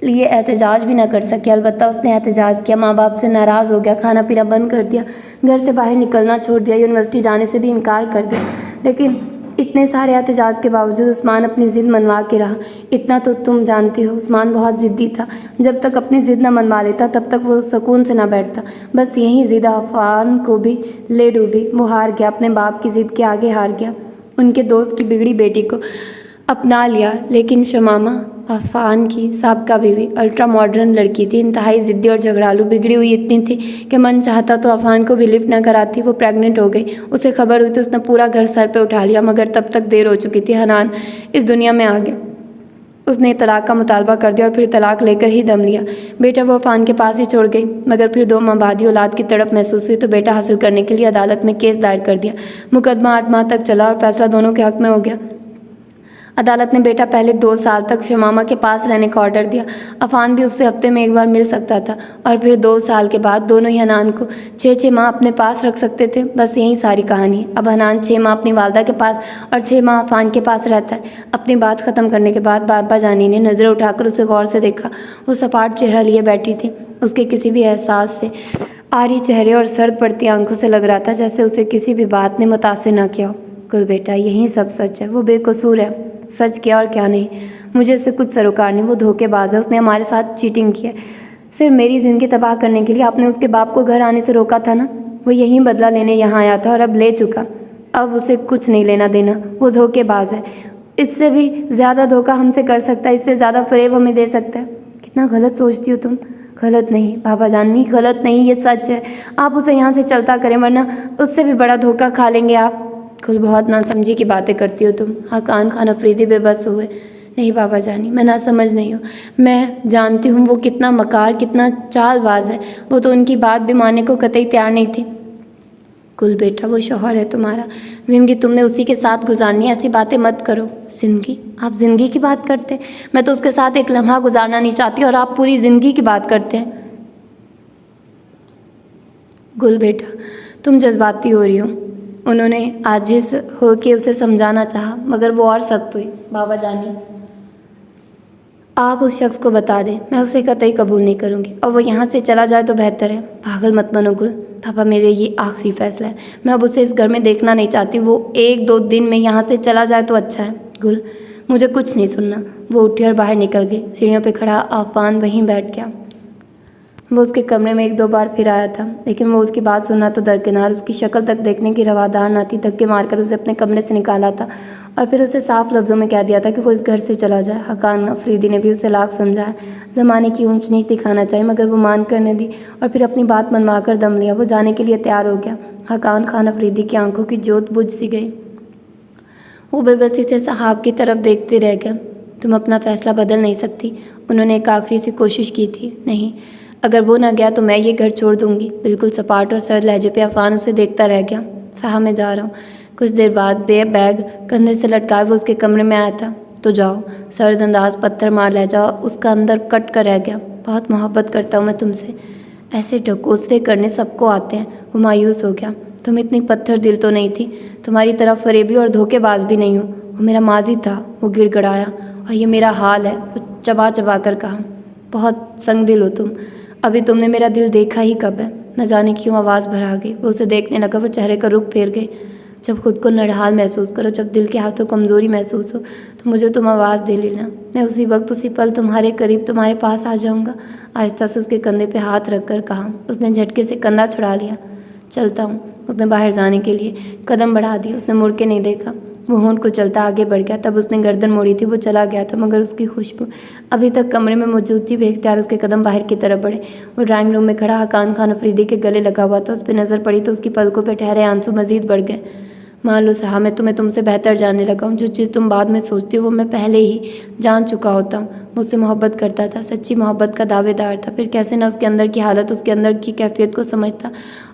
लिए एहतजाज भी ना कर सके। अलबत्ता उसने एहतजाज किया, माँ बाप से नाराज़ हो गया, खाना पीना बंद कर दिया, घर से बाहर निकलना छोड़ दिया, यूनिवर्सिटी जाने से भी इनकार कर दिया। लेकिन इतने सारे एहतजाज के बावजूद उस्मान अपनी ज़िद मनवा के रहा। इतना तो तुम जानती हो, उस्मान बहुत ज़िद्दी था। जब तक अपनी ज़िद न मनवा लेता तब तक वो सुकून से ना बैठता। बस यही ज़िद अफ़ान को भी ले डूबी। वो हार गया, अपने बाप की ज़िद के आगे हार गया। उनके दोस्त की बिगड़ी बेटी को अपना लिया। लेकिन शमामा अफ़ान की साबका बीवी अल्ट्रा मॉडर्न लड़की थी, इंतहाई ज़िद्दी और झगड़ालू। बिगड़ी हुई इतनी थी कि मन चाहता तो अफ़ान को भी लिफ्ट न कराती। वो प्रेग्नेंट हो गई। उसे खबर हुई तो उसने पूरा घर सर पे उठा लिया, मगर तब तक देर हो चुकी थी। हनान इस दुनिया में आ गया। उसने तलाक का मुतालबा कर दिया और फिर तलाक लेकर ही दम लिया। बेटा वो अफ़ान के पास ही छोड़ गई। मगर फिर 2 माह बाद ही औलाद की तड़प महसूस हुई तो बेटा हासिल करने के लिए अदालत में केस दायर कर दिया। मुकदमा 8 माह तक चला और फैसला दोनों के हक़ में हो गया। अदालत ने बेटा पहले 2 साल तक शमामा के पास रहने का ऑर्डर दिया। अफ़ान भी उससे हफ्ते में एक बार मिल सकता था और फिर 2 साल के बाद दोनों ही हनान को 6-6 माह अपने पास रख सकते थे। बस यही सारी कहानी है। अब हनान 6 माह अपनी वालदा के पास और 6 माह अफ़ान के पास रहता है। अपनी बात ख़त्म करने के बाद बाबा जानी ने नज़रें उठाकर उसे गौर से देखा। वो सपाट चेहरा लिए बैठी थी। उसके किसी भी एहसास से आरी चेहरे और सर्द पड़ती आंखों से लग रहा था जैसे उसे किसी भी बात ने मुतासिर न किया हो। कुल बेटा, यही सब सच है। वो बेकसूर है। सच क्या और क्या नहीं, मुझे उससे कुछ सरोकार नहीं। वो धोखेबाज है। उसने हमारे साथ चीटिंग की है। सिर्फ मेरी ज़िंदगी तबाह करने के लिए आपने उसके बाप को घर आने से रोका था ना। वो यही बदला लेने यहाँ आया था और अब ले चुका। अब उसे कुछ नहीं लेना देना। वो धोखेबाज है। इससे भी ज़्यादा धोखा हमसे कर सकता है, इससे ज़्यादा फ़रेब हमें दे सकता है। कितना गलत सोचती हो तुम। गलत नहीं बाबा जानी, गलत नहीं, ये सच है। आप उसे यहाँ से चलता करें वरना उससे भी बड़ा धोखा खा लेंगे आप। कुल बहुत नासमझी की बातें करती हो तुम। हकान खान अफरीदी बेबस हुए। नहीं बाबा जानी, मैं नासमझ नहीं हूँ। मैं जानती हूँ वो कितना मकार, कितना चालबाज है। वो तो उनकी बात भी मानने को कतई तैयार नहीं थी। कुल बेटा, वो शौहर है तुम्हारा। ज़िंदगी तुमने उसी के साथ गुजारनी है। ऐसी बातें मत करो। ज़िंदगी? आप ज़िंदगी की बात करते? मैं तो उसके साथ एक लम्हा गुजारना नहीं चाहती और आप पूरी ज़िंदगी की बात करते हैं। गुल बेटा, तुम जज्बाती हो रही हो। उन्होंने आजिज़ हो के उसे समझाना चाहा मगर वो और सख्त हुई। बाबा जानी, आप उस शख्स को बता दें, मैं उसे कतई कबूल नहीं करूँगी और वो यहाँ से चला जाए तो बेहतर है। पागल मत बनो गुल। पापा, मेरे ये आखिरी फ़ैसला है। मैं अब उसे इस घर में देखना नहीं चाहती। वो 1-2 दिन में यहाँ से चला जाए तो अच्छा है। गुल, मुझे कुछ नहीं सुनना। वो उठी और बाहर निकल गई। सीढ़ियों पर खड़ा आफ़ान वहीं बैठ गया। वो उसके कमरे में 1-2 बार फिर आया था लेकिन वो उसकी बात सुनना तो दरकिनार, उसकी शक्ल तक देखने की रवादार न थी। धक्के मारकर उसे अपने कमरे से निकाला था और फिर उसे साफ लफ्ज़ों में कह दिया था कि वो इस घर से चला जाए। हकान अफरीदी ने भी उसे लाख समझाया, ज़माने की ऊंच नीच दिखाना चाहिए, मगर वो मान करने दी और फिर अपनी बात मनवा कर दम लिया। वो जाने के लिए तैयार हो गया। हकान खान अफरीदी की आंखों की जोत बुझ सी गई। वो बेबसी से साहब की तरफ देखते रह गया। तुम अपना फ़ैसला बदल नहीं सकती। उन्होंने एक आखिरी सी कोशिश की थी। नहीं, अगर वो ना गया तो मैं ये घर छोड़ दूंगी। बिल्कुल सपाट और सरल लहजे पे अफान उसे देखता रह गया। साहब मैं जा रहा हूँ। कुछ देर बाद बैग कंधे से लटकाए वो उसके कमरे में आया था। तो जाओ। सर्द अंदाज पत्थर मार लहजा उसका अंदर कट कर रह गया। बहुत मोहब्बत करता हूँ मैं तुमसे। ऐसे ढकोसले करने सबको आते हैं। वो मायूस हो गया। तुम इतनी पत्थर दिल तो नहीं थी। तुम्हारी तरह फरेबी और धोखेबाज भी नहीं हूँ। वो मेरा माजी था। वो गिड़गड़ाया। और ये मेरा हाल है। वो चबा चबा कर कहा। बहुत संग दिल हो तुम। अभी तुमने मेरा दिल देखा ही कब है। न जाने क्यों आवाज़ भर आ गई। वो उसे देखने लगा। वो चेहरे का रुख फेर गई। जब खुद को नढाल महसूस करो, जब दिल के हाथों कमज़ोरी महसूस हो, तो मुझे तुम आवाज़ दे लेना। मैं उसी वक्त उसी पल तुम्हारे करीब तुम्हारे पास आ जाऊँगा। आहिस्ता से उसके कंधे पे हाथ रख कर कहा। उसने झटके से कंधा छुड़ा लिया। चलता हूँ। उसने बाहर जाने के लिए कदम बढ़ा दिए। उसने मुड़ के नहीं देखा। वो होंठ को चलता आगे बढ़ गया। तब उसने गर्दन मोड़ी थी। वो चला गया था, मगर उसकी खुशबू अभी तक कमरे में मौजूद थी। बेख्तियार उसके कदम बाहर की तरफ बढ़े। वो ड्राइंग रूम में खड़ा हकान खान अफरीदी के गले लगा हुआ था। उस पर नज़र पड़ी तो उसकी पलकों पर ठहरे आंसू मजीद बढ़ गए। मान लो साहब, मैं तुम्हें तुमसे बेहतर जानने लगा हूँ। जो चीज़ तुम बाद में सोचती हो वो मैं पहले ही जान चुका होता हूँ। मुझसे मोहब्बत करता था, सच्ची मोहब्बत का दावेदार था। फिर कैसे ना उसके अंदर की हालत, उसके अंदर की कैफियत को समझता।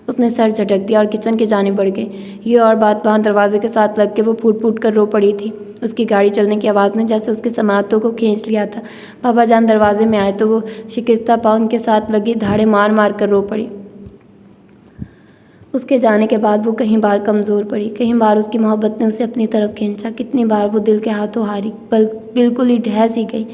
उसने सर झटक दिया और किचन की जानिब बढ़ गई। ये और बात वहाँ दरवाजे के साथ लग के वो फूट फूट कर रो पड़ी थी। उसकी गाड़ी चलने की आवाज़ ने जैसे उसके समातों को खींच लिया था। बाबा जान दरवाजे में आए तो वो शिकस्ता पाँव उनके साथ लगी धाड़े मार मार कर रो पड़ी। उसके जाने के बाद वो कहीं बार कमज़ोर पड़ी, कहीं बार उसकी मोहब्बत ने उसे अपनी तरफ खींचा। कितनी बार वो दिल के हाथों हारी, बिल्कुल ही ढह सी गई।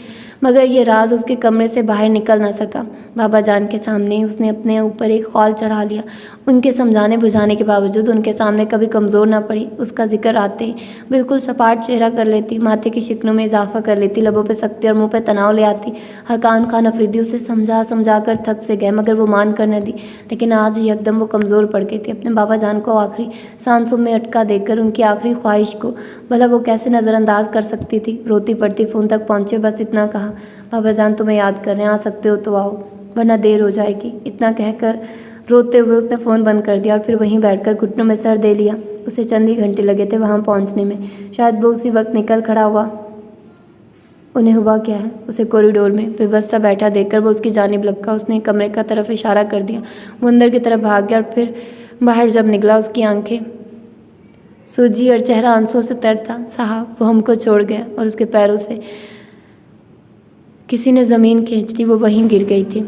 मगर ये राज उसके कमरे से बाहर निकल ना सका। बाबा जान के सामने उसने अपने ऊपर एक खौल चढ़ा लिया। उनके समझाने बुझाने के बावजूद उनके सामने कभी कमज़ोर ना पड़ी। उसका जिक्र आते ही बिल्कुल सपाट चेहरा कर लेती, माथे की शिकनों में इजाफा कर लेती, लबों पे सख्ती और मुंह पे तनाव ले आती। हकान खान अफरीदी उसे समझा समझा कर थक से गए, मगर वो मान कर न दी। लेकिन आज एकदम वो कमज़ोर पड़ गई थी। अपने बाबा जान को आखिरी सांसों में अटका देकर उनकी आखिरी ख्वाहिश को भला वो कैसे नज़रअंदाज कर सकती थी। रोती पड़ती फ़ोन तक पहुँचे, बस इतना कहा, बाबा जान तुम्हें याद कर रहे हैं, आ सकते हो तो आओ वरना देर हो जाएगी। इतना कहकर रोते हुए उसने फ़ोन बंद कर दिया और फिर वहीं बैठकर घुटनों में सर दे लिया। उसे चंद ही घंटे लगे थे वहाँ पहुँचने में। शायद वो उसी वक्त निकल खड़ा हुआ। उन्हें हुआ क्या है, उसे कॉरिडोर में बेबस सा बैठा देखकर वो उसकी जानिब लपका। उसने कमरे का तरफ इशारा कर दिया। वो अंदर की तरफ भाग गया और फिर बाहर जब निकला उसकी आंखें सूजी और चेहरा आंसुओं से तर था। साहब, वो हमको छोड़ गया और उसके पैरों से किसी ने ज़मीन खींच ली। वो वहीं गिर गई थी।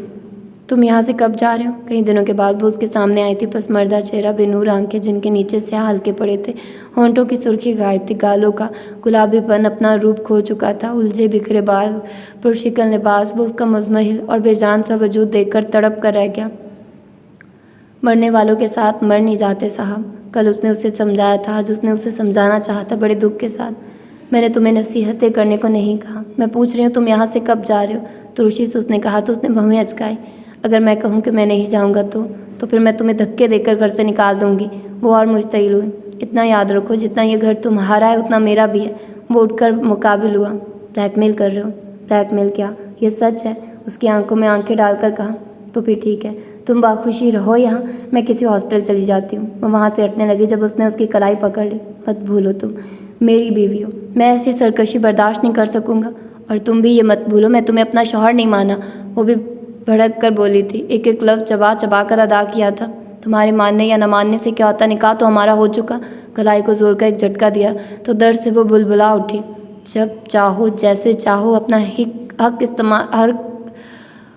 तुम यहाँ से कब जा रहे हो? कई दिनों के बाद वो उसके सामने आई थी। पसमर्दा चेहरा, बेनूर आंखें जिनके नीचे से हल्के पड़े थे, होंठों की सुर्खी गायब थी, गालों का गुलाबीपन अपना रूप खो चुका था, उलझे बिखरे बाल, पुरशिकन लिबास। वो उसका मुज़महिल और बेजान सा वजूद देखकर तड़प कर रह गया। मरने वालों के साथ मर नहीं जाते साहब। कल उसने उसे समझाया था, आज उसने उसे समझाना चाहा था बड़े दुख के साथ। मैंने तुम्हें नसीहतें करने को नहीं कहा, मैं पूछ रही हूँ तुम यहाँ से कब जा रहे हो? तुरुशी से उसने कहा तो उसने भवें अचकाई। अगर मैं कहूँ कि मैं नहीं जाऊँगा तो फिर मैं तुम्हें धक्के देकर घर से निकाल दूँगी। वो और मुश्तइल हुई। इतना याद रखो, जितना ये घर तुम्हारा है उतना मेरा भी है। वो उठकर मुकाबिल हुआ। ब्लैकमेल कर रहे हो? ब्लैकमेल क्या, ये सच है? उसकी आंखों में आंखें डालकर कहा। तो फिर ठीक है, तुम बाखुशी रहो यहाँ, मैं किसी हॉस्टल चली जाती हूँ। वो वहाँ से हटने लगी जब उसने उसकी कलाई पकड़ ली। मत भूलो तुम मेरी बीवी हो, मैं ऐसी सरकशी बर्दाश्त नहीं कर सकूँगा। और तुम भी ये मत भूलो मैं तुम्हें अपना शौहर नहीं माना। वो भी भड़क कर बोली थी। एक एक लफ्ज़ चबा चबा कर अदा किया था। तुम्हारे मानने या न मानने से क्या होता, निकाह तो हमारा हो चुका। कलाई को जोर का एक झटका दिया तो दर्द से वो बुलबुला उठी। जब चाहो जैसे चाहो अपना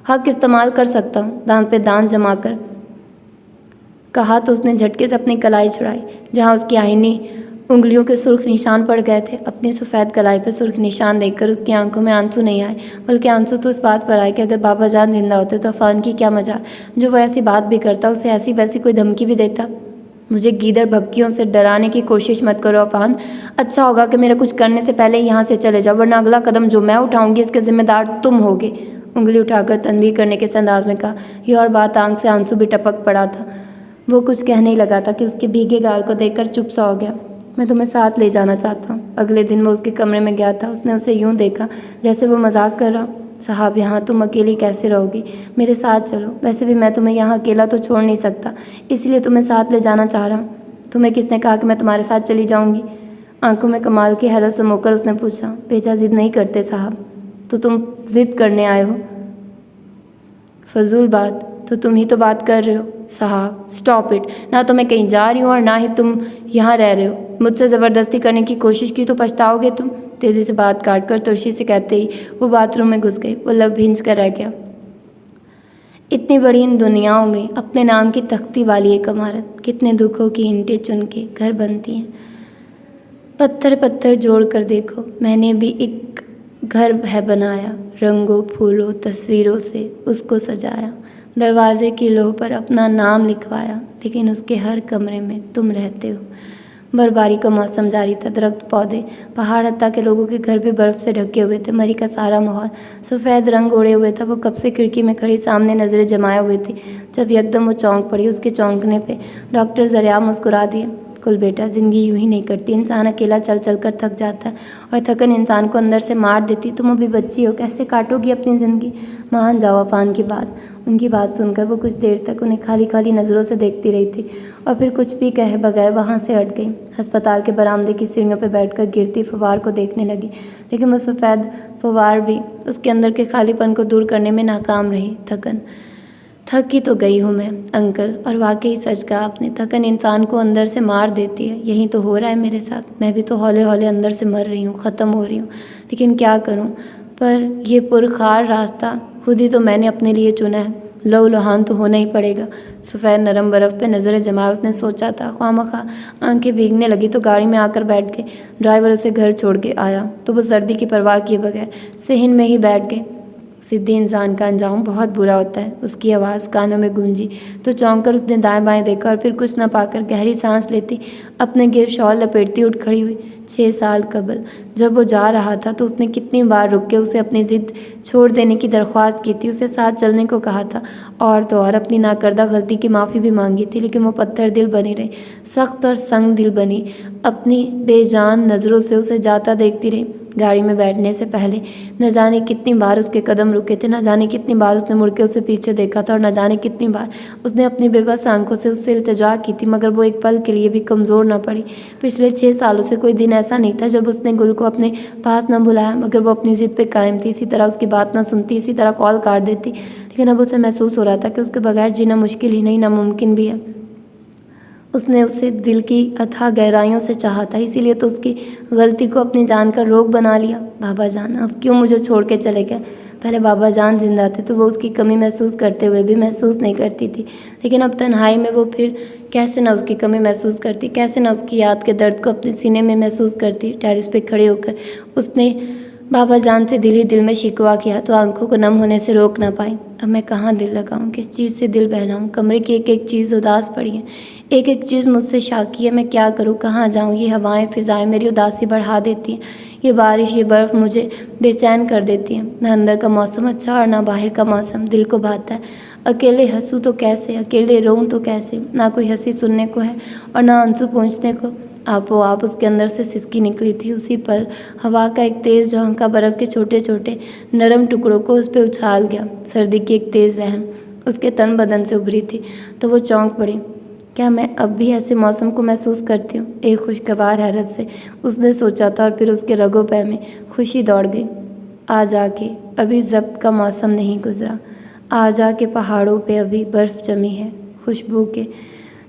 हक इस्तेमाल कर सकता हूँ, दान पे दान जमा कर, कहा तो उसने झटके से अपनी कलाई छुड़ाई जहाँ उसकी आईनी उंगलियों के सुर्ख निशान पड़ गए थे। अपनी सफ़ेद कलाई पर सुर्ख निशान देखकर उसकी आंखों में आंसू नहीं आए, बल्कि आंसू तो इस बात पर आए कि अगर बाबा जान जिंदा होते तो अफान की क्या मजा, जो वह ऐसी बात भी करता, उसे ऐसी वैसी कोई धमकी भी देता। मुझे गीदड़ भभकियों से डराने की कोशिश मत करो अफान। अच्छा होगा कि मेरे कुछ करने से पहले यहाँ से चले जाओ, वरना अगला कदम जो मैं उठाऊंगी इसके जिम्मेदार तुम होगे। उंगली उठाकर तनबीह करने के अंदाज में कहा। यह और बात आंख से आंसू भी टपक पड़ा था। वो कुछ कहने ही लगा था कि उसके भीगे गाल को देखकर चुप सा हो गया। मैं तुम्हें साथ ले जाना चाहता हूँ। अगले दिन वो उसके कमरे में गया था। उसने उसे यूँ देखा जैसे वो मजाक कर रहा। साहब, यहाँ तुम अकेली कैसे रहोगी? मेरे साथ चलो। वैसे भी मैं तुम्हें यहाँ अकेला तो छोड़ नहीं सकता, इसलिए तुम्हें साथ ले जाना चाह रहा हूँ। तुम्हें किसने कहा कि मैं तुम्हारे साथ चली जाऊँगी? आंखों में कमाल की हैरत समोकर उसने पूछा, बेटा जिद नहीं करते साहब, तो तुम जिद करने आए हो? फजूल बात, तो तुम ही तो बात कर रहे हो साहब। Stop it. ना तो मैं कहीं जा रही हूँ और ना ही तुम यहाँ रह रहे हो। मुझसे ज़बरदस्ती करने की कोशिश की तो पछताओगे तुम। तेज़ी से बात काट कर तुर्शी से कहते ही वो बाथरूम में घुस गई। वो लब भींच कर रह गया। इतनी बड़ी इन दुनियाओं में अपने नाम की तख्ती वाली एक इमारत, कितने दुखों की ईंटें चुन के घर बनती हैं। पत्थर पत्थर जोड़ कर देखो, मैंने भी एक घर है बनाया, रंगों फूलों तस्वीरों से उसको सजाया, दरवाजे की लोह पर अपना नाम लिखवाया, लेकिन उसके हर कमरे में तुम रहते हो। बर्फबारी का मौसम जारी था। दरख्त पौधे पहाड़ हत्ता के लोगों के घर भी बर्फ से ढके हुए थे। मरी का सारा माहौल सफ़ेद रंग ओढ़े हुए था। वो कब से खिड़की में खड़ी सामने नज़रें जमाए हुई थी, जब एकदम वो चौंक पड़ी। उसके चौंकने पे डॉक्टर ज़रिया मुस्कुरा दिए। कुल बेटा, ज़िंदगी यूं ही नहीं करती। इंसान अकेला चल चल कर थक जाता है और थकन इंसान को अंदर से मार देती। तुम अभी बच्ची हो, कैसे काटोगी अपनी ज़िंदगी? मान जाओ अफान की बात। उनकी बात सुनकर वो कुछ देर तक उन्हें खाली खाली नज़रों से देखती रही थी और फिर कुछ भी कहे बगैर वहाँ से हट गई। अस्पताल के बरामदे की सीढ़ियों पर बैठकर गिरती फव्वार को देखने लगी, लेकिन वो सफ़ेद फव्वार भी उसके अंदर के खालीपन को दूर करने में नाकाम रही। थकी तो गई हूँ मैं अंकल, और वाकई सच कहा आपने, थकन इंसान को अंदर से मार देती है। यही तो हो रहा है मेरे साथ। मैं भी तो हौले हौले अंदर से मर रही हूँ, ख़त्म हो रही हूँ, लेकिन क्या करूँ? पर ये पुरखार रास्ता खुद ही तो मैंने अपने लिए चुना है। लहू लुहान तो होना ही पड़ेगा। सफ़ेद नरम बर्फ़ पे नज़रें जमाए उसने सोचा था। ख्वामखा आंखें भीगने लगी तो गाड़ी में आकर बैठ गए। ड्राइवर उसे घर छोड़ के आया तो वो सर्दी की परवाह किए बगैर सेहन में ही बैठ गए। सिद्धि इंसान का अंजाम बहुत बुरा होता है। उसकी आवाज़ कानों में गूंजी तो चौंक कर उसने दाएं बाएं देखा और फिर कुछ न पाकर गहरी सांस लेती अपने गिर शॉल लपेटती उठ खड़ी हुई। 6 साल कबल जब वो जा रहा था तो उसने कितनी बार रुक के उसे अपनी ज़िद छोड़ देने की दरख्वास्त की थी, उसे साथ चलने को कहा था, और तो और अपनी नाकर्दा गलती की माफ़ी भी मांगी थी, लेकिन वो पत्थर दिल बनी रही, सख्त और संग दिल बनी। अपनी बेजान नज़रों से उसे जाता देखती रही। गाड़ी में बैठने से पहले न जाने कितनी बार उसके कदम रुके थे, न जाने कितनी बार उसने मुड़ के उसे पीछे देखा था, और न जाने कितनी बार उसने अपनी बेबस आंखों से उससे इल्तिजा की थी, मगर वो एक पल के लिए भी कमज़ोर न पड़ी। पिछले 6 सालों से कोई दिन ऐसा नहीं था जब उसने गुल को अपने पास न बुलाया, मगर वो अपनी ज़िद पे कायम थी। इसी तरह उसकी बात न सुनती, इसी तरह कॉल काट देती, लेकिन अब उसे महसूस हो रहा था कि उसके बगैर जीना मुश्किल ही नहीं, नामुमकिन भी है। उसने उसे दिल की अथाह गहराइयों से चाहा था, इसीलिए तो उसकी गलती को अपनी जान का रोग बना लिया। बाबा जान अब क्यों मुझे छोड़ के चले गए? पहले बाबा जान जिंदा थे तो वो उसकी कमी महसूस करते हुए भी महसूस नहीं करती थी, लेकिन अब तन्हाई में वो फिर कैसे ना उसकी कमी महसूस करती, कैसे ना उसकी याद के दर्द को अपने सीने में महसूस करती। टेरेस पे खड़े होकर उसने बाबा जान से दिल ही दिल में शिकवा किया तो आंखों को नम होने से रोक ना पाई। अब मैं कहाँ दिल लगाऊं, किस चीज़ से दिल बहलाऊं? कमरे की एक एक चीज़ उदास पड़ी है, एक एक चीज़ मुझसे शाकी है। मैं क्या करूं, कहाँ जाऊं? ये हवाएं फिजाएं मेरी उदासी बढ़ा देती हैं, ये बारिश ये बर्फ़ मुझे बेचैन कर देती है। ना अंदर का मौसम अच्छा और ना बाहर का मौसम दिल को भाता है। अकेले हंसूं तो कैसे, अकेले रोऊं तो कैसे? ना कोई हंसी सुनने को है और ना आंसू पहुँचने को। आप उसके अंदर से सिसकी निकली थी। उसी पल हवा का एक तेज़ झोंका बर्फ़ के छोटे छोटे नरम टुकड़ों को उस पर उछाल गया। सर्दी की एक तेज़ लहर उसके तन बदन से उभरी थी तो वो चौंक पड़ी। क्या मैं अब भी ऐसे मौसम को महसूस करती हूँ? एक खुशगवार हैरत से उसने सोचा था, और फिर उसके रगों पैर में खुशी दौड़ गई। आ जाके अभी ज़ब्त का मौसम नहीं गुजरा, आ जाके पहाड़ों पे अभी बर्फ़ जमी है। खुशबू के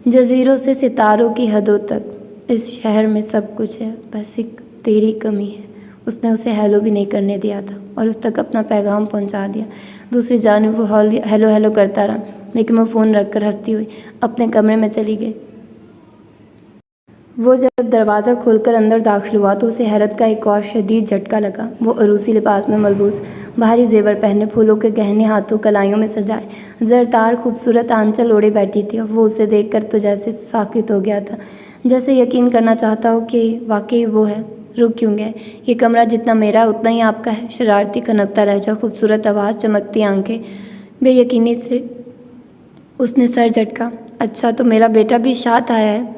जजीरों से सितारों की हदों तक इस शहर में सब कुछ है, बस एक तेरी कमी है। उसने उसे हेलो भी नहीं करने दिया था और उस तक अपना पैगाम पहुंचा दिया। दूसरी जानिब वो हेलो हेलो करता रहा, लेकिन वो फ़ोन रखकर हंसती हुई अपने कमरे में चली गई। वो जब दरवाज़ा खोलकर अंदर दाखिल हुआ तो उसे हैरत का एक और शदीद झटका लगा। वो अरूसी लिबास में मलबूस, भारी जेवर पहने, फूलों के गहने हाथों कलाइयों में सजाए, ज़रतार खूबसूरत आंचल ओढ़े बैठी थी। और वो उसे देखकर तो जैसे साकित हो गया था, जैसे यकीन करना चाहता हो कि वाकई वो है। रुक क्यों गए? ये कमरा जितना मेरा है उतना ही आपका है। शरारती खनकता लहजा, खूबसूरत आवाज़, चमकती आंखें। बेयकीनी से उसने सर झटका। अच्छा, तो मेरा बेटा भी साथ आया है?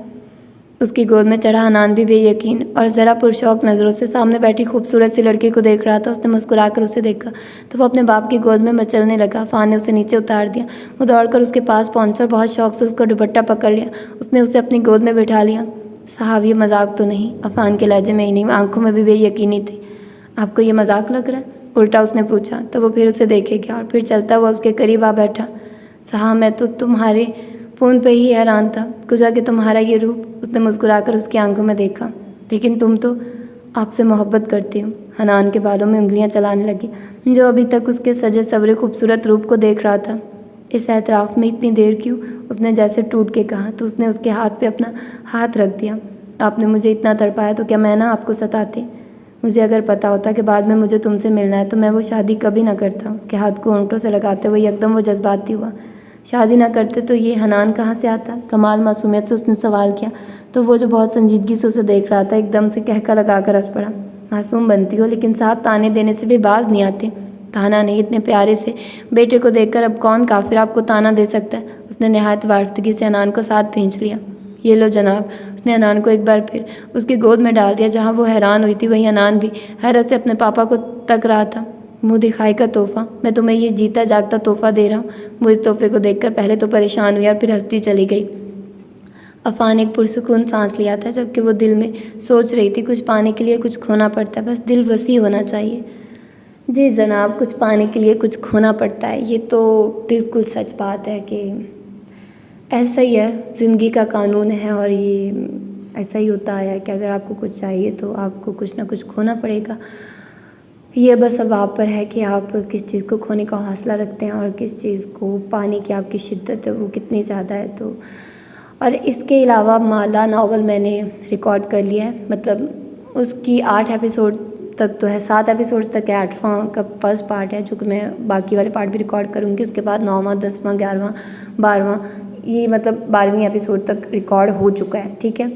उसकी गोद में चढ़ा हनान भी बेयकीन और ज़रा पुरशौक नज़रों से सामने बैठी खूबसूरत सी लड़की को देख रहा था। उसने मुस्कुराकर उसे देखा तो वो अपने बाप की गोद में मचलने लगा। फ़ान ने उसे नीचे उतार दिया। वो दौड़कर उसके पास पहुंचा और बहुत शौक से उसका दुपट्टा पकड़ लिया। उसने उसे अपनी गोद में बिठा लिया। साहब ये मजाक तो नहीं? अफान के लहजे में ही नहीं, आंखों में भी बेयकीनी थी। आपको ये मजाक लग रहा है? उल्टा उसने पूछा। तो वो फिर उसे देखे गया और फिर चलता हुआ उसके करीब आ बैठा। साहब मैं तो तुम्हारे फ़ोन पे ही हैरान था, गुजरा कि तुम्हारा ये रूप। उसने मुस्कुराकर उसकी आंखों में देखा। लेकिन तुम तो आपसे मोहब्बत करती हूँ। हनान के बालों में उंगलियां चलाने लगी, जो अभी तक उसके सजे सवरे खूबसूरत रूप को देख रहा था। इस एतराफ़ में इतनी देर क्यों? उसने जैसे टूट के कहा। तो उसने उसके हाथ पे अपना हाथ रख दिया। आपने मुझे इतना तड़पाया तो क्या मैं ना आपको सताती? मुझे अगर पता होता कि बाद में मुझे तुमसे मिलना है तो मैं वो शादी कभी ना करता। उसके हाथ को होंठों से लगाते हुए एकदम वो जज्बाती हुआ। शादी ना करते तो ये हनान कहाँ से आता? कमाल मासूमियत से उसने सवाल किया। तो वो जो बहुत संजीदगी से उसे देख रहा था एकदम से कहका लगा कर हंस पड़ा। मासूम बनती हो लेकिन साथ ताने देने से भी बाज नहीं आते। ताना नहीं, इतने प्यारे से बेटे को देखकर अब कौन काफिर आपको ताना दे सकता है? उसने नहायत वारस्तगी से हनान को साथ खींच लिया। ये लो जनाब। उसने हनान को एक बार फिर उसकी गोद में डाल दिया। जहाँ वो हैरान हुई थी वहीं हनान भी हैरत से अपने पापा को तक रहा था। मुँह दिखाई का तोहफा, मैं तुम्हें ये जीता जागता तोहफा दे रहा हूँ। वो इस तोहफे को देखकर पहले तो परेशान हुई और फिर हंसती चली गई। अफान एक पुरसुकून सांस लिया था, जबकि वो दिल में सोच रही थी कुछ पाने के लिए कुछ खोना पड़ता है, बस दिल वसी होना चाहिए। जी जनाब, कुछ पाने के लिए कुछ खोना पड़ता है, ये तो बिल्कुल सच बात है कि ऐसा ही है, ज़िंदगी का कानून है। और ये ऐसा ही होता है कि अगर आपको कुछ चाहिए तो आपको कुछ ना कुछ खोना पड़ेगा। ये बस अब आप पर है कि आप किस चीज़ को खोने का हौसला रखते हैं और किस चीज़ को पाने की आपकी शिद्दत है वो कितनी ज़्यादा है। तो और इसके अलावा माला नावल मैंने रिकॉर्ड कर लिया है, मतलब उसकी 8 एपिसोड तक तो है, 7 एपिसोड्स तक है। 8वां का फर्स्ट पार्ट है, जो कि मैं बाकी वाले पार्ट भी रिकॉर्ड करूँगी। उसके बाद 9वां 10वां 11वां 12वां, ये मतलब 12वीं एपिसोड तक रिकॉर्ड हो चुका है। ठीक है,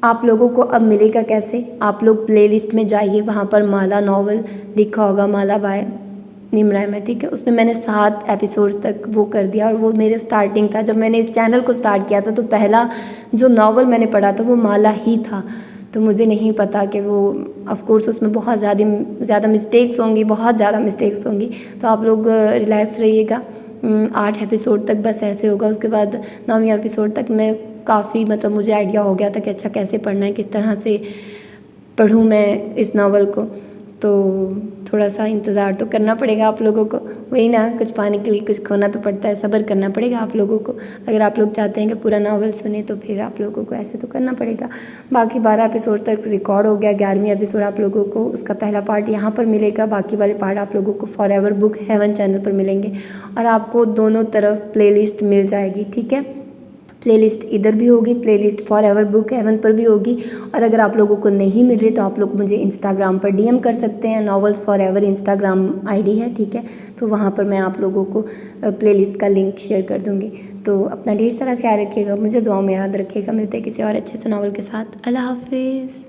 आप लोगों को अब मिलेगा कैसे? आप लोग प्लेलिस्ट में जाइए, वहाँ पर माला नावल लिखा होगा, माला बाय निम्रा में। ठीक है, उसमें मैंने 7 एपिसोड्स तक वो कर दिया। और वो मेरे स्टार्टिंग था, जब मैंने इस चैनल को स्टार्ट किया था तो पहला जो नावल मैंने पढ़ा था वो माला ही था। तो मुझे नहीं पता कि वो ऑफ कोर्स उसमें बहुत ज़्यादा मिस्टेक्स होंगी, बहुत ज़्यादा मिस्टेक्स होंगी। तो आप लोग रिलैक्स रहिएगा। 8 एपिसोड तक बस ऐसे होगा। उसके बाद 9वीं एपिसोड तक मैं काफ़ी मतलब मुझे आइडिया हो गया था कि अच्छा कैसे पढ़ना है, किस तरह से पढ़ूँ मैं इस नावल को। तो थोड़ा सा इंतज़ार तो करना पड़ेगा आप लोगों को, वही ना, कुछ पाने के लिए कुछ खोना तो पड़ता है, सब्र करना पड़ेगा आप लोगों को। अगर आप लोग चाहते हैं कि पूरा नावल सुने तो फिर आप लोगों को ऐसे तो करना पड़ेगा। बाकी 12 एपिसोड तक रिकॉर्ड हो गया। 11वीं एपिसोड आप लोगों को उसका पहला पार्ट यहाँ पर मिलेगा, बाकी वाले पार्ट आप लोगों को फॉरएवर बुक हेवन चैनल पर मिलेंगे। और आपको दोनों तरफ प्लेलिस्ट मिल जाएगी। ठीक है, प्लेलिस्ट इधर भी होगी, प्लेलिस्ट फॉरएवर बुक हेवन पर भी होगी। और अगर आप लोगों को नहीं मिल रही तो आप लोग मुझे इंस्टाग्राम पर डीएम कर सकते हैं। नॉवेल्स फॉरएवर इंस्टाग्राम आईडी है। ठीक है, तो वहाँ पर मैं आप लोगों को प्लेलिस्ट का लिंक शेयर कर दूँगी। तो अपना ढेर सारा ख्याल रखिएगा, मुझे दुआओं में याद रखिएगा। मिलते हैं किसी और अच्छे से नावल के साथ। अल्लाह हाफिज़।